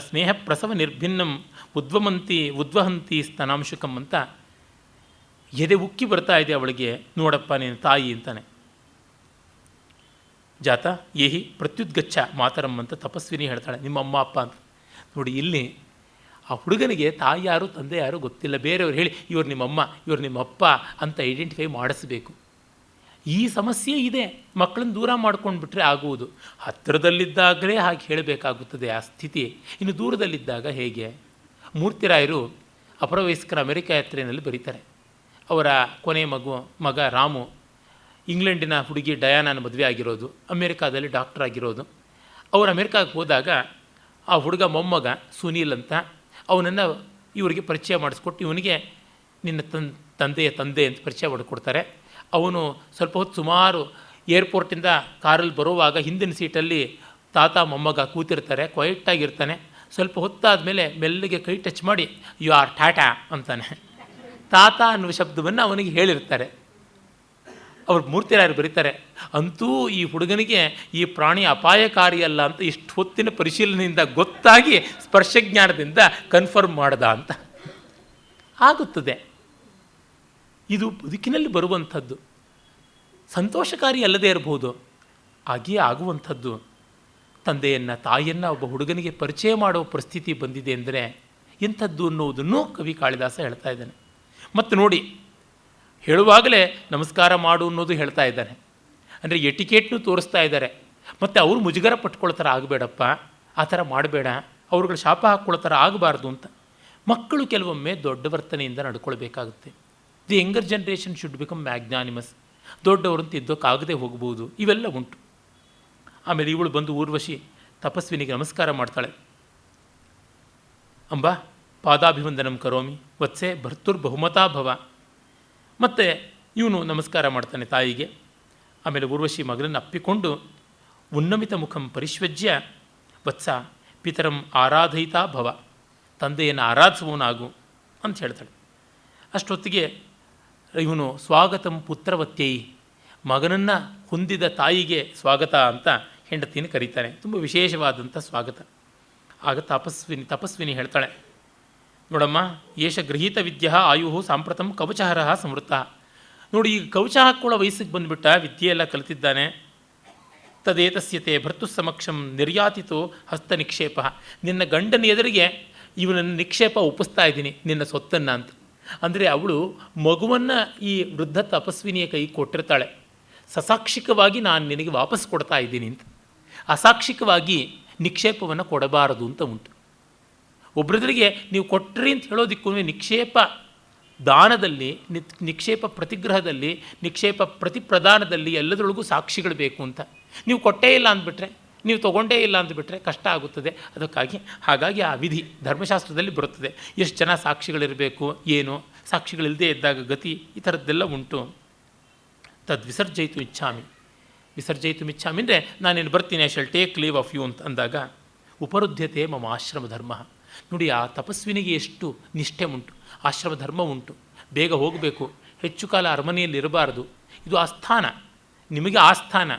ಸ್ನೇಹ ಪ್ರಸವ ನಿರ್ಭಿನ್ನಂ ಉದ್ವಹಂತಿ ಸ್ತನಾಂಶುಕಂ ಅಂತ ಎದೆ ಉಕ್ಕಿ ಬರ್ತಾ ಇದೆ ಅವಳಿಗೆ. ನೋಡಪ್ಪ ನೀನು ತಾಯಿ ಅಂತಾನೆ. ಜಾತ ಏಹಿ ಪ್ರತ್ಯುದ್ಗಚ್ಚ ಮಾತರಂ ಅಂತ ತಪಸ್ವಿನಿ ಹೇಳ್ತಾಳೆ, ನಿಮ್ಮ ಅಮ್ಮ ಅಪ್ಪ ಅಂತ. ನೋಡಿ, ಇಲ್ಲಿ ಆ ಹುಡುಗನಿಗೆ ತಾಯಿ ಯಾರು ತಂದೆ ಯಾರು ಗೊತ್ತಿಲ್ಲ. ಬೇರೆಯವ್ರು ಹೇಳಿ ಇವ್ರು ನಿಮ್ಮಮ್ಮ, ಇವ್ರು ನಿಮ್ಮಪ್ಪ ಅಂತ ಐಡೆಂಟಿಫೈ ಮಾಡಿಸ್ಬೇಕು. ಈ ಸಮಸ್ಯೆ ಇದೆ. ಮಕ್ಕಳನ್ನು ದೂರ ಮಾಡ್ಕೊಂಡು ಬಿಟ್ಟರೆ ಆಗುವುದು. ಹತ್ತಿರದಲ್ಲಿದ್ದಾಗಲೇ ಹಾಗೆ ಹೇಳಬೇಕಾಗುತ್ತದೆ ಆ ಸ್ಥಿತಿ. ಇನ್ನು ದೂರದಲ್ಲಿದ್ದಾಗ ಹೇಗೆ? ಮೂರ್ತಿರಾಯರು ಅಪರವಯಸ್ಕರ ಅಮೆರಿಕ ಯಾತ್ರೆಯಲ್ಲಿ ಬರೀತಾರೆ. ಅವರ ಕೊನೆಯ ಮಗ ರಾಮು ಇಂಗ್ಲೆಂಡಿನ ಹುಡುಗಿ ಡಯಾನಾನ ಮದುವೆ ಆಗಿರೋದು, ಅಮೆರಿಕಾದಲ್ಲಿ ಡಾಕ್ಟರ್ ಆಗಿರೋದು. ಅವರು ಅಮೆರಿಕಾಗೆ ಹೋದಾಗ ಆ ಹುಡುಗ ಮೊಮ್ಮಗ ಸುನೀಲ್ ಅಂತ, ಅವನನ್ನು ಇವರಿಗೆ ಪರಿಚಯ ಮಾಡಿಸ್ಕೊಟ್ಟು ಇವನಿಗೆ ನಿನ್ನ ತಂದೆಯ ತಂದೆ ಅಂತ ಪರಿಚಯ ಮಾಡಿಕೊಡ್ತಾರೆ. ಅವನು ಸ್ವಲ್ಪ ಹೊತ್ತು ಸುಮಾರು ಏರ್ಪೋರ್ಟಿಂದ ಕಾರಲ್ಲಿ ಬರುವಾಗ ಹಿಂದಿನ ಸೀಟಲ್ಲಿ ತಾತ ಮೊಮ್ಮಗ ಕೂತಿರ್ತಾರೆ, ಕ್ವೈಟಾಗಿರ್ತಾನೆ. ಸ್ವಲ್ಪ ಹೊತ್ತಾದಮೇಲೆ ಮೆಲ್ಲಿಗೆ ಕೈ ಟಚ್ ಮಾಡಿ ಯು ಆರ್ ಟಾಟಾ ಅಂತಾನೆ. ತಾತ ಅನ್ನುವ ಶಬ್ದವನ್ನು ಅವನಿಗೆ ಹೇಳಿರ್ತಾರೆ. ಅವ್ರು ಮೂರ್ತಿರಾಯರು ಬರೀತಾರೆ, ಅಂತೂ ಈ ಹುಡುಗನಿಗೆ ಈ ಪ್ರಾಣಿ ಅಪಾಯಕಾರಿ ಅಲ್ಲ ಅಂತ ಇಷ್ಟು ಹೊತ್ತಿನ ಪರಿಶೀಲನೆಯಿಂದ ಗೊತ್ತಾಗಿ ಸ್ಪರ್ಶಜ್ಞಾನದಿಂದ ಕನ್ಫರ್ಮ್ ಮಾಡ್ದ ಅಂತ ಆಗುತ್ತದೆ. ಇದು ಬದುಕಿನಲ್ಲಿ ಬರುವಂಥದ್ದು, ಸಂತೋಷಕಾರಿ ಅಲ್ಲದೇ ಇರಬಹುದು, ಹಾಗೆಯೇ ಆಗುವಂಥದ್ದು. ತಂದೆಯನ್ನು ತಾಯಿಯನ್ನು ಒಬ್ಬ ಹುಡುಗನಿಗೆ ಪರಿಚಯ ಮಾಡುವ ಪರಿಸ್ಥಿತಿ ಬಂದಿದೆ ಅಂದರೆ ಎಂಥದ್ದು ಅನ್ನುವುದನ್ನು ಕವಿ ಕಾಳಿದಾಸ ಹೇಳ್ತಾ ಇದ್ದಾನೆ. ಮತ್ತು ನೋಡಿ, ಹೇಳುವಾಗಲೇ ನಮಸ್ಕಾರ ಮಾಡು ಅನ್ನೋದು ಹೇಳ್ತಾ ಇದ್ದಾನೆ. ಅಂದರೆ ಎಟಿಕೇಟ್ನು ತೋರಿಸ್ತಾ ಇದ್ದಾರೆ. ಮತ್ತು ಅವರು ಮುಜುಗರ ಪಟ್ಕೊಳ್ಳೋ ಥರ ಆಗಬೇಡಪ್ಪ, ಆ ಥರ ಮಾಡಬೇಡ, ಅವ್ರುಗಳ ಶಾಪ ಹಾಕ್ಕೊಳ್ಳೋ ಥರ ಆಗಬಾರ್ದು ಅಂತ. ಮಕ್ಕಳು ಕೆಲವೊಮ್ಮೆ ದೊಡ್ಡ ವರ್ತನೆಯಿಂದ ನಡ್ಕೊಳ್ಬೇಕಾಗುತ್ತೆ. The younger generation should become magnanimous. ದೊಡ್ಡವರಂತ ಇದ್ದೋಕ್ಕಾಗದೆ ಹೋಗ್ಬೋದು, ಇವೆಲ್ಲ ಉಂಟು. ಆಮೇಲೆ ಇವಳು ಬಂದು ಊರ್ವಶಿ ತಪಸ್ವಿನಿಗೆ ನಮಸ್ಕಾರ ಮಾಡ್ತಾಳೆ. ಅಂಬಾ ಪಾದಾಭಿವಂದನಂ ಕರೋಮಿ ವತ್ಸೆ ಭರ್ತುರ್ ಬಹುಮತಾ ಭವ. ಮತ್ತು ಇವನು ನಮಸ್ಕಾರ ಮಾಡ್ತಾನೆ ತಾಯಿಗೆ. ಆಮೇಲೆ ಊರ್ವಶಿ ಮಗನನ್ನು ಅಪ್ಪಿಕೊಂಡು ಉನ್ನಮಿತ ಮುಖಂ ಪರಿಶ್ವಜ್ಯ ವತ್ಸ ಪಿತರಂ ಆರಾಧಯಿತಾ ಭವ, ತಂದೆಯನ್ನು ಆರಾಧಿಸುವವನಾಗು ಅಂತ ಹೇಳ್ತಾಳೆ. ಅಷ್ಟೊತ್ತಿಗೆ ಇವನು ಸ್ವಾಗತಂ ಪುತ್ರವತ್ಯೈ, ಮಗನನ್ನು ಹೊಂದಿದ ತಾಯಿಗೆ ಸ್ವಾಗತ ಅಂತ ಹೆಂಡತಿಯನ್ನು ಕರೀತಾನೆ. ತುಂಬ ವಿಶೇಷವಾದಂಥ ಸ್ವಾಗತ. ಆಗ ತಪಸ್ವಿನಿ ಹೇಳ್ತಾಳೆ, ನೋಡಮ್ಮ, ಏಷ ಗೃಹೀತ ವಿದ್ಯಾ ಆಯು ಸಾಂಪ್ರತಂ ಕವಚಹರ ಸಂವೃತ್ತ. ನೋಡಿ, ಈಗ ಕವಚ ಹಾಕ್ಕೊಳ್ಳೋ ವಯಸ್ಸಿಗೆ ಬಂದುಬಿಟ್ಟ, ವಿದ್ಯೆಯೆಲ್ಲ ಕಲಿತಿದ್ದಾನೆ. ತದೇತಸ್ಯತೆ ಭರ್ತು ಸಮಕ್ಷಂ ನಿರ್ಯಾತಿತೋ ಹಸ್ತ ನಿಕ್ಷೇಪ. ನಿನ್ನ ಗಂಡನ ಎದುರಿಗೆ ಇವನನ್ನು ನಿಕ್ಷೇಪ ಒಪ್ಪಿಸ್ತಾ ಇದ್ದೀನಿ, ನಿನ್ನ ಸೊತ್ತನ್ನು ಅಂತ. ಅಂದರೆ ಅವಳು ಮಗುವನ್ನು ಈ ವೃದ್ಧ ತಪಸ್ವಿನಿಯ ಕೈ ಕೊಟ್ಟಿರ್ತಾಳೆ. ಸಸಾಕ್ಷಿಕವಾಗಿ ನಾನು ನಿನಗೆ ವಾಪಸ್ ಕೊಡ್ತಾ ಇದ್ದೀನಿ ಅಂತ. ಅಸಾಕ್ಷಿಕವಾಗಿ ನಿಕ್ಷೇಪವನ್ನು ಕೊಡಬಾರದು ಅಂತ ಉಂಟು. ಒಬ್ಬರದ್ರಿಗೆ ನೀವು ಕೊಟ್ಟರಿ ಅಂತ ಹೇಳೋದಕ್ಕೂ ನಿಕ್ಷೇಪ ದಾನದಲ್ಲಿ, ನಿಕ್ಷೇಪ ಪ್ರತಿಗ್ರಹದಲ್ಲಿ, ನಿಕ್ಷೇಪ ಪ್ರತಿಪ್ರದಾನದಲ್ಲಿ ಎಲ್ಲದರೊಳಗೂ ಸಾಕ್ಷಿಗಳು ಬೇಕು ಅಂತ. ನೀವು ಕೊಟ್ಟೇ ಇಲ್ಲ ಅಂದ್ಬಿಟ್ರೆ, ನೀವು ತೊಗೊಂಡೇ ಇಲ್ಲ ಅಂದುಬಿಟ್ರೆ ಕಷ್ಟ ಆಗುತ್ತದೆ. ಹಾಗಾಗಿ ಆ ವಿಧಿ ಧರ್ಮಶಾಸ್ತ್ರದಲ್ಲಿ ಬರುತ್ತದೆ. ಎಷ್ಟು ಜನ ಸಾಕ್ಷಿಗಳಿರಬೇಕು, ಏನು ಸಾಕ್ಷಿಗಳಿಲ್ಲದೆ ಇದ್ದಾಗ ಗತಿ, ಈ ಥರದ್ದೆಲ್ಲ ಉಂಟು. ವಿಸರ್ಜಯಿತು ಇಚ್ಛಾಮಿ ಅಂದರೆ ನಾನೇನು ಬರ್ತೀನಿ, I shall take leave of you ಅಂತ ಅಂದಾಗ ಉಪರುದ್ಧತೆ ಮಮ ಆಶ್ರಮ ಧರ್ಮ. ನೋಡಿ, ಆ ತಪಸ್ವಿನಿಗೆ ಎಷ್ಟು ನಿಷ್ಠೆ ಉಂಟು, ಆಶ್ರಮ ಧರ್ಮ ಉಂಟು. ಬೇಗ ಹೋಗಬೇಕು, ಹೆಚ್ಚು ಕಾಲ ಅರಮನೆಯಲ್ಲಿ ಇರಬಾರ್ದು. ಇದು ಆಸ್ಥಾನ, ನಿಮಗೆ ಆಸ್ಥಾನ.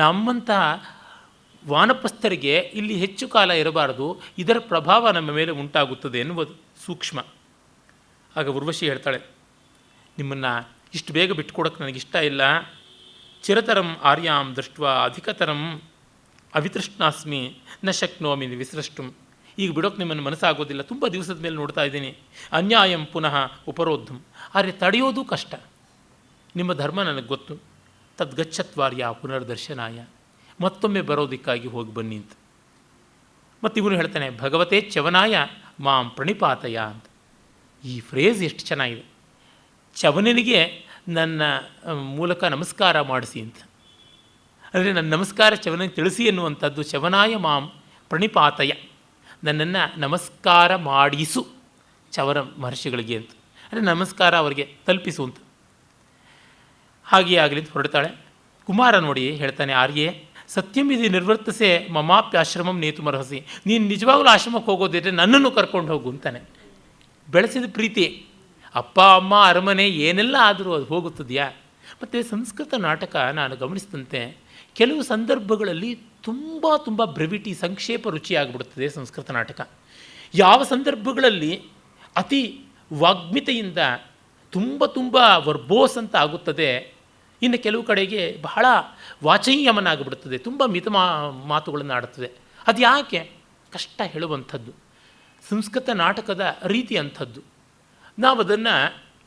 ನಮ್ಮಂತಹ ವಾನಪ್ರಸ್ಥರಿಗೆ ಇಲ್ಲಿ ಹೆಚ್ಚು ಕಾಲ ಇರಬಾರದು, ಇದರ ಪ್ರಭಾವ ನಮ್ಮ ಮೇಲೆ ಉಂಟಾಗುತ್ತದೆ ಎನ್ನುವುದು ಸೂಕ್ಷ್ಮ. ಆಗ ಉರ್ವಶಿ ಹೇಳ್ತಾಳೆ, ನಿಮ್ಮನ್ನು ಇಷ್ಟು ಬೇಗ ಬಿಟ್ಕೊಡೋಕ್ಕೆ ನನಗಿಷ್ಟ ಇಲ್ಲ. ಚಿರತರಂ ಆರ್ಯಾಂ ದೃಷ್ಟ ಅಧಿಕತರಂ ಅವಿತೃಷ್ಣಾಸ್ಮಿ ನ ಶಕ್ನೋಮಿ ವಿಸೃಷ್ಟುಂ. ಈಗ ಬಿಡೋಕ್ಕೆ ನಿಮ್ಮನ್ನು ಮನಸ್ಸಾಗೋದಿಲ್ಲ, ತುಂಬ ದಿವಸದ ಮೇಲೆ ನೋಡ್ತಾ ಇದ್ದೀನಿ. ಅನ್ಯಾಯಂ ಪುನಃ ಉಪರೋಧಂ. ಆದರೆ ತಡೆಯೋದು ಕಷ್ಟ. ನಿಮ್ಮ ಧರ್ಮ ನನಗೆ ಗೊತ್ತು. ತದ್ಗಚ್ಚತ್ವಾರ್ಯ ಪುನರ್ದರ್ಶನಾಯ, ಮತ್ತೊಮ್ಮೆ ಬರೋದಕ್ಕಾಗಿ ಹೋಗಿ ಬನ್ನಿ ಅಂತ. ಮತ್ತು ಇವನು ಹೇಳ್ತಾನೆ, ಭಗವತೆ ಚ್ಯವನಾಯ ಮಾಂ ಪ್ರಣಿಪಾತಯ ಅಂತ. ಈ ಫ್ರೇಸ್ ಎಷ್ಟು ಚೆನ್ನಾಗಿದೆ. ಚ್ಯವನಿಗೆ ನನ್ನ ಮೂಲಕ ನಮಸ್ಕಾರ ಮಾಡಿಸಿ ಅಂತ. ಅಂದರೆ ನನ್ನ ನಮಸ್ಕಾರ ಚ್ಯವನಿಗೆ ತಿಳಿಸಿ ಎನ್ನುವಂಥದ್ದು. ಚ್ಯವನಾಯ ಮಾಂ ಪ್ರಣಿಪಾತಯ, ನನ್ನನ್ನು ನಮಸ್ಕಾರ ಮಾಡಿಸು ಚವನ ಮಹರ್ಷಿಗಳಿಗೆ ಅಂತ. ಅಂದರೆ ನಮಸ್ಕಾರ ಅವರಿಗೆ ತಲುಪಿಸು ಅಂತ. ಹಾಗೆಯೇ ಆಗಲಿ ಅಂತ ಹೊರಡ್ತಾಳೆ. ಕುಮಾರ ನೋಡಿ ಹೇಳ್ತಾನೆ, ಆರ್ಯೆ ಸತ್ಯಂ ಇದು ನಿರ್ವರ್ತಸೆ ಮಮಾಪ್ಯಾಶ್ರಮಂ ನೇತುಮರ್ಹಸಿ. ನೀನು ನಿಜವಾಗಲೂ ಆಶ್ರಮಕ್ಕೆ ಹೋಗೋದಿದ್ರೆ ನನ್ನನ್ನು ಕರ್ಕೊಂಡು ಹೋಗು ಅಂತಾನೆ. ಬೆಳೆಸಿದ ಪ್ರೀತಿ, ಅಪ್ಪ ಅಮ್ಮ ಅರಮನೆ ಏನೆಲ್ಲ ಆದರೂ ಅದು ಹೋಗುತ್ತದೆಯಾ? ಮತ್ತು ಸಂಸ್ಕೃತ ನಾಟಕ ನಾನು ಗಮನಿಸಿದಂತೆ ಕೆಲವು ಸಂದರ್ಭಗಳಲ್ಲಿ ತುಂಬ ಬ್ರೆವಿಟಿ, ಸಂಕ್ಷೇಪ ರುಚಿಯಾಗಿಬಿಡುತ್ತದೆ ಸಂಸ್ಕೃತ ನಾಟಕ. ಯಾವ ಸಂದರ್ಭಗಳಲ್ಲಿ ಅತಿ ವಾಗ್ಮಿತೆಯಿಂದ ತುಂಬ ವರ್ಬೋಸ್ ಅಂತ ಆಗುತ್ತದೆ, ಇನ್ನು ಕೆಲವು ಕಡೆಗೆ ಬಹಳ ವಾಚನೀಯಮನಾಗಿಬಿಡುತ್ತದೆ, ತುಂಬ ಮಿತ ಮಾತುಗಳನ್ನು ಆಡುತ್ತದೆ. ಅದು ಯಾಕೆ? ಕಷ್ಟ ಹೇಳುವಂಥದ್ದು. ಸಂಸ್ಕೃತ ನಾಟಕದ ರೀತಿ ಅಂಥದ್ದು. ನಾವು ಅದನ್ನು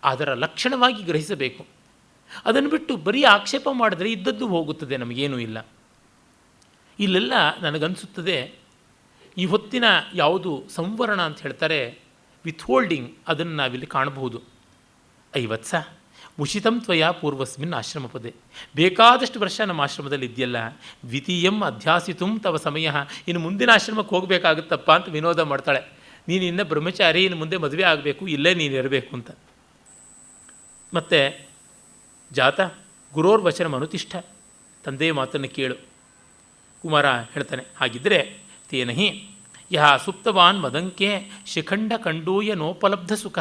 ಅದರ ಲಕ್ಷಣವಾಗಿ ಗ್ರಹಿಸಬೇಕು. ಅದನ್ನು ಬಿಟ್ಟು ಬರೀ ಆಕ್ಷೇಪ ಮಾಡಿದ್ರೆ ಇದ್ದದ್ದು ಹೋಗುತ್ತದೆ, ನಮಗೇನೂ ಇಲ್ಲ. ಇಲ್ಲೆಲ್ಲ ನನಗನ್ನಿಸುತ್ತದೆ ಈ ಹೊತ್ತಿನ ಯಾವುದು ಸಂವರಣ ಅಂತ ಹೇಳ್ತಾರೆ, ವಿಥ್ಹೋಲ್ಡಿಂಗ್, ಅದನ್ನು ನಾವಿಲ್ಲಿ ಕಾಣಬಹುದು. ಐವತ್ಸ ಉಚಿತಂ ತ್ವಯ ಪೂರ್ವಸ್ಮಿನ್ ಆಶ್ರಮ ಪದೇ. ಬೇಕಾದಷ್ಟು ವರ್ಷ ನಮ್ಮ ಆಶ್ರಮದಲ್ಲಿ ಇದೆಯಲ್ಲ, ದ್ವಿತೀಯಂ ಅಧ್ಯಾಸಿತುಂ ತವ ಸಮಯ. ಇನ್ನು ಮುಂದಿನ ಆಶ್ರಮಕ್ಕೆ ಹೋಗಬೇಕಾಗುತ್ತಪ್ಪ ಅಂತ ವಿನೋದ ಮಾಡ್ತಾಳೆ. ನೀನು ಇನ್ನು ಬ್ರಹ್ಮಚಾರಿ, ಇನ್ನು ಮುಂದೆ ಮದುವೆ ಆಗಬೇಕು, ಇಲ್ಲೇ ನೀನು ಇರಬೇಕು ಅಂತ. ಮತ್ತು ಜಾತ ಗುರೋರ್ವಚನ ಅನುತಿಷ್ಠ, ತಂದೆಯ ಮಾತನ್ನು ಕೇಳು. ಕುಮಾರ ಹೇಳ್ತಾನೆ, ಹಾಗಿದ್ದರೆ ತೇನಹಿ ಯಹ ಸುಪ್ತವಾನ್ ಮದಂಕೆ ಶಿಖಂಡ ಕಂಡೂಯ ನೋಪಲಬ್ಧ ಸುಖ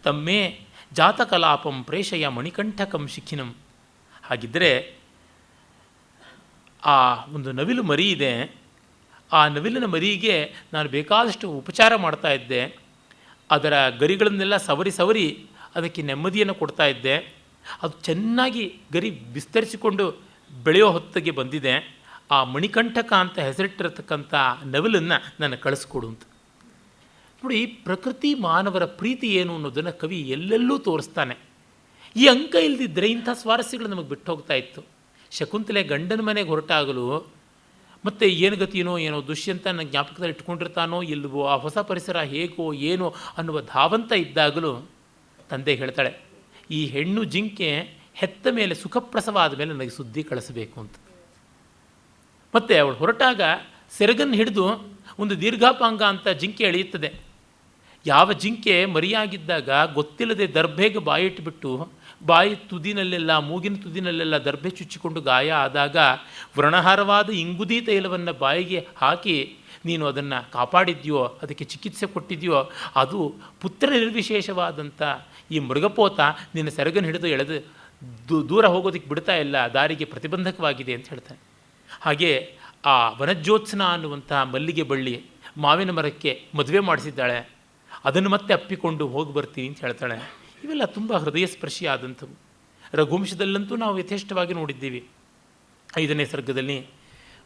ತಮ್ಮೇ ಜಾತಕಲಾಪಂ ಪ್ರೇಷಯ ಮಣಿಕಂಠಕಂ ಶಿಖಿನಂ. ಹಾಗಿದ್ದರೆ ಆ ಒಂದು ನವಿಲು ಮರಿ ಇದೆ, ಆ ನವಿಲಿನ ಮರಿಗೆ ನಾನು ಬೇಕಾದಷ್ಟು ಉಪಚಾರ ಮಾಡ್ತಾ ಇದ್ದೆ, ಅದರ ಗರಿಗಳನ್ನೆಲ್ಲ ಸವರಿ ಸವರಿ ಅದಕ್ಕೆ ನೆಮ್ಮದಿಯನ್ನು ಕೊಡ್ತಾ ಇದ್ದೆ, ಅದು ಚೆನ್ನಾಗಿ ಗರಿ ವಿಸ್ತರಿಸಿಕೊಂಡು ಬೆಳೆಯೋ ಹೊತ್ತಿಗೆ ಬಂದಿದೆ, ಆ ಮಣಿಕಂಠಕ ಅಂತ ಹೆಸರಿಟ್ಟಿರತಕ್ಕಂಥ ನವಿಲನ್ನು ನನ್ನ ಕಳಿಸ್ಕೊಡು ಅಂತ. ನೋಡಿ, ಪ್ರಕೃತಿ ಮಾನವರ ಪ್ರೀತಿ ಏನು ಅನ್ನೋದನ್ನು ಕವಿ ಎಲ್ಲೆಲ್ಲೂ ತೋರಿಸ್ತಾನೆ. ಈ ಅಂಕ ಇಲ್ಲದಿದ್ದರೆ ಇಂಥ ಸ್ವಾರಸ್ಯಗಳು ನಮಗೆ ಬಿಟ್ಟು ಹೋಗ್ತಾ ಇತ್ತು. ಶಕುಂತಲೆ ಗಂಡನ ಮನೆಗೆ ಹೊರಟಾಗಲು ಮತ್ತು ಏನು ಗತಿಯೋ ಏನೋ, ದುಷ್ಯಂತ ನನ್ನ ಜ್ಞಾಪಕದಲ್ಲಿ ಇಟ್ಕೊಂಡಿರ್ತಾನೋ ಇಲ್ವೋ, ಆ ಹೊಸ ಪರಿಸರ ಹೇಗೋ ಏನೋ ಅನ್ನುವ ಧಾವಂತ ಇದ್ದಾಗಲೂ ತಂದೆ ಹೇಳ್ತಾಳೆ, ಈ ಹೆಣ್ಣು ಜಿಂಕೆ ಹೆತ್ತ ಮೇಲೆ ಸುಖಪ್ರಸವ ಆದಮೇಲೆ ನನಗೆ ಸುದ್ದಿ ಕಳಿಸಬೇಕು ಅಂತ. ಮತ್ತು ಅವಳು ಹೊರಟಾಗ ಸೆರಗನ್ನು ಹಿಡಿದು ಒಂದು ದೀರ್ಘಾಪಾಂಗ ಅಂತ ಜಿಂಕೆ ಎಳೆಯುತ್ತದೆ. ಯಾವ ಜಿಂಕೆ ಮರಿಯಾಗಿದ್ದಾಗ ಗೊತ್ತಿಲ್ಲದೆ ದರ್ಭೆಗೆ ಬಾಯಿಟ್ಬಿಟ್ಟು ಬಾಯಿ ತುದಿನಲ್ಲೆಲ್ಲ, ಮೂಗಿನ ತುದಿನಲ್ಲೆಲ್ಲ ದರ್ಭೆ ಚುಚ್ಚಿಕೊಂಡು ಗಾಯ ಆದಾಗ ವ್ರಣಹಾರವಾದ ಇಂಗುದಿ ತೈಲವನ್ನು ಬಾಯಿಗೆ ಹಾಕಿ ನೀನು ಅದನ್ನು ಕಾಪಾಡಿದ್ಯೋ, ಅದಕ್ಕೆ ಚಿಕಿತ್ಸೆ ಕೊಟ್ಟಿದೆಯೋ, ಅದು ಪುತ್ರ ನಿರ್ವಿಶೇಷವಾದಂಥ ಈ ಮೃಗಪೋತ ನಿನ್ನ ಸೆರಗನ್ನು ಹಿಡಿದು ಎಳೆದು ದೂರ ಹೋಗೋದಕ್ಕೆ ಬಿಡ್ತಾ ಇಲ್ಲ, ದಾರಿಗೆ ಪ್ರತಿಬಂಧಕವಾಗಿದೆ ಅಂತ ಹೇಳ್ತಾನೆ. ಹಾಗೆ ಆ ವನಜ್ಯೋತ್ಸನ ಅನ್ನುವಂತಹ ಮಲ್ಲಿಗೆ ಬಳ್ಳಿ ಮಾವಿನ ಮರಕ್ಕೆ ಮದುವೆ ಮಾಡಿಸಿದ್ದಾಳೆ, ಅದನ್ನು ಮತ್ತೆ ಅಪ್ಪಿಕೊಂಡು ಹೋಗಿ ಬರ್ತೀನಿ ಅಂತ ಹೇಳ್ತಾಳೆ. ಇವೆಲ್ಲ ತುಂಬ ಹೃದಯ ಸ್ಪರ್ಶಿಯಾದಂಥವು. ರಘುವಂಶದಲ್ಲಂತೂ ನಾವು ಯಥೇಷ್ಟವಾಗಿ ನೋಡಿದ್ದೀವಿ. 5ನೇ ಸರ್ಗದಲ್ಲಿ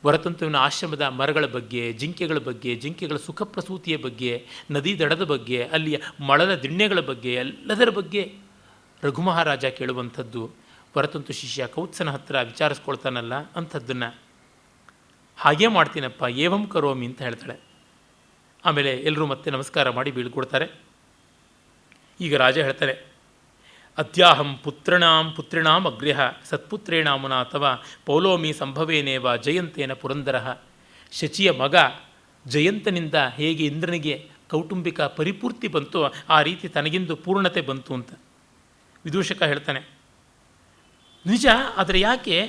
ವರತಂತುವಿನ ಆಶ್ರಮದ ಮರಗಳ ಬಗ್ಗೆ, ಜಿಂಕೆಗಳ ಬಗ್ಗೆ, ಜಿಂಕೆಗಳ ಸುಖ ಪ್ರಸೂತಿಯ ಬಗ್ಗೆ, ನದಿ ದಡದ ಬಗ್ಗೆ, ಅಲ್ಲಿಯ ಮಳದ ದಿಣ್ಣೆಗಳ ಬಗ್ಗೆ, ಎಲ್ಲದರ ಬಗ್ಗೆ ರಘುಮಹಾರಾಜ ಕೇಳುವಂಥದ್ದು. ವರತಂತು ಶಿಷ್ಯ ಕೌತ್ಸನ ಹತ್ರ ವಿಚಾರಿಸ್ಕೊಳ್ತಾನಲ್ಲ ಅಂಥದ್ದನ್ನು ಹಾಗೇ ಮಾಡ್ತೀನಪ್ಪ, ಏವಂ ಕರೋಮಿ ಅಂತ ಹೇಳ್ತಾಳೆ. ಆಮೇಲೆ ಎಲ್ಲರೂ ಮತ್ತೆ ನಮಸ್ಕಾರ ಮಾಡಿ ಬೀಳ್ಕೊಡ್ತಾರೆ. ಈಗ ರಾಜ ಹೇಳ್ತಾರೆ, ಅದ್ಯಾಹಂ ಪುತ್ರಿಣಾಂ ಅಗ್ರ್ಯಃ ಸತ್ಪುತ್ರೇಣ ಮುನಾ ಅಥವಾ ಪೌಲೋಮಿ ಸಂಭವೇನೇವ ಜಯಂತೇನ ಪುರಂದರ. ಶಚಿಯ ಮಗ ಜಯಂತನಿಂದ ಹೇಗೆ ಇಂದ್ರನಿಗೆ ಕೌಟುಂಬಿಕ ಪರಿಪೂರ್ತಿ ಬಂತು, ಆ ರೀತಿ ತನಗಿಂದು ಪೂರ್ಣತೆ ಬಂತು ಅಂತ ವಿದೂಷಕ ಹೇಳ್ತಾನೆ. ನಿಜ, ಆದರೆ ಯಾಕೆ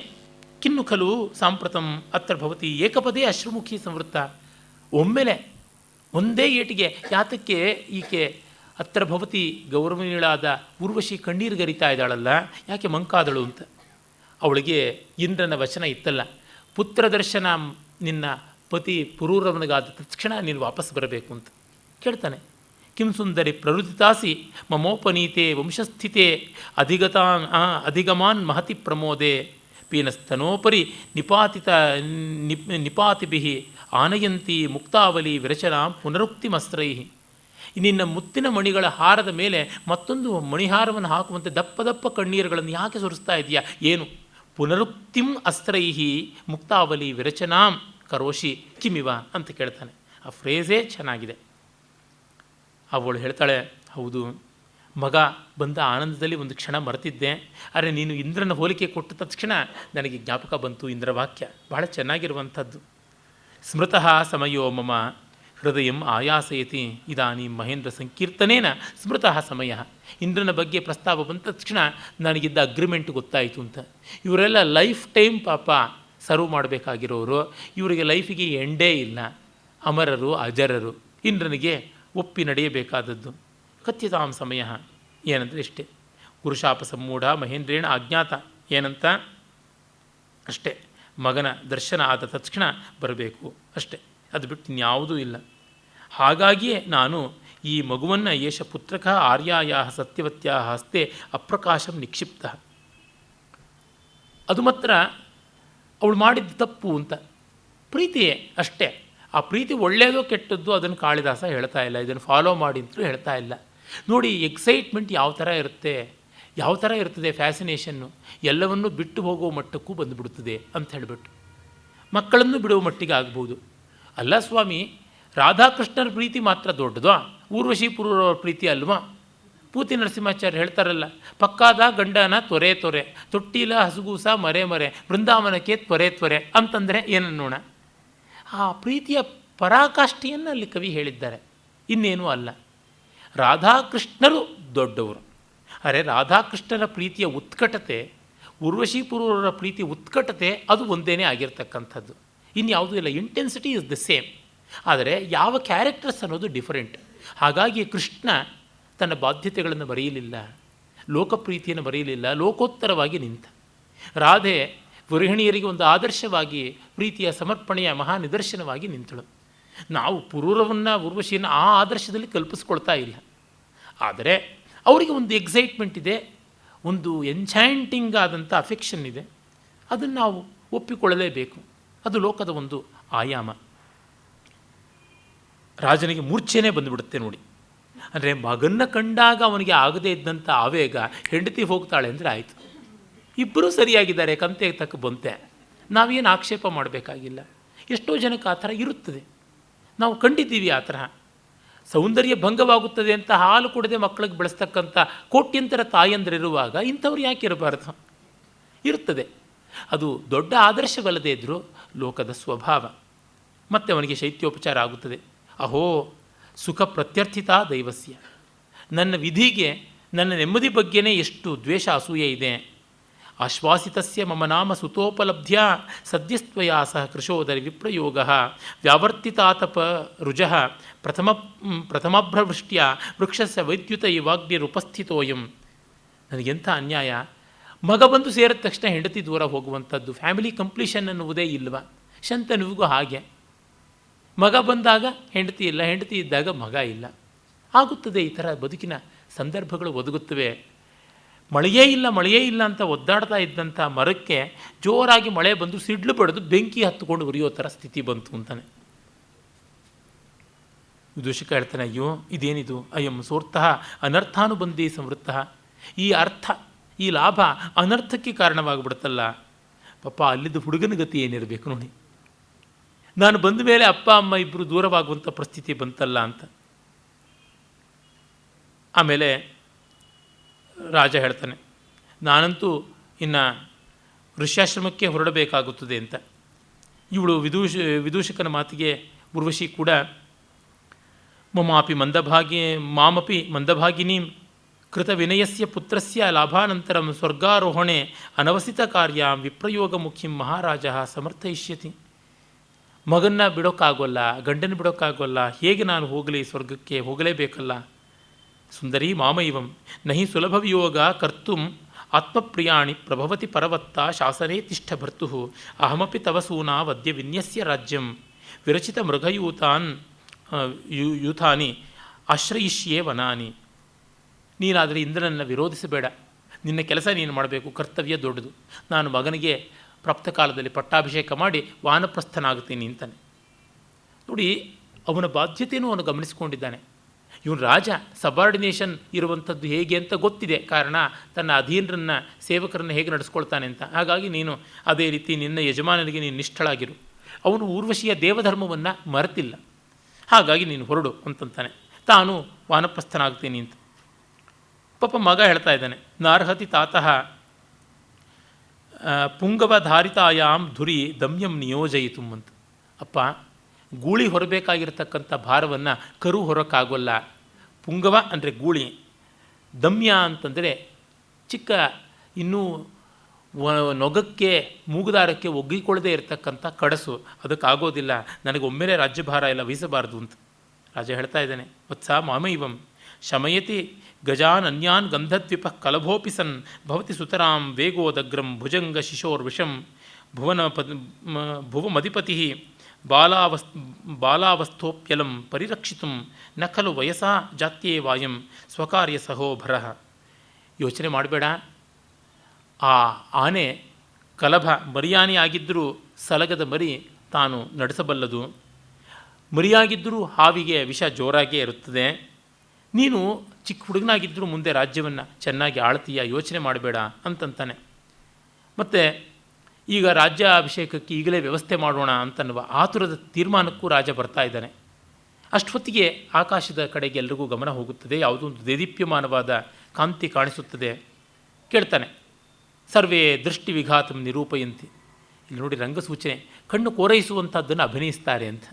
ಕಿನ್ನು ಖಲು ಸಾಂಪ್ರತಂ ಅತ್ರ ಭವತಿ ಏಕಪದೇ ಅಶ್ರುಮುಖಿ ಸಂವೃತ್ತ. ಒಮ್ಮೆಲೆ ಒಂದೇ ಏಟಿಗೆ ಯಾತಕ್ಕೆ ಈಕೆ ಅತ್ರ ಭವತಿ ಗೌರವನೀಳಾದ ಊರ್ವಶಿ ಕಣ್ಣೀರು ಗರಿತಾ ಇದ್ದಾಳಲ್ಲ, ಯಾಕೆ ಮಂಕಾದಳು ಅಂತ. ಅವಳಿಗೆ ಇಂದ್ರನ ವಚನ ಇತ್ತಲ್ಲ, ಪುತ್ರ ದರ್ಶನ ನಿನ್ನ ಪತಿ ಪುರೂರವನಿಗಾದ ತಕ್ಷಣ ನೀನು ವಾಪಸ್ ಬರಬೇಕು ಅಂತ ಕೇಳ್ತಾನೆ. ಕಿಂ ಸುಂದರಿ ಪ್ರವೃತ್ತಿತಾಸಿ ಮಮೋಪನೀತೆ ವಂಶಸ್ಥಿತೆ ಅಧಿಗಮಾನ್ ಮಹತಿ ಪ್ರಮೋದೆ ಪೀನಸ್ತನೋಪರಿ ನಿಪಾತಿಭಿ ಆನಯಂತಿ ಮುಕ್ತಾವಲಿ ವಿರಚನಾ ಪುನರುಕ್ತಿಮಸ್ತ್ರೈ. ನಿನ್ನ ಮುತ್ತಿನ ಮಣಿಗಳ ಹಾರದ ಮೇಲೆ ಮತ್ತೊಂದು ಮಣಿಹಾರವನ್ನು ಹಾಕುವಂತೆ ದಪ್ಪ ದಪ್ಪ ಕಣ್ಣೀರುಗಳನ್ನು ಯಾಕೆ ಸುರಿಸ್ತಾ ಇದೆಯಾ, ಏನು? ಪುನರುಕ್ತಿಂ ಅಸ್ತ್ರೈಹಿ ಮುಕ್ತಾವಲಿ ವಿರಚನಾಂ ಕರೋಷಿ ಕಿಮಿವ ಅಂತ ಕೇಳ್ತಾನೆ. ಆ ಫ್ರೇಝೇ ಚೆನ್ನಾಗಿದೆ. ಅವಳು ಹೇಳ್ತಾಳೆ, ಹೌದು, ಮಗ ಬಂದ ಆನಂದದಲ್ಲಿ ಒಂದು ಕ್ಷಣ ಮರೆತಿದ್ದೆ, ಆದರೆ ನೀನು ಇಂದ್ರನ ಹೋಲಿಕೆ ಕೊಟ್ಟ ತಕ್ಷಣ ನನಗೆ ಜ್ಞಾಪಕ ಬಂತು ಇಂದ್ರ ವಾಕ್ಯ. ಬಹಳ ಚೆನ್ನಾಗಿರುವಂಥದ್ದು. ಸ್ಮೃತಃ ಸಮಯೋ ಮಮ ಹೃದಯಂ ಆಯಾಸಯತಿ ಇದಾನಿ ಮಹೇಂದ್ರ ಸಂಕೀರ್ತನೇನ ಸ್ಮೃತಃ ಸಮಯ. ಇಂದ್ರನ ಬಗ್ಗೆ ಪ್ರಸ್ತಾವ ಬಂದ ತಕ್ಷಣ ನನಗಿದ್ದ ಅಗ್ರಿಮೆಂಟ್ ಗೊತ್ತಾಯಿತು ಅಂತ. ಇವರೆಲ್ಲ ಲೈಫ್ ಟೈಮ್ ಪಾಪ ಸರ್ವ್ ಮಾಡಬೇಕಾಗಿರೋರು, ಇವರಿಗೆ ಲೈಫಿಗೆ ಎಂಡೇ ಇಲ್ಲ, ಅಮರರು ಅಜರರು. ಇಂದ್ರನಿಗೆ ಒಪ್ಪಿ ನಡೆಯಬೇಕಾದದ್ದು. ಕಥ್ಯತಾಂ ಸಮಯ ಏನಂದರೆ ಇಷ್ಟೇ, ಗುರುಶಾಪ ಸಮ್ಮೂಢ ಮಹೇಂದ್ರೇಣ ಅಜ್ಞಾತ ಏನಂತ ಅಷ್ಟೇ, ಮಗನ ದರ್ಶನ ಆದ ತಕ್ಷಣ ಬರಬೇಕು ಅಷ್ಟೇ, ಅದು ಬಿಟ್ಟು ಇನ್ಯಾವುದೂ ಇಲ್ಲ. ಹಾಗಾಗಿಯೇ ನಾನು ಈ ಮಗುವನ್ನು ಯೇಷ ಪುತ್ರಕ ಆರ್ಯಾಯ ಸತ್ಯವತ್ಯಾ ಹಸ್ತೆ ಅಪ್ರಕಾಶಂ ನಿಕ್ಷಿಪ್ತ. ಅದು ಮಾತ್ರ ಅವಳು ಮಾಡಿದ್ದು ತಪ್ಪು ಅಂತ, ಪ್ರೀತಿಯೇ ಅಷ್ಟೇ. ಆ ಪ್ರೀತಿ ಒಳ್ಳೆಯದೋ ಕೆಟ್ಟದ್ದು ಅದನ್ನು ಕಾಳಿದಾಸ ಹೇಳ್ತಾ ಇಲ್ಲ, ಇದನ್ನು ಫಾಲೋ ಮಾಡಿ ಅಂತಲೂ ಹೇಳ್ತಾ ಇಲ್ಲ. ನೋಡಿ, ಎಕ್ಸೈಟ್ಮೆಂಟ್ ಯಾವ ಥರ ಇರುತ್ತೆ, ಯಾವ ಥರ ಇರ್ತದೆ ಫ್ಯಾಸಿನೇಷನ್ನು, ಎಲ್ಲವನ್ನೂ ಬಿಟ್ಟು ಹೋಗೋ ಮಟ್ಟಕ್ಕೂ ಬಂದುಬಿಡುತ್ತದೆ ಅಂತ ಹೇಳಿಬಿಟ್ಟು. ಮಕ್ಕಳನ್ನು ಬಿಡುವ ಮಟ್ಟಿಗೆ ಆಗ್ಬೋದು. ಅಲ್ಲ ಸ್ವಾಮಿ, ರಾಧಾಕೃಷ್ಣರ ಪ್ರೀತಿ ಮಾತ್ರ ದೊಡ್ಡದೋ, ಊರ್ವಶಿ ಪುರೂರವ್ರ ಪ್ರೀತಿ ಅಲ್ವಾ? ಪೂತಿ ನರಸಿಂಹಾಚಾರ್ಯ ಹೇಳ್ತಾರಲ್ಲ, ಪಕ್ಕಾದ ಗಂಡನ ತೊರೆ ತೊರೆ, ತೊಟ್ಟಿಲ ಹಸುಗೂಸ ಮರೆ ಮರೆ, ಬೃಂದಾವನಕ್ಕೆ ತ್ವರೆ ತ್ವರೆ ಅಂತಂದರೆ ಏನನ್ನೋಣ. ಆ ಪ್ರೀತಿಯ ಪರಾಕಾಷ್ಠೆಯನ್ನು ಅಲ್ಲಿ ಕವಿ ಹೇಳಿದ್ದಾರೆ, ಇನ್ನೇನೂ ಅಲ್ಲ. ರಾಧಾಕೃಷ್ಣರು ದೊಡ್ಡವರು, ಅರೆ ರಾಧಾಕೃಷ್ಣರ ಪ್ರೀತಿಯ ಉತ್ಕಟತೆ, ಉರ್ವಶಿ ಪುರೂರರ ಪ್ರೀತಿಯ ಉತ್ಕಟತೆ ಅದು ಒಂದೇ ಆಗಿರ್ತಕ್ಕಂಥದ್ದು, ಇನ್ಯಾವುದೂ ಇಲ್ಲ. ಇಂಟೆನ್ಸಿಟಿ ಇಸ್ ದ ಸೇಮ್, ಆದರೆ ಯಾವ ಕ್ಯಾರೆಕ್ಟರ್ಸ್ ಅನ್ನೋದು ಡಿಫರೆಂಟ್. ಹಾಗಾಗಿ ಕೃಷ್ಣ ತನ್ನ ಬಾಧ್ಯತೆಗಳನ್ನು ಮರೆಯಲಿಲ್ಲ, ಲೋಕಪ್ರೀತಿಯನ್ನು ಮರೆಯಲಿಲ್ಲ, ಲೋಕೋತ್ತರವಾಗಿ ನಿಂತ. ರಾಧೆ ಗೃಹಿಣಿಯರಿಗೆ ಒಂದು ಆದರ್ಶವಾಗಿ ಪ್ರೀತಿಯ ಸಮರ್ಪಣೆಯ ಮಹಾ ನಿದರ್ಶನವಾಗಿ ನಿಂತಳು. ನಾವು ಪುರೂರವನ್ನು ಉರ್ವಶಿಯನ್ನು ಆ ಆದರ್ಶದಲ್ಲಿ ಕಲ್ಪಿಸ್ಕೊಳ್ತಾ ಇಲ್ಲ. ಆದರೆ ಅವರಿಗೆ ಒಂದು ಎಕ್ಸೈಟ್ಮೆಂಟ್ ಇದೆ, ಒಂದು ಎನ್ಚಾಂಟಿಂಗ್ ಆದಂಥ ಅಫೆಕ್ಷನ್ ಇದೆ, ಅದನ್ನು ನಾವು ಒಪ್ಪಿಕೊಳ್ಳಲೇಬೇಕು. ಅದು ಲೋಕದ ಒಂದು ಆಯಾಮ. ರಾಜನಿಗೆ ಮೂರ್ಛೆನೇ ಬಂದುಬಿಡುತ್ತೆ ನೋಡಿ. ಅಂದರೆ ಮಗನ್ನ ಕಂಡಾಗ ಅವನಿಗೆ ಆಗದೇ ಇದ್ದಂಥ ಆವೇಗ, ಹೆಂಡತಿ ಹೋಗ್ತಾಳೆ ಅಂದರೆ ಆಯಿತು, ಇಬ್ಬರೂ ಸರಿಯಾಗಿದ್ದಾರೆ, ಕಂತೆ ತಕ್ಕ ಬಂತೆ, ನಾವೇನು ಆಕ್ಷೇಪ ಮಾಡಬೇಕಾಗಿಲ್ಲ. ಎಷ್ಟೋ ಜನಕ್ಕೆ ಆ ಥರ ಇರುತ್ತದೆ, ನಾವು ಕಂಡಿದ್ದೀವಿ. ಆ ತರಹ ಸೌಂದರ್ಯ ಭಂಗವಾಗುತ್ತದೆ ಅಂತ ಹಾಲು ಕೊಡದೆ ಮಕ್ಕಳಿಗೆ ಬೆಳೆಸ್ತಕ್ಕಂಥ ಕೋಟ್ಯಂತರ ತಾಯಂದಿರಿರುವಾಗ ಇಂಥವ್ರು ಯಾಕೆ ಇರಬಾರ್ದು? ಇರುತ್ತದೆ. ಅದು ದೊಡ್ಡ ಆದರ್ಶವಲ್ಲದೇ ಇದ್ದರೂ ಲೋಕದ ಸ್ವಭಾವ. ಮತ್ತು ಅವನಿಗೆ ಶೈತ್ಯೋಪಚಾರ ಆಗುತ್ತದೆ. ಅಹೋ ಸುಖ ಪ್ರತ್ಯರ್ಥಿತಾ ದೈವಸ್ಯ, ನನ್ನ ವಿಧಿಗೆ, ನನ್ನ ನೆಮ್ಮದಿ ಬಗ್ಗೆನೇ ಎಷ್ಟು ದ್ವೇಷ ಅಸೂಯೆ ಇದೆ. ಆಶ್ವಾಸಿತಸ್ಯ ಮಮ ನಾಮ ಸುತೋಪಲಬ್ಧ್ಯ ಸದ್ಯಸ್ತ್ವಯಾ ಸಹ ಕೃಶೋದರಿ ವಿಪ್ರಯೋಗ ವ್ಯಾವರ್ತಿತಾತಪ ರುಜಃ ಪ್ರಥಮಭ್ರವೃಷ್ಟ್ಯ ವೃಕ್ಷಸ್ಯ ವೈದ್ಯುತ ಇವಾಗ್ನಿರುಪಸ್ಥಿತೋಯಂ. ನನಗೆಂಥ ಅನ್ಯಾಯ! ಮಗ ಬಂದು ಸೇರಿದ ತಕ್ಷಣ ಹೆಂಡತಿ ದೂರ ಹೋಗುವಂಥದ್ದು, ಫ್ಯಾಮಿಲಿ ಕಂಪ್ಲೀಷನ್ ಅನ್ನುವುದೇ ಇಲ್ವ? ಶಂತನುವಿಗೂ ಹಾಗೆ, ಮಗ ಬಂದಾಗ ಹೆಂಡತಿ ಇಲ್ಲ, ಹೆಂಡತಿ ಇದ್ದಾಗ ಮಗ ಇಲ್ಲ. ಆಗುತ್ತದೆ, ಈ ಥರ ಬದುಕಿನ ಸಂದರ್ಭಗಳು ಒದಗುತ್ತವೆ. ಮಳೆಯೇ ಇಲ್ಲ ಅಂತ ಒದ್ದಾಡ್ತಾ ಇದ್ದಂಥ ಮರಕ್ಕೆ ಜೋರಾಗಿ ಮಳೆ ಬಂದು ಸಿಡ್ಲು ಬಡಿದು ಬೆಂಕಿ ಹತ್ತುಕೊಂಡು ಉರಿಯೋ ಥರ ಸ್ಥಿತಿ ಬಂತು ಅಂತಾನೆ. ವಿದೂಷಕ ಹೇಳ್ತಾನೆ, ಅಯ್ಯೋ ಇದೇನಿದು, ಅಯಂ ಸೋರ್ತಃ ಅನರ್ಥಾನುಬಂಧಿ ಸಂವೃತ್ತ. ಈ ಅರ್ಥ, ಈ ಲಾಭ ಅನರ್ಥಕ್ಕೆ ಕಾರಣವಾಗಿಬಿಡುತ್ತಲ್ಲ. ಪಾಪ ಅಲ್ಲಿದ್ದು ಹುಡುಗನ ಗತಿ ಏನಿರಬೇಕು ನೋಡಿ. ನಾನು ಬಂದ ಮೇಲೆ ಅಪ್ಪ ಅಮ್ಮ ಇಬ್ಬರು ದೂರವಾಗುವಂಥ ಪರಿಸ್ಥಿತಿ ಬಂತಲ್ಲ ಅಂತ. ಆಮೇಲೆ ರಾಜ ಹೇಳ್ತಾನೆ, ನಾನಂತೂ ಇನ್ನು ಋಷ್ಯಾಶ್ರಮಕ್ಕೆ ಹೊರಡಬೇಕಾಗುತ್ತದೆ ಅಂತ. ಇವಳು ವಿದೂಷಕನ ಮಾತಿಗೆ ಉರ್ವಶಿ ಕೂಡ ಮಾಮಪಿ ಮಂದಭಾಗಿನೀಂ ಕೃತ ವಿನಯಸ್ಯ ಪುತ್ರಸ್ಯ ಲಾಭಾನಂತರಂ ಸ್ವರ್ಗಾರೋಹಣೆ ಅನವಸಿತ ಕಾರ್ಯಾಂ ವಿಪ್ರಯೋಗ ಮುಖ್ಯಂ ಮಹಾರಾಜ ಸಮರ್ಥಯಿಷ್ಯತಿ. ಮಗನ್ನ ಬಿಡೋಕ್ಕಾಗೋಲ್ಲ, ಗಂಡನ ಬಿಡೋಕ್ಕಾಗೋಲ್ಲ, ಹೇಗೆ ನಾನು ಹೋಗಲಿ, ಸ್ವರ್ಗಕ್ಕೆ ಹೋಗಲೇಬೇಕಲ್ಲ. ಸುಂದರಿ ಮಾಮೈವಂ ನಹಿ ಸುಲಭವಿಯೋಗ ಕರ್ತುಂ ಆತ್ಮಪ್ರಿಯಾಣಿ ಪ್ರಭವತಿ ಪರವತ್ತ ಶಾಸನೇ ತಿಷ್ಠ ಭರ್ತು ಅಹಮಪಿ ತವ ಸೂನಾ ವದ್ಯ ವಿನ್ಯಸ್ಯ ರಾಜ್ಯಂ ವಿರಚಿತ ಯೂಥಾನಿ ಆಶ್ರಯಿಷ್ಯೇ ವನಾನಿ. ನೀನಾದರೆ ಇಂದ್ರನನ್ನು ವಿರೋಧಿಸಬೇಡ, ನಿನ್ನ ಕೆಲಸ ನೀನು ಮಾಡಬೇಕು, ಕರ್ತವ್ಯ ದೊಡ್ಡದು. ನಾನು ಮಗನಿಗೆ ಪ್ರಾಪ್ತ ಕಾಲದಲ್ಲಿ ಪಟ್ಟಾಭಿಷೇಕ ಮಾಡಿ ವಾನಪ್ರಸ್ಥನಾಗುತ್ತೀನಿ ಅಂತಾನೆ. ನೋಡಿ, ಅವನ ಬಾಧ್ಯತೆಯೂ ಅವನು ಗಮನಿಸಿಕೊಂಡಿದ್ದಾನೆ. ಇವನು ರಾಜ, ಸಬಾರ್ಡಿನೇಷನ್ ಇರುವಂಥದ್ದು ಹೇಗೆ ಅಂತ ಗೊತ್ತಿದೆ. ಕಾರಣ ತನ್ನ ಅಧೀನರನ್ನು, ಸೇವಕರನ್ನು ಹೇಗೆ ನಡೆಸ್ಕೊಳ್ತಾನೆ ಅಂತ. ಹಾಗಾಗಿ ನೀನು ಅದೇ ರೀತಿ ನಿನ್ನ ಯಜಮಾನನಿಗೆ ನೀನು ನಿಷ್ಠಳಾಗಿರು. ಅವನು ಊರ್ವಶಿಯ ದೇವಧರ್ಮವನ್ನು ಮರೆತಿಲ್ಲ, ಹಾಗಾಗಿ ನೀನು ಹೊರಡು ಅಂತಂತಾನೆ. ತಾನು ವಾನಪ್ರಸ್ಥನಾಗ್ತೀನಿ ಅಂತ. ಪಾಪ ಮಗ ಹೇಳ್ತಾ ಇದ್ದಾನೆ, ನಾರ್ಹತಿ ತಾತಃ ಪುಂಗವಧಾರಿತಾಯಾಮ್ ಧುರಿ ದಮ್ಯಂ ನಿಯೋಜಯಿತು ಅಂತ. ಅಪ್ಪ, ಗೂಳಿ ಹೊರಬೇಕಾಗಿರ್ತಕ್ಕಂಥ ಭಾರವನ್ನು ಕರು ಹೊರಕ್ಕಾಗೋಲ್ಲ. ಪುಂಗವ ಅಂದರೆ ಗೂಳಿ, ದಮ್ಯ ಅಂತಂದರೆ ಚಿಕ್ಕ, ಇನ್ನೂ ನೊಗಕ್ಕೆ ಮೂಗುದಾರಕ್ಕೆ ಒಗ್ಗಿಕೊಳ್ಳದೇ ಇರತಕ್ಕಂಥ ಕಡಸು, ಅದಕ್ಕಾಗೋದಿಲ್ಲ. ನನಗೆ ಒಮ್ಮೆಲೆ ರಾಜ್ಯಭಾರ ಎಲ್ಲ ವಹಿಸಬಾರ್ದು ಅಂತ ರಾಜ ಹೇಳ್ತಾ ಇದ್ದಾನೆ. ವತ್ಸ ಮಾಮೈವಂ ಶಮಯತಿ ಗಜಾನ್ ಅನ್ಯಾನ್ ಗಂಧದ್ವಿಪ ಕಲಭೋಪಿ ಸನ್ ಭವತಿ ಸುತರಾಂ ವೇಗೋದಗ್ರಂ ಭುಜಂಗ ಶಿಶೋರ್ವಿಷಂ ಭುವಮಧಿಪತಿ ಬಾಲಾವಸ್ಥೋಪ್ಯಲಂ ಪರಿರಕ್ಷಿತು ನ ಖಲು ವಯಸಾ ಜಾತ್ಯೇ ವಾಯಂ ಸ್ವಕಾರ್ಯ ಸಹೋಭರ. ಯೋಚನೆ ಮಾಡಬೇಡ, ಆ ಆನೆ ಕಲಭ ಮರಿಯಾನೆ ಆಗಿದ್ದರೂ ಸಲಗದ ಮರಿ ತಾನು ನಡೆಸಬಲ್ಲದು. ಮರಿಯಾಗಿದ್ದರೂ ಹಾವಿಗೆ ವಿಷ ಜೋರಾಗೇ ಇರುತ್ತದೆ. ನೀನು ಚಿಕ್ಕ ಹುಡುಗನಾಗಿದ್ದರೂ ಮುಂದೆ ರಾಜ್ಯವನ್ನು ಚೆನ್ನಾಗಿ ಆಳ್ತೀಯ, ಯೋಚನೆ ಮಾಡಬೇಡ ಅಂತಂತಾನೆ. ಮತ್ತು ಈಗ ರಾಜ್ಯಾಭಿಷೇಕಕ್ಕೆ ಈಗಲೇ ವ್ಯವಸ್ಥೆ ಮಾಡೋಣ ಅಂತನ್ನುವ ಆತುರದ ತೀರ್ಮಾನಕ್ಕೂ ರಾಜ ಬರ್ತಾ ಇದ್ದಾನೆ. ಅಷ್ಟೊತ್ತಿಗೆ ಆಕಾಶದ ಕಡೆಗೆ ಎಲ್ರಿಗೂ ಗಮನ ಹೋಗುತ್ತದೆ. ಯಾವುದೋ ಒಂದು ದೇದೀಪ್ಯಮಾನವಾದ ಕಾಂತಿ ಕಾಣಿಸುತ್ತದೆ. ಕೇಳ್ತಾನೆ, ಸರ್ವೇ ದೃಷ್ಟಿ ವಿಘಾತಂ ನಿರೂಪಯಂತಿ. ಇಲ್ಲಿ ನೋಡಿ ರಂಗಸೂಚನೆ, ಕಣ್ಣು ಕೋರೈಸುವಂಥದ್ದನ್ನು ಅಭಿನಯಿಸ್ತಾರೆ ಅಂತ.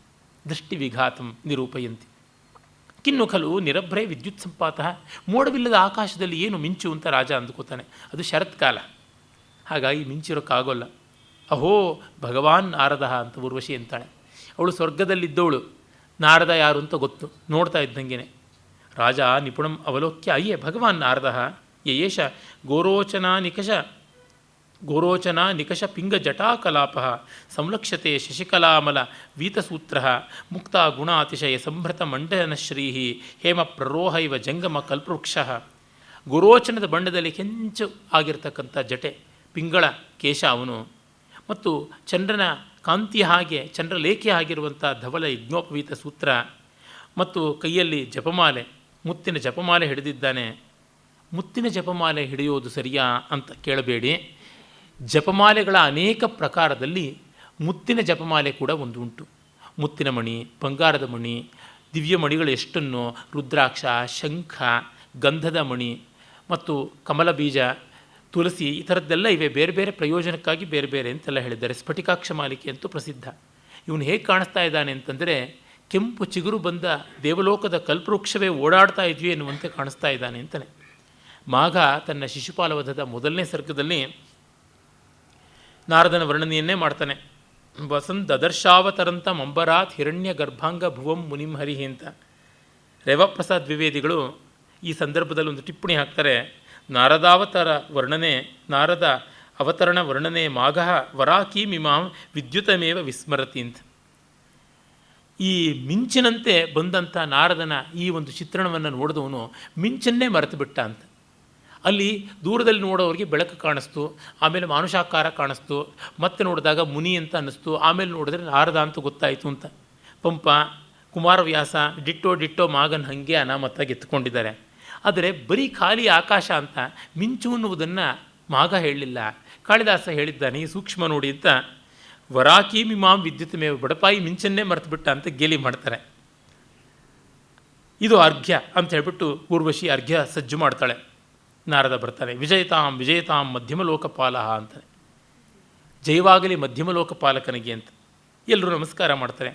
ದೃಷ್ಟಿ ವಿಘಾತಂ ನಿರೂಪಯಂತಿ. ಕಿನ್ನು ಖಲು ನಿರಭ್ರೇ ವಿದ್ಯುತ್ ಸಂಪಾತ, ಮೋಡವಿಲ್ಲದ ಆಕಾಶದಲ್ಲಿ ಏನು ಮಿಂಚು ಅಂತ ರಾಜ ಅಂದ್ಕೋತಾನೆ. ಅದು ಶರತ್ಕಾಲ, ಹಾಗಾಗಿ ಮಿಂಚಿರೋಕ್ಕಾಗೋಲ್ಲ. ಅಹೋ ಭಗವಾನ್ ನಾರದ ಅಂತ ಊರ್ವಶಿ ಅಂತಾಳೆ. ಅವಳು ಸ್ವರ್ಗದಲ್ಲಿದ್ದವಳು, ನಾರದ ಯಾರು ಅಂತ ಗೊತ್ತು. ನೋಡ್ತಾ ಇದ್ದಂಗೆ ರಾಜ ನಿಪುಣಂ ಅವಲೋಕ್ಯ ಅಯ್ಯೇ ಭಗವಾನ್ ನಾರದ ಯಯೇಷ ಗೋರೋಚನಾ ನಿಕಷ ಪಿಂಗ ಜಟಾಕಲಾಪ ಸಂಲಕ್ಷ್ಯತೆ ಶಶಿಕಲಾಮಲ ವೀತಸೂತ್ರ ಮುಕ್ತ ಗುಣಾತಿಶಯ ಸಂಭೃತ ಮಂಡನಶ್ರೀ ಹೇಮ ಪ್ರರೋಹ ಇವ ಜಂಗಮ ಕಲ್ಪವೃಕ್ಷ. ಗೋರೋಚನದ ಬಣ್ಣದಲ್ಲಿ ಕೆಂಚು ಆಗಿರ್ತಕ್ಕಂಥ ಜಟೆ, ಪಿಂಗಳ ಕೇಶ ಅವನು, ಮತ್ತು ಚಂದ್ರನ ಕಾಂತಿಯ ಹಾಗೆ ಚಂದ್ರಲೇಖೆ ಆಗಿರುವಂಥ ಧವಲ ಯಜ್ಞೋಪವೀತ ಸೂತ್ರ, ಮತ್ತು ಕೈಯಲ್ಲಿ ಜಪಮಾಲೆ, ಮುತ್ತಿನ ಜಪಮಾಲೆ ಹಿಡಿದಿದ್ದಾನೆ. ಮುತ್ತಿನ ಜಪಮಾಲೆ ಹಿಡಿಯೋದು ಸರಿಯಾ ಅಂತ ಕೇಳಬೇಡಿ. ಜಪಮಾಲೆಗಳ ಅನೇಕ ಪ್ರಕಾರದಲ್ಲಿ ಮುತ್ತಿನ ಜಪಮಾಲೆ ಕೂಡ ಒಂದು ಉಂಟು. ಮುತ್ತಿನ ಮಣಿ, ಬಂಗಾರದ ಮಣಿ, ದಿವ್ಯ ಮಣಿಗಳು ಎಷ್ಟನ್ನು, ರುದ್ರಾಕ್ಷ, ಶಂಖ, ಗಂಧದ ಮಣಿ ಮತ್ತು ಕಮಲ ಬೀಜ, ತುಳಸಿ, ಈ ಥರದ್ದೆಲ್ಲ ಇವೆ. ಬೇರೆ ಬೇರೆ ಪ್ರಯೋಜನಕ್ಕಾಗಿ ಬೇರೆ ಬೇರೆ ಅಂತೆಲ್ಲ ಹೇಳಿದ್ದಾರೆ. ಸ್ಫಟಿಕಾಕ್ಷ ಮಾಲಿಕೆ ಅಂತೂ ಪ್ರಸಿದ್ಧ. ಇವನು ಹೇಗೆ ಕಾಣಿಸ್ತಾ ಇದ್ದಾನೆ ಅಂತಂದರೆ, ಕೆಂಪು ಚಿಗುರು ಬಂದ ದೇವಲೋಕದ ಕಲ್ಪವೃಕ್ಷವೇ ಓಡಾಡ್ತಾ ಇದ್ವಿ ಎನ್ನುವಂತೆ ಕಾಣಿಸ್ತಾ ಇದ್ದಾನೆ ಅಂತಲೇ. ಮಾಘ ತನ್ನ ಶಿಶುಪಾಲವಧದ ಮೊದಲನೇ ಸರ್ಗದಲ್ಲಿ ನಾರದನ ವರ್ಣನೆಯನ್ನೇ ಮಾಡ್ತಾನೆ. ವಸಂತ ದದರ್ಶಾವತರಂತ ಮಂಬರಾತ್ ಹಿರಣ್ಯ ಗರ್ಭಾಂಗ ಭುವಂ ಮುನಿಂ ಹರಿಹಿ ಅಂತ. ರೇವಪ್ರಸಾದ್ ದ್ವಿವೇದಿಗಳು ಈ ಸಂದರ್ಭದಲ್ಲಿ ಒಂದು ಟಿಪ್ಪಣಿ ಹಾಕ್ತಾರೆ. ನಾರದ ಅವತರಣ ವರ್ಣನೆ ಮಾಘ ವರಾಕೀಮಿಮಾಂ ವಿದ್ಯುತಮೇವ ವಿಸ್ಮರತಿ ಅಂತ. ಈ ಮಿಂಚಿನಂತೆ ಬಂದಂಥ ನಾರದನ ಈ ಒಂದು ಚಿತ್ರಣವನ್ನು ನೋಡಿದವನು ಮಿಂಚನ್ನೇ ಮರೆತು ಬಿಟ್ಟ ಅಂತ. ಅಲ್ಲಿ ದೂರದಲ್ಲಿ ನೋಡೋರಿಗೆ ಬೆಳಕು ಕಾಣಿಸ್ತು, ಆಮೇಲೆ ಮಾನುಷಾಕಾರ ಕಾಣಿಸ್ತು, ಮತ್ತೆ ನೋಡಿದಾಗ ಮುನಿ ಅಂತ ಅನ್ನಿಸ್ತು, ಆಮೇಲೆ ನೋಡಿದ್ರೆ ನಾರದ ಅಂತ ಗೊತ್ತಾಯಿತು ಅಂತ. ಪಂಪ, ಕುಮಾರವ್ಯಾಸ ಡಿಟ್ಟೋ ಮಾಗನ್ ಹಾಗೆ ಅನಾಮತ್ತಾಗಿ ಎತ್ಕೊಂಡಿದ್ದಾರೆ. ಆದರೆ ಬರೀ ಖಾಲಿ ಆಕಾಶ ಅಂತ ಮಿಂಚು ಅನ್ನುವುದನ್ನು ಮಾಘ ಹೇಳಲಿಲ್ಲ, ಕಾಳಿದಾಸ ಹೇಳಿದ್ದಾನೆ. ಈ ಸೂಕ್ಷ್ಮ ನೋಡಿ ಅಂತ ವರಾಕೀಮಿಮಾಂ ವಿದ್ಯುತ್ ಮೇವ, ಬಡಪಾಯಿ ಮಿಂಚನ್ನೇ ಮರೆತು ಬಿಟ್ಟ ಅಂತ ಗೇಲಿ ಮಾಡ್ತಾರೆ. ಇದು ಅರ್ಘ್ಯ ಅಂತ ಹೇಳ್ಬಿಟ್ಟು ಊರ್ವಶಿ ಅರ್ಘ್ಯ ಸಜ್ಜು ಮಾಡ್ತಾಳೆ. ನಾರದ ಬರ್ತಾನೆ. ವಿಜಯತಾಂ ಮಧ್ಯಮ ಲೋಕಪಾಲ ಅಂತಾನೆ. ಜಯವಾಗಲಿ ಮಧ್ಯಮ ಲೋಕಪಾಲಕನಿಗೆ ಅಂತ ಎಲ್ಲರೂ ನಮಸ್ಕಾರ ಮಾಡ್ತಾರೆ.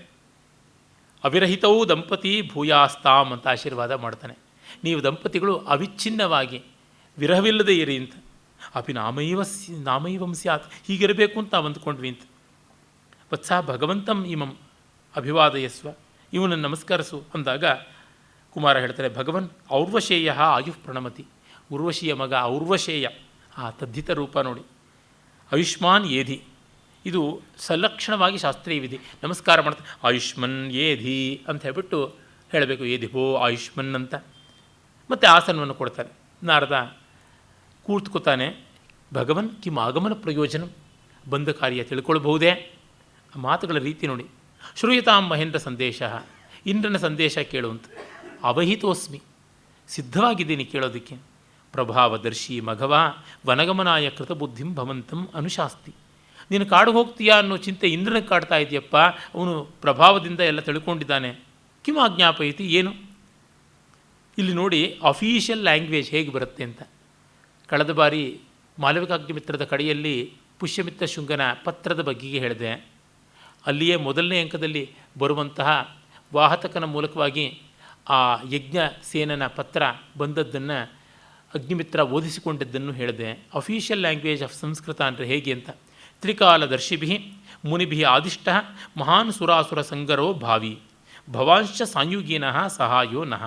ಅವಿರಹಿತವೂ ದಂಪತಿ ಭೂಯಾಸ್ತಾಂ ಅಂತ ಆಶೀರ್ವಾದ ಮಾಡ್ತಾನೆ. ನೀವು ದಂಪತಿಗಳು ಅವಿಚ್ಛಿನ್ನವಾಗಿ ವಿರಹವಿಲ್ಲದೆ ಇರಿ ಅಂತ. ಅಪಿ ನಾಮೈವಂ ಸ್ಯಾತ್, ಹೀಗಿರಬೇಕು ಅಂತ ಅಂದ್ಕೊಂಡ್ವಿ ಅಂತ. ವತ್ಸ ಭಗವಂತಂ ಇಮಂ ಅಭಿವಾದಯಸ್ವ, ಇವನನ್ನು ನಮಸ್ಕರಿಸು ಅಂದಾಗ ಕುಮಾರ ಹೇಳ್ತಾರೆ, ಭಗವನ್ ಔರ್ವಶೇಯ ಆಯುಃ ಪ್ರಣಮತಿ. ಉರ್ವಶಿಯ ಮಗ ಔರ್ವಶೇಯ, ಆ ತದ್ಧಿತ ರೂಪ ನೋಡಿ. ಆಯುಷ್ಮಾನ್ ಏಧಿ, ಇದು ಸಲಕ್ಷಣವಾಗಿ ಶಾಸ್ತ್ರೀಯ ವಿಧಿ. ನಮಸ್ಕಾರ ಮಾಡ್ತಾರೆ, ಆಯುಷ್ಮನ್ ಏಧಿ ಅಂತ ಹೇಳ್ಬಿಟ್ಟು ಹೇಳಬೇಕು. ಏಧಿಭೋ ಆಯುಷ್ಮನ್ ಅಂತ. ಮತ್ತು ಆಸನವನ್ನು ಕೊಡ್ತಾರೆ. ನಾರದ ಕೂತ್ಕೋತಾನೆ. ಭಗವನ್ ಕಿಮ್ ಆಗಮನ ಪ್ರಯೋಜನ, ಬಂದ ಕಾರ್ಯ ತಿಳ್ಕೊಳ್ಬಹುದೇ? ಆ ಮಾತುಗಳ ರೀತಿ ನೋಡಿ. ಶ್ರೂಯತಾಂ ಮಹೇಂದ್ರ ಸಂದೇಶ, ಇಂದ್ರನ ಸಂದೇಶ ಕೇಳುವಂತ. ಅವಹಿತೋಸ್ಮಿ, ಸಿದ್ಧವಾಗಿದ್ದೀನಿ ಕೇಳೋದಕ್ಕೆ. ಪ್ರಭಾವದರ್ಶಿ ಮಘವ ವನಗಮನಾಯ ಕೃತಬುದ್ಧಿಂ ಭವಂತಂ ಅನುಶಾಸ್ತಿ. ನೀನು ಕಾಡು ಹೋಗ್ತೀಯಾ ಅನ್ನೋ ಚಿಂತೆ ಇಂದ್ರನಿಗೆ ಕಾಡ್ತಾ ಇದೆಯಪ್ಪ, ಅವನು ಪ್ರಭಾವದಿಂದ ಎಲ್ಲ ತಿಳ್ಕೊಂಡಿದ್ದಾನೆ. ಕಿಮ್ ಆಜ್ಞಾಪಯಿತಿ, ಏನು? ಇಲ್ಲಿ ನೋಡಿ ಅಫೀಷಿಯಲ್ ಲ್ಯಾಂಗ್ವೇಜ್ ಹೇಗೆ ಬರುತ್ತೆ ಅಂತ. ಕಳೆದ ಬಾರಿ ಮಾಲವಿಕಾಗ್ನಿಮಿತ್ರದ ಕಡೆಯಲ್ಲಿ ಪುಷ್ಯಮಿತ್ರ ಶುಂಗನ ಪತ್ರದ ಬಗ್ಗೆಗೆ ಹೇಳಿದೆ. ಅಲ್ಲಿಯೇ ಮೊದಲನೇ ಅಂಕದಲ್ಲಿ ಬರುವಂತಹ ವಾಹತಕನ ಮೂಲಕವಾಗಿ ಆ ಯಜ್ಞ ಸೇನನ ಪತ್ರ ಬಂದದ್ದನ್ನು ಅಗ್ನಿಮಿತ್ರ ಓದಿಸಿಕೊಂಡಿದ್ದನ್ನು ಹೇಳಿದೆ. ಅಫೀಷಿಯಲ್ ಲ್ಯಾಂಗ್ವೇಜ್ ಆಫ್ ಸಂಸ್ಕೃತ ಅಂದರೆ ಹೇಗೆ ಅಂತ. ತ್ರಿಕಾಲದರ್ಶಿಭಿ ಮುನಿಭಿ ಆದಿಷ್ಟ ಮಹಾನ್ ಸುರಾಸುರ ಸಂಗರೋ ಭಾವಿ ಭವಾಂಶ್ಚ ಸಾಯುಗೀನಃ ಸಹಾಯೋ ನಃ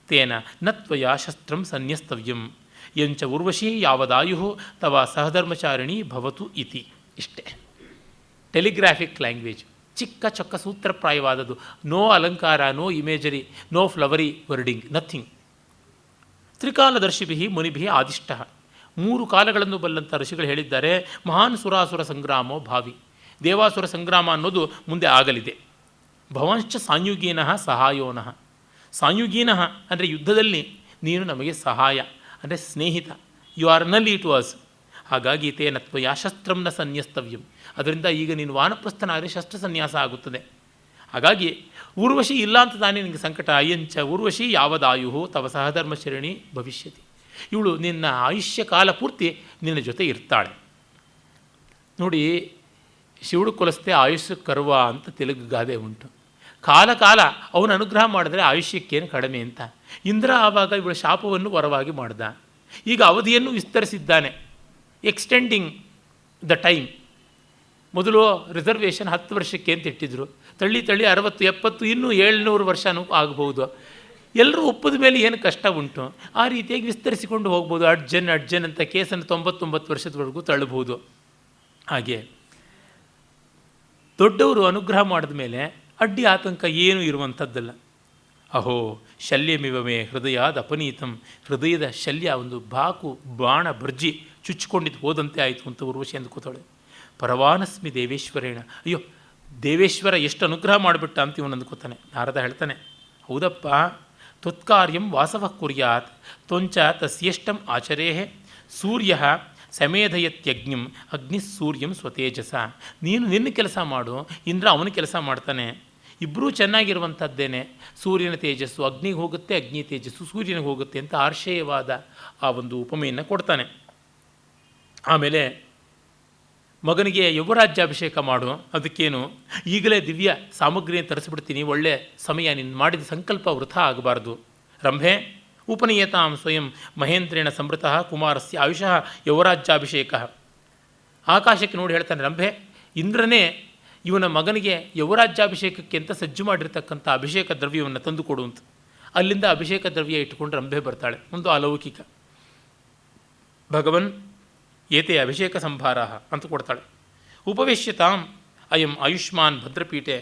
ತೇನ ನತ್ವಯ ಶಸ್ತ್ರಂ ಸನ್ಯಸ್ತವ್ಯಂ ಯಂಚ ಉರ್ವಶಿ ಯಾವದಾಯು ತವ ಸಹಧರ್ಮಚಾರಿಣಿ ಭವತು ಇತಿ. ಇಷ್ಟೇ ಟೆಲಿಗ್ರಾಫಿಕ್ ಲ್ಯಾಂಗ್ವೇಜ್, ಚಿಕ್ಕ ಚೊಕ್ಕ ಸೂತ್ರಪ್ರಾಯವಾದದ್ದು. ನೋ ಅಲಂಕಾರ, no imagery, no flowery wording, nothing. ತ್ರಿಕಾಲದರ್ಶಿಭಿ ಮುನಿಭಿ ಆದಿಷ್ಟ, 3 ಕಾಲಗಳನ್ನು ಬಲ್ಲಂಥ ಋಷಿಗಳು ಹೇಳಿದ್ದಾರೆ. ಮಹಾನ್ ಸುರಾಸುರ ಸಂಗ್ರಾಮೋ ಭಾವಿ, ದೇವಾಸುರ ಸಂಗ್ರಾಮ ಅನ್ನೋದು ಮುಂದೆ ಆಗಲಿದೆ. ಭವಂಶ್ಚ ಸಾಯುಗೀನಃ ಸಹಾಯೋನಃ, ಸಾಯುಗೀನಃ ಅಂದರೆ ಯುದ್ಧದಲ್ಲಿ ನೀನು ನಮಗೆ ಸಹಾಯ ಅಂದರೆ ಸ್ನೇಹಿತ. ಯು ಆರ್ ನಲ್ ಇಟ್ ವಾಸ್. ಹಾಗಾಗಿ ತೇನ ತ್ವಯಾ ಶಸ್ತ್ರಂ ನ ಸನ್ಯಸ್ತವ್ಯಂ, ಅದರಿಂದ ಈಗ ನೀನು ವಾನಪ್ರಸ್ಥನಾದರೆ ಶಸ್ತ್ರ ಸನ್ಯಾಸ ಆಗುತ್ತದೆ. ಹಾಗಾಗಿ ಊರ್ವಶಿ ಇಲ್ಲ ಅಂತ ತಾನೇ ನಿನಗೆ ಸಂಕಟ. ಅಯ್ಯಂಚ ಊರ್ವಶಿ ಯಾವದಾಯು ತವ ಸಹಧರ್ಮಚರಣಿ ಭವಿಷ್ಯತಿ, ಇವಳು ನಿನ್ನ ಆಯುಷ್ಯ ಕಾಲ ಪೂರ್ತಿ ನಿನ್ನ ಜೊತೆ ಇರ್ತಾಳೆ. ನೋಡಿ, ಶಿವುಡು ಕೊಲಸ್ತೆ ಆಯುಷ್ ಕರ್ವ ಅಂತ ತೆಲುಗು ಗಾದೆ ಉಂಟು. ಕಾಲ ಕಾಲ ಅವನು ಅನುಗ್ರಹ ಮಾಡಿದ್ರೆ ಆಯುಷ್ಯಕ್ಕೇನು ಕಡಿಮೆ ಅಂತ. ಇಂದ್ರ ಆವಾಗ ಇವಳ ಶಾಪವನ್ನು ವರವಾಗಿ ಮಾಡ್ದ. ಈಗ ಅವಧಿಯನ್ನು ವಿಸ್ತರಿಸಿದ್ದಾನೆ, ಎಕ್ಸ್ಟೆಂಡಿಂಗ್ ದ ಟೈಮ್. ಮೊದಲು ರಿಸರ್ವೇಷನ್ 10 ವರ್ಷಕ್ಕೆ ಅಂತ ಇಟ್ಟಿದ್ರು, ತಳ್ಳಿ 60, 70, ಇನ್ನೂ 700 ವರ್ಷನೂ ಆಗಬಹುದು. ಎಲ್ಲರೂ ಒಪ್ಪದ ಮೇಲೆ ಏನು ಕಷ್ಟ ಉಂಟು, ಆ ರೀತಿಯಾಗಿ ವಿಸ್ತರಿಸಿಕೊಂಡು ಹೋಗ್ಬೋದು. ಅಡ್ಜನ್ ಅಂತ ಕೇಸನ್ನು 99 ವರ್ಷದವರೆಗೂ ತಳ್ಳಬಹುದು. ಹಾಗೆ ದೊಡ್ಡವರು ಅನುಗ್ರಹ ಮಾಡಿದ ಮೇಲೆ ಅಡ್ಡಿ ಆತಂಕ ಏನೂ ಇರುವಂಥದ್ದಲ್ಲ. ಅಹೋ ಶಲ್ಯಮಿವಮೇ ಹೃದಯಾದ ಅಪನೀತಂ, ಹೃದಯದ ಶಲ್ಯ ಒಂದು ಬಾಣ ಭರ್ಜಿ ಚುಚ್ಚಿಕೊಂಡಿದ್ದು ಹೋದಂತೆ ಆಯಿತು ಅಂತ ಉರ್ವಶಿ ಅಂದ್ಕೋತಾಳೆ. ಪರವಾನಸ್ಮಿ ದೇವೇಶ್ವರೇಣ, ಅಯ್ಯೋ ದೇವೇಶ್ವರ ಎಷ್ಟು ಅನುಗ್ರಹ ಮಾಡಿಬಿಟ್ಟ ಅಂತ ಇವನು ಅಂದ್ಕೋತಾನೆ. ನಾರದ ಹೇಳ್ತಾನೆ, ಹೌದಪ್ಪ, ತ್ವತ್ಕಾರ್ಯಂ ವಾಸವ ಕುರ್ಯಾತ್ ತ್ವಂಚ ತಸ್ಯಷ್ಟಂ ಆಚರೇಹೆ ಸೂರ್ಯ ಸಮೇಧಯತ್ಯಗ್ನಿಂ ಅಗ್ನಿ ಸೂರ್ಯಂ ಸ್ವತೇಜಸ. ನೀನು ನಿನ್ನ ಕೆಲಸ ಮಾಡು, ಇಂದ್ರ ಅವನ ಕೆಲಸ ಮಾಡ್ತಾನೆ, ಇಬ್ಬರೂ ಚೆನ್ನಾಗಿರುವಂಥದ್ದೇನೆ. ಸೂರ್ಯನ ತೇಜಸ್ಸು ಅಗ್ನಿಗೆ ಹೋಗುತ್ತೆ, ಅಗ್ನಿ ತೇಜಸ್ಸು ಸೂರ್ಯನಿಗೆ ಹೋಗುತ್ತೆ ಅಂತ ಆರ್ಷೇಯವಾದ ಆ ಒಂದು ಉಪಮೆಯನ್ನು ಕೊಡ್ತಾನೆ. ಆಮೇಲೆ ಮಗನಿಗೆ ಯುವರಾಜ್ಯಾಭಿಷೇಕ ಮಾಡು, ಅದಕ್ಕೇನು ಈಗಲೇ ದಿವ್ಯ ಸಾಮಗ್ರಿಯನ್ನು ತರಿಸ್ಬಿಡ್ತೀನಿ, ಒಳ್ಳೆ ಸಮಯ, ನಿನ್ನ ಮಾಡಿದ ಸಂಕಲ್ಪ ವೃಥಾ ಆಗಬಾರ್ದು. ರಂಭೆ ಉಪನೀಯತಾಂ ಸ್ವಯಂ ಮಹೇಂದ್ರೇಣ ಸಂವೃತಃ ಕುಮಾರಸ್ಯ ಆಯುಷಃ ಯುವರಾಜ್ಯಾಭಿಷೇಕ. ಆಕಾಶಕ್ಕೆ ನೋಡಿ ಹೇಳ್ತಾನೆ, ರಂಭೆ ಇಂದ್ರನೇ ಇವನ ಮಗನಿಗೆ ಯುವರಾಜ್ಯಾಭಿಷೇಕಕ್ಕೆ ಅಂತ ಸಜ್ಜು ಮಾಡಿರ್ತಕ್ಕಂಥ ಅಭಿಷೇಕ ದ್ರವ್ಯವನ್ನು ತಂದುಕೊಡು ಅಂತ. ಅಲ್ಲಿಂದ ಅಭಿಷೇಕ ದ್ರವ್ಯ ಇಟ್ಟುಕೊಂಡು ರಂಭೆ ಬರ್ತಾಳೆ. ಒಂದು ಅಲೌಕಿಕ. ಭಗವನ್ ಏತೆ ಅಭಿಷೇಕ ಸಂಭಾರ ಅಂತ ಕೊಡ್ತಾಳೆ. ಉಪವೇಶ್ಯತಾಂ ಅಯಂ ಆಯುಷ್ಮಾನ್ ಭದ್ರಪೀಠೆ,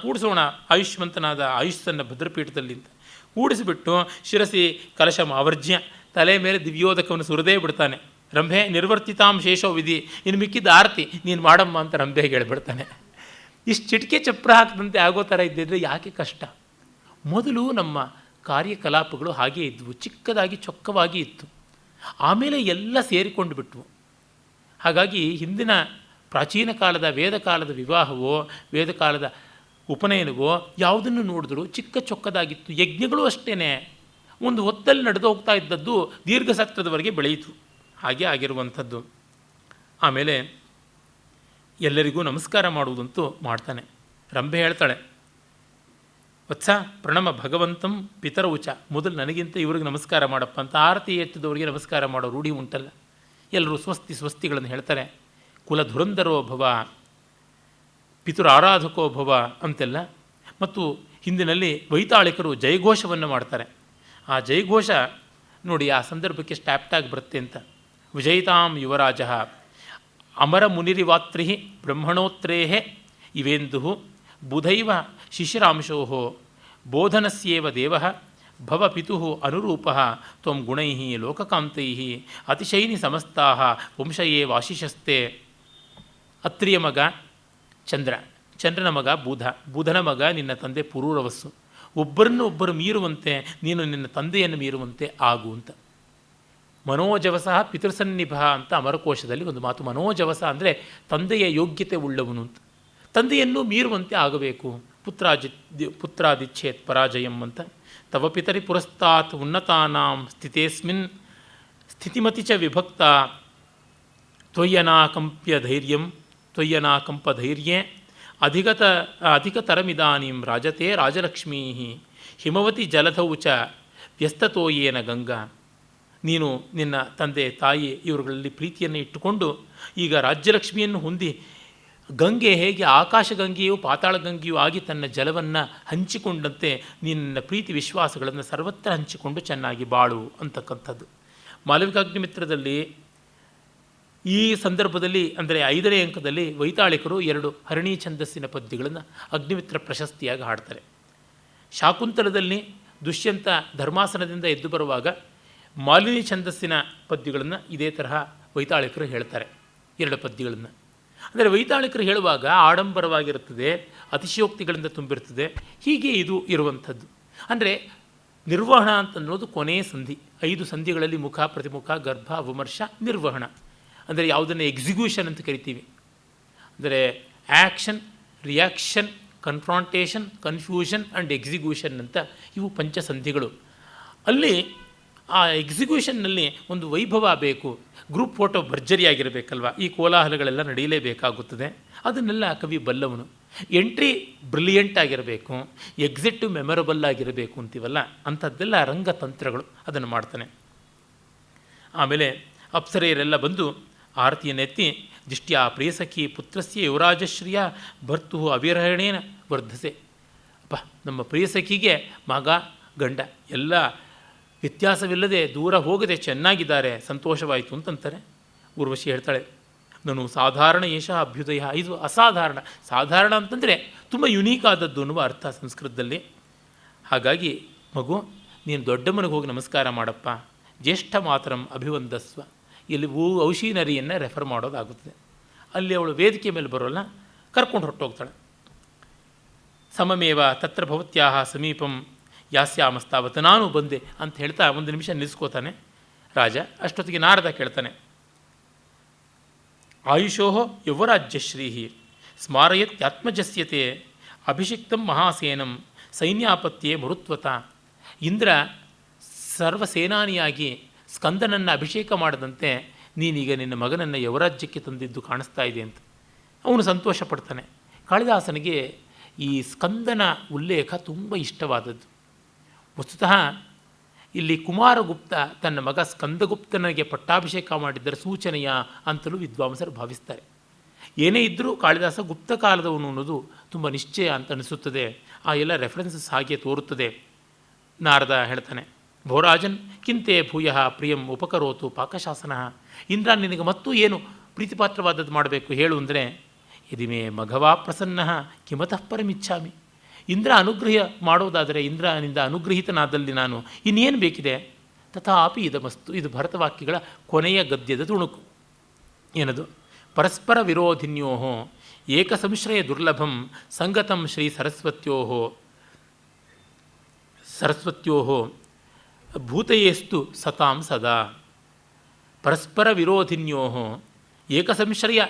ಕೂಡಿಸೋಣ ಆಯುಷ್ಮಂತನಾದ ಆಯುಷ್ಸನ್ನು ಭದ್ರಪೀಠದಲ್ಲಿ ಅಂತ ಕೂಡಿಸಿಬಿಟ್ಟು ಶಿರಸಿ ಕಲಶಂ ಆವರ್ಜ್ಯ, ತಲೆ ಮೇಲೆ ದಿವ್ಯೋದಕವನ್ನು ಸುರದೇ ಬಿಡ್ತಾನೆ. ರಂಭೆ ನಿರ್ವರ್ತಿತಾಂ ಶೇಷೋ ವಿಧಿ, ಇನ್ನು ಮಿಕ್ಕಿದ ಆರತಿ ನೀನು ಮಾಡಮ್ಮ ಅಂತ ರಂಭೆಗೆ ಹೇಳ್ಬಿಡ್ತಾನೆ. ಇಷ್ಟು ಚಿಟಿಕೆ ಚಪ್ರ ಹಾಕಿದಂತೆ ಆಗೋ ಥರ ಇದ್ದಿದ್ರೆ ಯಾಕೆ ಕಷ್ಟ. ಮೊದಲು ನಮ್ಮ ಕಾರ್ಯಕಲಾಪಗಳು ಹಾಗೇ ಇದ್ವು, ಚಿಕ್ಕದಾಗಿ ಚೊಕ್ಕವಾಗಿ ಇತ್ತು. ಆಮೇಲೆ ಎಲ್ಲ ಸೇರಿಕೊಂಡು ಬಿಟ್ವು. ಹಾಗಾಗಿ ಹಿಂದಿನ ಪ್ರಾಚೀನ ಕಾಲದ ವೇದಕಾಲದ ವಿವಾಹವೋ ವೇದಕಾಲದ ಉಪನಯನವೋ ಯಾವುದನ್ನು ನೋಡಿದ್ರು ಚಿಕ್ಕ ಚೊಕ್ಕದಾಗಿತ್ತು. ಯಜ್ಞಗಳು ಅಷ್ಟೇ ಒಂದು ಹೊತ್ತಲ್ಲಿ ನಡೆದು ಹೋಗ್ತಾ ಇದ್ದದ್ದು ದೀರ್ಘ ಸತ್ರದವರೆಗೆ ಬೆಳೆಯಿತು. ಹಾಗೆ ಆಗಿರುವಂಥದ್ದು. ಆಮೇಲೆ ಎಲ್ಲರಿಗೂ ನಮಸ್ಕಾರ ಮಾಡುವುದಂತೂ ಮಾಡ್ತಾನೆ. ರಂಭೆ ಹೇಳ್ತಾಳೆ, ವತ್ಸ ಪ್ರಣಮ ಭಗವಂತಂ ಪಿತರೌಚ, ಮೊದಲು ನನಗಿಂತ ಇವ್ರಿಗೆ ನಮಸ್ಕಾರ ಮಾಡಪ್ಪ ಅಂತ. ಆರತಿ ಎತ್ತಿದವರಿಗೆ ನಮಸ್ಕಾರ ಮಾಡೋ ರೂಢಿ ಉಂಟಲ್ಲ, ಎಲ್ಲರೂ ಸ್ವಸ್ತಿಗಳನ್ನು ಹೇಳ್ತಾರೆ. ಕುಲ ಧುರಂಧರೋ ಭವ, ಪಿತೃ ಆರಾಧಕೋ ಭವ ಅಂತೆಲ್ಲ. ಮತ್ತು ಹಿಂದಿನಲ್ಲಿ ವೈತಾಳಿಕರು ಜಯಘೋಷವನ್ನು ಮಾಡ್ತಾರೆ. ಆ ಜಯಘೋಷ ನೋಡಿ ಆ ಸಂದರ್ಭಕ್ಕೆ ಸ್ಟ್ಯಾಪ್ಟಾಗಿ ಬರುತ್ತೆ ಅಂತ. ವಿಜಯಿತಾಂ ಯುವರಾಜ ಅಮರ ಮುನಿರಿವಾತ್ರಿ ಬ್ರಹ್ಮಣೋತ್ರೇ ಇವೇಂದು ಬುಧೈವ ಶಿಶಿರಾಂಶೋ ಬೋಧನಸ್ಯೇವ ದೇವ ಭವ ಪಿತು ಅನುರೂಪ ತ್ವಂ ಗುಣೈ ಲೋಕಕಾಂತೈ ಅತಿಶೈನಿ ಸಮಸ್ತಾ ವಂಶಯೇ ವಾಶಿಷಸ್ತೆ. ಅತ್ರಿಯ ಮಗ ಚಂದ್ರ, ಚಂದ್ರನ ಮಗ ಬುಧ, ಬುಧನ ಮಗ ನಿನ್ನ ತಂದೆ ಪುರೂರವಸ್ಸು. ಒಬ್ಬರನ್ನು ಒಬ್ಬರು ಮೀರುವಂತೆ ನೀನು ನಿನ್ನ ತಂದೆಯನ್ನು ಮೀರುವಂತೆ ಆಗು ಅಂತ. ಮನೋಜವಸ ಪಿತೃಸನ್ನಿಭ ಅಂತ ಅಮರಕೋಶದಲ್ಲಿ ಒಂದು ಮಾತು. ಮನೋಜವಸ ಅಂದರೆ ತಂದೆಯ ಯೋಗ್ಯತೆ ಉಳ್ಳವನು ಅಂತ. ತಂದೆಯನ್ನು ಮೀರುವಂತೆ ಆಗಬೇಕು. ಪುತ್ರಾದಿಚ್ಛೇತ್ ಪರಾಜಯಂ ಅಂತ. ತವ ಪಿತರಿ ಪುರಸ್ತಾತ್ ಉನ್ನತಾನಾಂ ಸ್ಥಿತೇಸ್ಮಿನ್ ಸ್ಥಿತಿಮತಿ ಚ ವಿಭಕ್ತ ತ್ವಯ್ಯನಾಕಂಪ್ಯ ಧೈರ್ಯಂ ತ್ವಯ್ಯನಾಕಂಪ ಧೈರ್ಯೇ ಅಧಿಕತರಮಿದಾನೀಂ ರಾಜತೆ ರಾಜಲಕ್ಷ್ಮೀ ಹಿಮವತಿ ಜಲಧೌ ಚ ವ್ಯಸ್ತತೋಯೇನ ಗಂಗಾ. ನೀನು ನಿನ್ನ ತಂದೆ ತಾಯಿ ಇವರುಗಳಲ್ಲಿ ಪ್ರೀತಿಯನ್ನು ಇಟ್ಟುಕೊಂಡು ಈಗ ರಾಜ್ಯಲಕ್ಷ್ಮಿಯನ್ನು ಹೊಂದಿ ಗಂಗೆ ಹೇಗೆ ಆಕಾಶಗಂಗೆಯೂ ಪಾತಾಳ ಗಂಗೆಯೂ ಆಗಿ ತನ್ನ ಜಲವನ್ನು ಹಂಚಿಕೊಂಡಂತೆ ನಿನ್ನ ಪ್ರೀತಿ ವಿಶ್ವಾಸಗಳನ್ನು ಸರ್ವತ್ರ ಹಂಚಿಕೊಂಡು ಚೆನ್ನಾಗಿ ಬಾಳು ಅಂತಕ್ಕಂಥದ್ದು. ಮಾಲವಿಕಾಗ್ನಿಮಿತ್ರದಲ್ಲಿ ಈ ಸಂದರ್ಭದಲ್ಲಿ ಅಂದರೆ 5ನೇ ಅಂಕದಲ್ಲಿ ವೈತಾಳಿಕರು 2 ಹರಣಿ ಛಂದಸ್ಸಿನ ಪದ್ಯಗಳನ್ನು ಅಗ್ನಿಮಿತ್ರ ಪ್ರಶಸ್ತಿಯಾಗಿ ಹಾಡ್ತಾರೆ. ಶಾಕುಂತಲದಲ್ಲಿ ದುಷ್ಯಂತ ಧರ್ಮಾಸನದಿಂದ ಎದ್ದು ಬರುವಾಗ ಮಾಲಿನಿ ಛಂದಸ್ಸಿನ ಪದ್ಯಗಳನ್ನು ಇದೇ ತರಹ ವೈತಾಳಿಕರು ಹೇಳ್ತಾರೆ, 2 ಪದ್ಯಗಳನ್ನು. ಅಂದರೆ ವೈತಾಳಿಕರು ಹೇಳುವಾಗ ಆಡಂಬರವಾಗಿರುತ್ತದೆ, ಅತಿಶಯೋಕ್ತಿಗಳಿಂದ ತುಂಬಿರ್ತದೆ. ಹೀಗೆ ಇದು ಇರುವಂಥದ್ದು. ಅಂದರೆ ನಿರ್ವಹಣ ಅಂತನ್ನೋದು ಕೊನೆಯ ಸಂಧಿ. 5 ಸಂಧಿಗಳಲ್ಲಿ ಮುಖ, ಪ್ರತಿಮುಖ, ಗರ್ಭ, ವಿಮರ್ಶ, ನಿರ್ವಹಣ. ಅಂದರೆ ಯಾವುದನ್ನು ಎಕ್ಸಿಕ್ಯೂಷನ್ ಅಂತ ಕರಿತೀವಿ. ಅಂದರೆ action, reaction, confrontation, confusion and execution ಅಂತ ಇವು ಪಂಚಸಂಧಿಗಳು. ಅಲ್ಲಿ ಆ ಎಕ್ಸಿಕ್ಯೂಷನ್ನಲ್ಲಿ ಒಂದು ವೈಭವ ಬೇಕು. ಗ್ರೂಪ್ ಫೋಟೋ ಭರ್ಜರಿಯಾಗಿರಬೇಕಲ್ವ, ಈ ಕೋಲಾಹಲಗಳೆಲ್ಲ ನಡೆಯಲೇಬೇಕಾಗುತ್ತದೆ. ಅದನ್ನೆಲ್ಲ ಕವಿ ಬಲ್ಲವನು. ಎಂಟ್ರಿ ಬ್ರಿಲಿಯಂಟ್ ಆಗಿರಬೇಕು, ಎಕ್ಸಿಟ್ ಮೆಮೊರಬಲ್ ಆಗಿರಬೇಕು ಅಂತೀವಲ್ಲ, ಅಂಥದ್ದೆಲ್ಲ ರಂಗತಂತ್ರಗಳು ಅದನ್ನು ಮಾಡ್ತಾನೆ. ಆಮೇಲೆ ಅಪ್ಸರೆಯರೆಲ್ಲ ಬಂದು ಆರತಿಯನ್ನೆತ್ತಿ ದಿಷ್ಟ್ಯಾ ಪ್ರಿಯಸಖಿ ಪುತ್ರಸ್ಯ ಯುವರಾಜಶ್ರಿಯ ಭರ್ತು ಅವಿರಹಣೇನ ವರ್ಧಸೆ. ಅಪ್ಪ, ನಮ್ಮ ಪ್ರಿಯಸಖಿಗೆ ಮಗ ಗಂಡ ಎಲ್ಲ ವ್ಯತ್ಯಾಸವಿಲ್ಲದೆ ದೂರ ಹೋಗದೆ ಚೆನ್ನಾಗಿದ್ದಾರೆ, ಸಂತೋಷವಾಯಿತು ಅಂತಂತಾರೆ. ಊರ್ವಶಿ ಹೇಳ್ತಾಳೆ, ನಾನು ಸಾಧಾರಣ ಏಷ ಅಭ್ಯುದಯ. ಇದು ಅಸಾಧಾರಣ. ಸಾಧಾರಣ ಅಂತಂದರೆ ತುಂಬ ಯುನೀಕ್ ಆದದ್ದು ಅನ್ನುವ ಅರ್ಥ ಸಂಸ್ಕೃತದಲ್ಲಿ. ಹಾಗಾಗಿ ಮಗು, ನೀನು ದೊಡ್ಡಮ್ಮನಿಗೆ ಹೋಗಿ ನಮಸ್ಕಾರ ಮಾಡಪ್ಪ, ಜ್ಯೇಷ್ಠ ಮಾತರಂ ಅಭಿವಂದಸ್ವ. ಇಲ್ಲಿ ಔಷೀನರಿಯನ್ನು ರೆಫರ್ ಮಾಡೋದಾಗುತ್ತದೆ. ಅಲ್ಲಿ ಅವಳು ವೇದಿಕೆ ಮೇಲೆ ಬರೋಲ್ಲ, ಕರ್ಕೊಂಡು ಹೊರಟೋಗ್ತಾಳೆ. ಸಮಮೇವ ತತ್ರ ಭವತ್ಯಾಹ ಸಮೀಪಂ ಯಾಸ್ಯಾಮಸ್ತಾವತ್ತು, ನಾನು ಬಂದೆ ಅಂತ ಹೇಳ್ತಾ ಒಂದು ನಿಮಿಷ ನಿಲ್ಲಿಸ್ಕೋತಾನೆ ರಾಜ. ಅಷ್ಟೊತ್ತಿಗೆ ನಾರದ ಕೇಳ್ತಾನೆ, ಆಯುಷೋ ಯುವರಾಜ್ಯಶ್ರೀ ಸ್ಮಾರಯತ್ಯಾತ್ಮಜಸ್ಯತೆ ಅಭಿಷಿಕ್ತಂ ಮಹಾಸೇನಂ ಸೈನ್ಯಾಪತ್ಯೆ ಮರುತ್ವತ. ಇಂದ್ರ ಸರ್ವಸೇನಾನಿಯಾಗಿ ಸ್ಕಂದನನ್ನು ಅಭಿಷೇಕ ಮಾಡದಂತೆ ನೀನೀಗ ನಿನ್ನ ಮಗನನ್ನು ಯುವರಾಜ್ಯಕ್ಕೆ ತಂದಿದ್ದು ಕಾಣಿಸ್ತಾ ಇದೆ ಅಂತ ಅವನು ಸಂತೋಷ ಪಡ್ತಾನೆ. ಕಾಳಿದಾಸನಿಗೆ ಈ ಸ್ಕಂದನ ಉಲ್ಲೇಖ ತುಂಬ ಇಷ್ಟವಾದದ್ದು. ವಸ್ತುತಃ ಇಲ್ಲಿ ಕುಮಾರಗುಪ್ತ ತನ್ನ ಮಗ ಸ್ಕಂದಗುಪ್ತನಿಗೆ ಪಟ್ಟಾಭಿಷೇಕ ಮಾಡಿದ್ದರ ಸೂಚನೆಯ ಅಂತಲೂ ವಿದ್ವಾಂಸರು ಭಾವಿಸ್ತಾರೆ. ಏನೇ ಇದ್ದರೂ ಕಾಳಿದಾಸ ಗುಪ್ತ ಕಾಲದವನು ಅನ್ನೋದು ತುಂಬ ನಿಶ್ಚಯ ಅಂತ ಅನಿಸುತ್ತದೆ. ಆ ಎಲ್ಲ ರೆಫರೆನ್ಸಸ್ ಹಾಗೆ ತೋರುತ್ತದೆ. ನಾರದ ಹೇಳ್ತಾನೆ, ಭೋರಾಜನ್ ಕಿಂತೆ ಭೂಯ ಪ್ರಿಯಂ ಉಪಕರೋತು ಪಾಕಶಾಸನ. ಇಂದ್ರ ನಿನಗೆ ಮತ್ತೂ ಏನು ಪ್ರೀತಿಪಾತ್ರವಾದದ್ದು ಮಾಡಬೇಕು ಹೇಳು ಅಂದರೆ, ಯದಿಮೇ ಮಘವಾ ಪ್ರಸನ್ನ ಕಿಮತಃ ಪರಮಿಚ್ಛಾಮಿ. ಇಂದ್ರ ಅನುಗ್ರಹ ಮಾಡೋದಾದರೆ, ಇಂದ್ರನಿಂದ ಅನುಗ್ರಹಿತನಾದಲ್ಲಿ ನಾನು ಇನ್ನೇನು ಬೇಕಿದೆ. ತಥಾಪಿ ಇದಮಸ್ತು. ಇದು ಭರತವಾಕ್ಯಗಳ ಕೊನೆಯ ಗದ್ಯದ ತುಣುಕು. ಏನದು? ಪರಸ್ಪರ ವಿರೋಧಿನ್ಯೋ ಏಕಸಂಶ್ರಯ ದುರ್ಲಭಂ ಸಂಗತಂ ಶ್ರೀ ಸರಸ್ವತ್ಯೋ ಭೂತಯೇಸ್ತು ಸತಾಂ ಸದಾ. ಪರಸ್ಪರ ವಿರೋಧಿನ್ಯೋ ಏಕಸಂಶ್ರಯ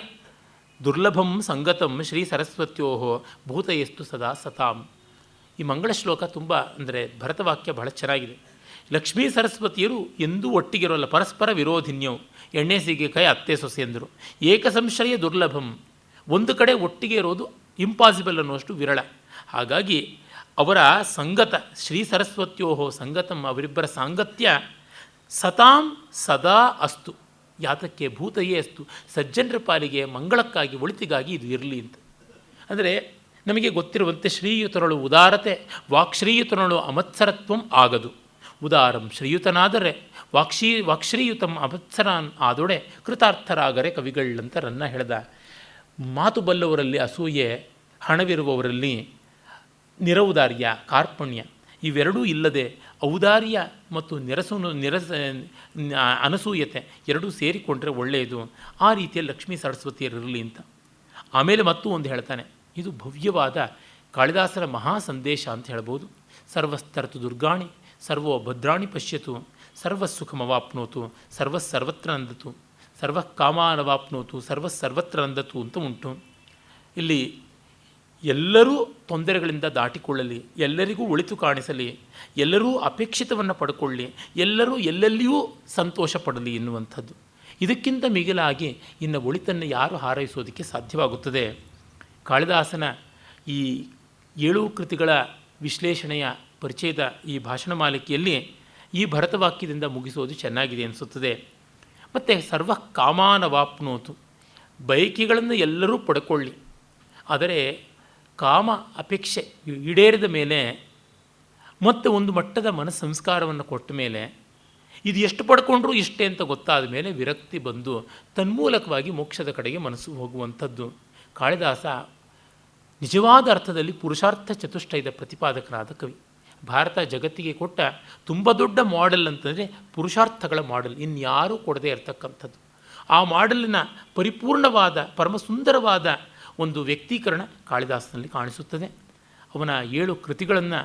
ದುರ್ಲಭಂ ಸಂಗತಂ ಶ್ರೀ ಸರಸ್ವತ್ಯೋ ಭೂತಯಸ್ತು ಸದಾ ಸತಾಂ. ಈ ಮಂಗಳ ಶ್ಲೋಕ ತುಂಬ ಅಂದರೆ ಭರತವಾಕ್ಯ ಬಹಳ ಚೆನ್ನಾಗಿದೆ. ಲಕ್ಷ್ಮೀ ಸರಸ್ವತಿಯರು ಎಂದೂ ಒಟ್ಟಿಗಿರೋಲ್ಲ. ಪರಸ್ಪರ ವಿರೋಧಿನ್ಯವು ಎಣ್ಣೆ ಸೀಗೆಕಾಯಿ ಅತ್ತೆ ಸೊಸೆ ಎಂದರು. ಏಕಸಂಶ್ರಯ ದುರ್ಲಭಂ, ಒಂದು ಕಡೆ ಒಟ್ಟಿಗೆ ಇರೋದು ಇಂಪಾಸಿಬಲ್ ಅನ್ನುವಷ್ಟು ವಿರಳ. ಹಾಗಾಗಿ ಅವರ ಸಂಗತ ಶ್ರೀ ಸರಸ್ವತ್ಯೋ ಸಂಗತಂ, ಅವರಿಬ್ಬರ ಸಾಂಗತ್ಯ ಸತಾಂ ಸದಾ ಅಸ್ತು. ಯಾತಕ್ಕೆ? ಭೂತಯೇ ಅಸ್ತು, ಸಜ್ಜನರ ಪಾಲಿಗೆ ಮಂಗಳಕ್ಕಾಗಿ ಒಳಿತಿಗಾಗಿ ಇದು ಇರಲಿ ಅಂತ. ಅಂದರೆ ನಮಗೆ ಗೊತ್ತಿರುವಂತೆ ಶ್ರೀಯುತರಳು ಉದಾರತೆ, ವಾಕ್ಶ್ರೀಯುತನಳು ಅಮತ್ಸರತ್ವಂ ಆಗದು. ಉದಾರಂ ಶ್ರೀಯುತನಾದರೆ ವಾಕ್ಶ್ರೀಯುತಂ ಅಮತ್ಸರಾನ್ ಆದೊಡೆ ಕೃತಾರ್ಥರಾಗರೆ ಕವಿಗಳಂತ ರನ್ನ ಹೇಳ್ದ. ಮಾತು ಬಲ್ಲವರಲ್ಲಿ ಅಸೂಯೆ, ಹಣವಿರುವವರಲ್ಲಿ ನಿರೌದಾರ್ಯ, ಕಾರ್ಪಣ್ಯ ಇವೆರಡೂ ಇಲ್ಲದೆ ಔದಾರ್ಯ ಮತ್ತು ಅನಸೂಯತೆ ಎರಡೂ ಸೇರಿಕೊಂಡ್ರೆ ಒಳ್ಳೆಯದು. ಆ ರೀತಿಯಲ್ಲಿ ಲಕ್ಷ್ಮೀ ಸರಸ್ವತಿಯರಿರಲಿ ಅಂತ. ಆಮೇಲೆ ಮತ್ತೂ ಒಂದು ಹೇಳ್ತಾನೆ, ಇದು ಭವ್ಯವಾದ ಕಾಳಿದಾಸರ ಮಹಾ ಸಂದೇಶ ಅಂತ ಹೇಳ್ಬೋದು. ಸರ್ವಸ್ತರತು ದುರ್ಗಾಣಿ ಸರ್ವೋ ಭದ್ರಾಣಿ ಪಶ್ಯತು ಸರ್ವಸುಖಮವಾಪ್ನೋತು ಸರ್ವಸ್ಸರ್ವತ್ರ ನಂದತು ಸರ್ವಕಾಮಾನವಾಪ್ನೋತು ಸರ್ವಸ್ಸರ್ವತ್ರ ನಂದತು ಅಂತ ಉಂಟು. ಇಲ್ಲಿ ಎಲ್ಲರೂ ತೊಂದರೆಗಳಿಂದ ದಾಟಿಕೊಳ್ಳಲಿ, ಎಲ್ಲರಿಗೂ ಒಳಿತು ಕಾಣಿಸಲಿ, ಎಲ್ಲರೂ ಅಪೇಕ್ಷಿತವನ್ನು ಪಡ್ಕೊಳ್ಳಿ, ಎಲ್ಲರೂ ಎಲ್ಲೆಲ್ಲಿಯೂ ಸಂತೋಷ ಪಡಲಿ ಎನ್ನುವಂಥದ್ದು. ಇದಕ್ಕಿಂತ ಮಿಗಿಲಾಗಿ ಇನ್ನು ಒಳಿತನ್ನು ಯಾರು ಹಾರೈಸೋದಕ್ಕೆ ಸಾಧ್ಯವಾಗುತ್ತದೆ? ಕಾಳಿದಾಸನ ಈ 7 ಕೃತಿಗಳ ವಿಶ್ಲೇಷಣೆಯ ಪರಿಚಯದ ಈ ಭಾಷಣ ಮಾಲಿಕೆಯಲ್ಲಿ ಈ ಭರತವಾಕ್ಯದಿಂದ ಮುಗಿಸೋದು ಚೆನ್ನಾಗಿದೆ ಅನಿಸುತ್ತದೆ. ಮತ್ತು ಸರ್ವ ಕಾಮಾನವಾಪ್ನೋತು, ಬಯಕೆಗಳನ್ನು ಎಲ್ಲರೂ ಪಡ್ಕೊಳ್ಳಿ, ಆದರೆ ಕಾಮ ಅಪೇಕ್ಷೆ ಈಡೇರಿದ ಮೇಲೆ ಮತ್ತು ಒಂದು ಮಟ್ಟದ ಮನಸ್ಸಂಸ್ಕಾರವನ್ನು ಕೊಟ್ಟ ಮೇಲೆ ಇದು ಎಷ್ಟು ಪಡ್ಕೊಂಡ್ರೂ ಇಷ್ಟೇ ಅಂತ ಗೊತ್ತಾದ ಮೇಲೆ ವಿರಕ್ತಿ ಬಂದು ತನ್ಮೂಲಕವಾಗಿ ಮೋಕ್ಷದ ಕಡೆಗೆ ಮನಸ್ಸು ಹೋಗುವಂಥದ್ದು. ಕಾಳಿದಾಸ ನಿಜವಾದ ಅರ್ಥದಲ್ಲಿ ಪುರುಷಾರ್ಥ ಚತುಷ್ಟಯದ ಪ್ರತಿಪಾದಕನಾದ ಕವಿ. ಭಾರತ ಜಗತ್ತಿಗೆ ಕೊಟ್ಟ ತುಂಬ ದೊಡ್ಡ ಮಾಡೆಲ್ ಅಂತಂದರೆ ಪುರುಷಾರ್ಥಗಳ ಮಾಡೆಲ್, ಇನ್ಯಾರೂ ಕೊಡದೇ ಇರತಕ್ಕಂಥದ್ದು. ಆ ಮಾಡೆಲಿನ ಪರಿಪೂರ್ಣವಾದ ಪರಮಸುಂದರವಾದ ಒಂದು ವ್ಯಕ್ತೀಕರಣ ಕಾಳಿದಾಸನಲ್ಲಿ ಕಾಣಿಸುತ್ತದೆ. ಅವನ 7 ಕೃತಿಗಳನ್ನು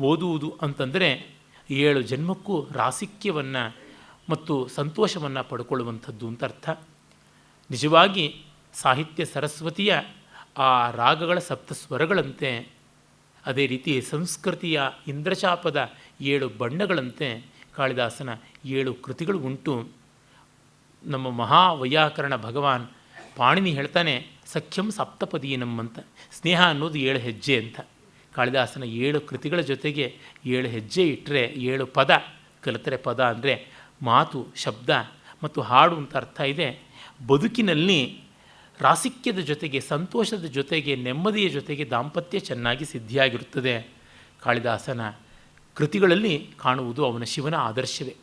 ಓದುವುದು ಅಂತಂದರೆ 7 ಜನ್ಮಕ್ಕೂ ರಾಸಿಕ್ಯವನ್ನು ಮತ್ತು ಸಂತೋಷವನ್ನು ಪಡ್ಕೊಳ್ಳುವಂಥದ್ದು ಅಂತ ಅರ್ಥ. ನಿಜವಾಗಿ ಸಾಹಿತ್ಯ ಸರಸ್ವತಿಯ ಆ ರಾಗಗಳ ಸಪ್ತಸ್ವರಗಳಂತೆ, ಅದೇ ರೀತಿ ಸಂಸ್ಕೃತಿಯ ಇಂದ್ರಚಾಪದ 7 ಬಣ್ಣಗಳಂತೆ ಕಾಳಿದಾಸನ 7 ಕೃತಿಗಳು ಉಂಟು. ನಮ್ಮ ಮಹಾವೈಯಾಕರಣ ಭಗವಾನ್ ಪಾಣಿನಿ ಹೇಳ್ತಾನೆ ಸಖ್ಯಂ ಸಪ್ತಪದೀನಂ ಅಂತ, ಸ್ನೇಹ ಅನ್ನೋದು 7 ಹೆಜ್ಜೆ ಅಂತ. ಕಾಳಿದಾಸನ 7 ಕೃತಿಗಳ ಜೊತೆಗೆ 7 ಹೆಜ್ಜೆ ಇಟ್ಟರೆ 7 ಪದ ಕಲಿತರೆ, ಪದ ಅಂದರೆ ಮಾತು, ಶಬ್ದ ಮತ್ತು ಹಾಡು ಅಂತ ಅರ್ಥ ಇದೆ. ಬದುಕಿನಲ್ಲಿ ರಾಸಿಕ್ಯದ ಜೊತೆಗೆ, ಸಂತೋಷದ ಜೊತೆಗೆ, ನೆಮ್ಮದಿಯ ಜೊತೆಗೆ ದಾಂಪತ್ಯ ಚೆನ್ನಾಗಿ ಸಿದ್ಧಿಯಾಗಿರುತ್ತದೆ. ಕಾಳಿದಾಸನ ಕೃತಿಗಳಲ್ಲಿ ಕಾಣುವುದು ಅವನ ಶಿವನ ಆದರ್ಶವೇ.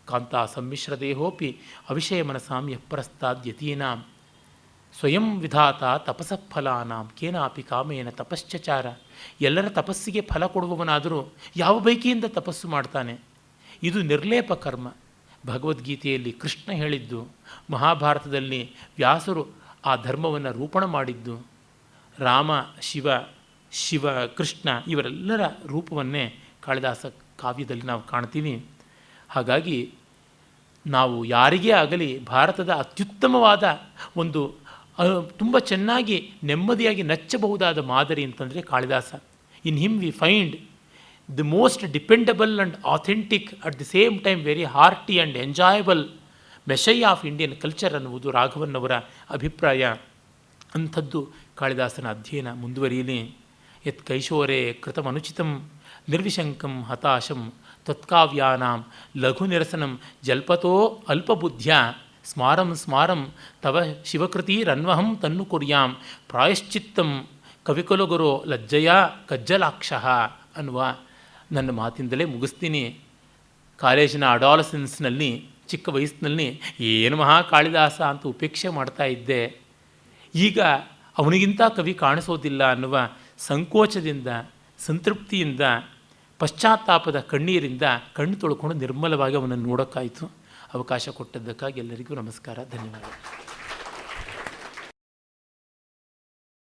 ಕಾಂತ ಸಮ್ಮಿಶ್ರ ದೇಹೋಪಿ ಅವಿಷಯ ಮನಸಾಂ ಯಪ್ರಸ್ತಾದ್ಯತೀನಾಂ ಸ್ವಯಂ ವಿಧಾತ ತಪಸಫಲಾನಾಂ ಕೇನಾಪಿ ಕಾಮೇನ ತಪಶ್ಚಚಾರ. ಎಲ್ಲರ ತಪಸ್ಸಿಗೆ ಫಲ ಕೊಡುವವನಾದರೂ ಯಾವ ಬೈಕಿಯಿಂದ ತಪಸ್ಸು ಮಾಡ್ತಾನೆ? ಇದು ನಿರ್ಲೇಪ ಕರ್ಮ. ಭಗವದ್ಗೀತೆಯಲ್ಲಿ ಕೃಷ್ಣ ಹೇಳಿದ್ದು, ಮಹಾಭಾರತದಲ್ಲಿ ವ್ಯಾಸರು ಆ ಧರ್ಮವನ್ನು ರೂಪಣ ಮಾಡಿದ್ದು, ರಾಮ ಶಿವ ಕೃಷ್ಣ ಇವರೆಲ್ಲರ ರೂಪವನ್ನೇ ಕಾಳಿದಾಸ ಕಾವ್ಯದಲ್ಲಿ ನಾವು ಕಾಣ್ತೀವಿ. ಹಾಗಾಗಿ ನಾವು ಯಾರಿಗೇ ಆಗಲಿ ಭಾರತದ ಅತ್ಯುತ್ತಮವಾದ ಒಂದು ತುಂಬ ಚೆನ್ನಾಗಿ ನೆಮ್ಮದಿಯಾಗಿ ನಚ್ಚಬಹುದಾದ ಮಾದರಿ ಅಂತಂದರೆ Kalidasa. In him we find the most dependable and authentic at the same time very hearty and enjoyable messiah of Indian culture ಅನ್ನುವುದು ರಾಘವನ್ನವರ ಅಭಿಪ್ರಾಯ. ಅಂಥದ್ದು ಕಾಳಿದಾಸನ ಅಧ್ಯಯನ ಮುಂದುವರಿಯಲಿ. ಯತ್ ಕೈಶೋರೆ ಕೃತಮನುಚಿತಂ ನಿರ್ವಿಶಂಕಂ ಹತಾಶಂ ತ್ವತ್ಕಾವ್ಯಾನಾಂ ಲಘು ನಿರಸನಂ ಜಲ್ಪತೋ ಅಲ್ಪಬುದ್ಧ್ಯ ಸ್ಮಾರಂ ಸ್ಮಾರಂ ತವ ಶಿವಕೃತಿರನ್ವಹಂ ತನ್ನು ಕುರ್ಯಾಂ ಪ್ರಾಯಶ್ಚಿತ್ತಂ ಕವಿಕುಲಗುರೋ ಲಜ್ಜಯ ಕಜ್ಜಲಾಕ್ಷಃ ಅನ್ನುವ ನನ್ನ ಮಾತಿಂದಲೇ ಮುಗಿಸ್ತೀನಿ. ಕಾಲೇಜಿನ ಅಡಾಲಸೆನ್ಸ್ನಲ್ಲಿ, ಚಿಕ್ಕ ವಯಸ್ಸಿನಲ್ಲಿ ಏನು ಮಹಾ ಕಾಳಿದಾಸ ಅಂತ ಉಪೇಕ್ಷೆ ಮಾಡ್ತಾ ಇದ್ದೆ. ಈಗ ಅವನಿಗಿಂತ ಕವಿ ಕಾಣಿಸೋದಿಲ್ಲ ಅನ್ನುವ ಸಂಕೋಚದಿಂದ, ಸಂತೃಪ್ತಿಯಿಂದ, ಪಶ್ಚಾತ್ತಾಪದ ಕಣ್ಣೀರಿಂದ ಕಣ್ಣು ತೊಳ್ಕೊಂಡು ನಿರ್ಮಲವಾಗಿ ಅವನನ್ನು ನೋಡೋಕ್ಕಾಯಿತು. ಅವಕಾಶ ಕೊಟ್ಟದ್ದಕ್ಕಾಗಿ ಎಲ್ಲರಿಗೂ ನಮಸ್ಕಾರ, ಧನ್ಯವಾದ.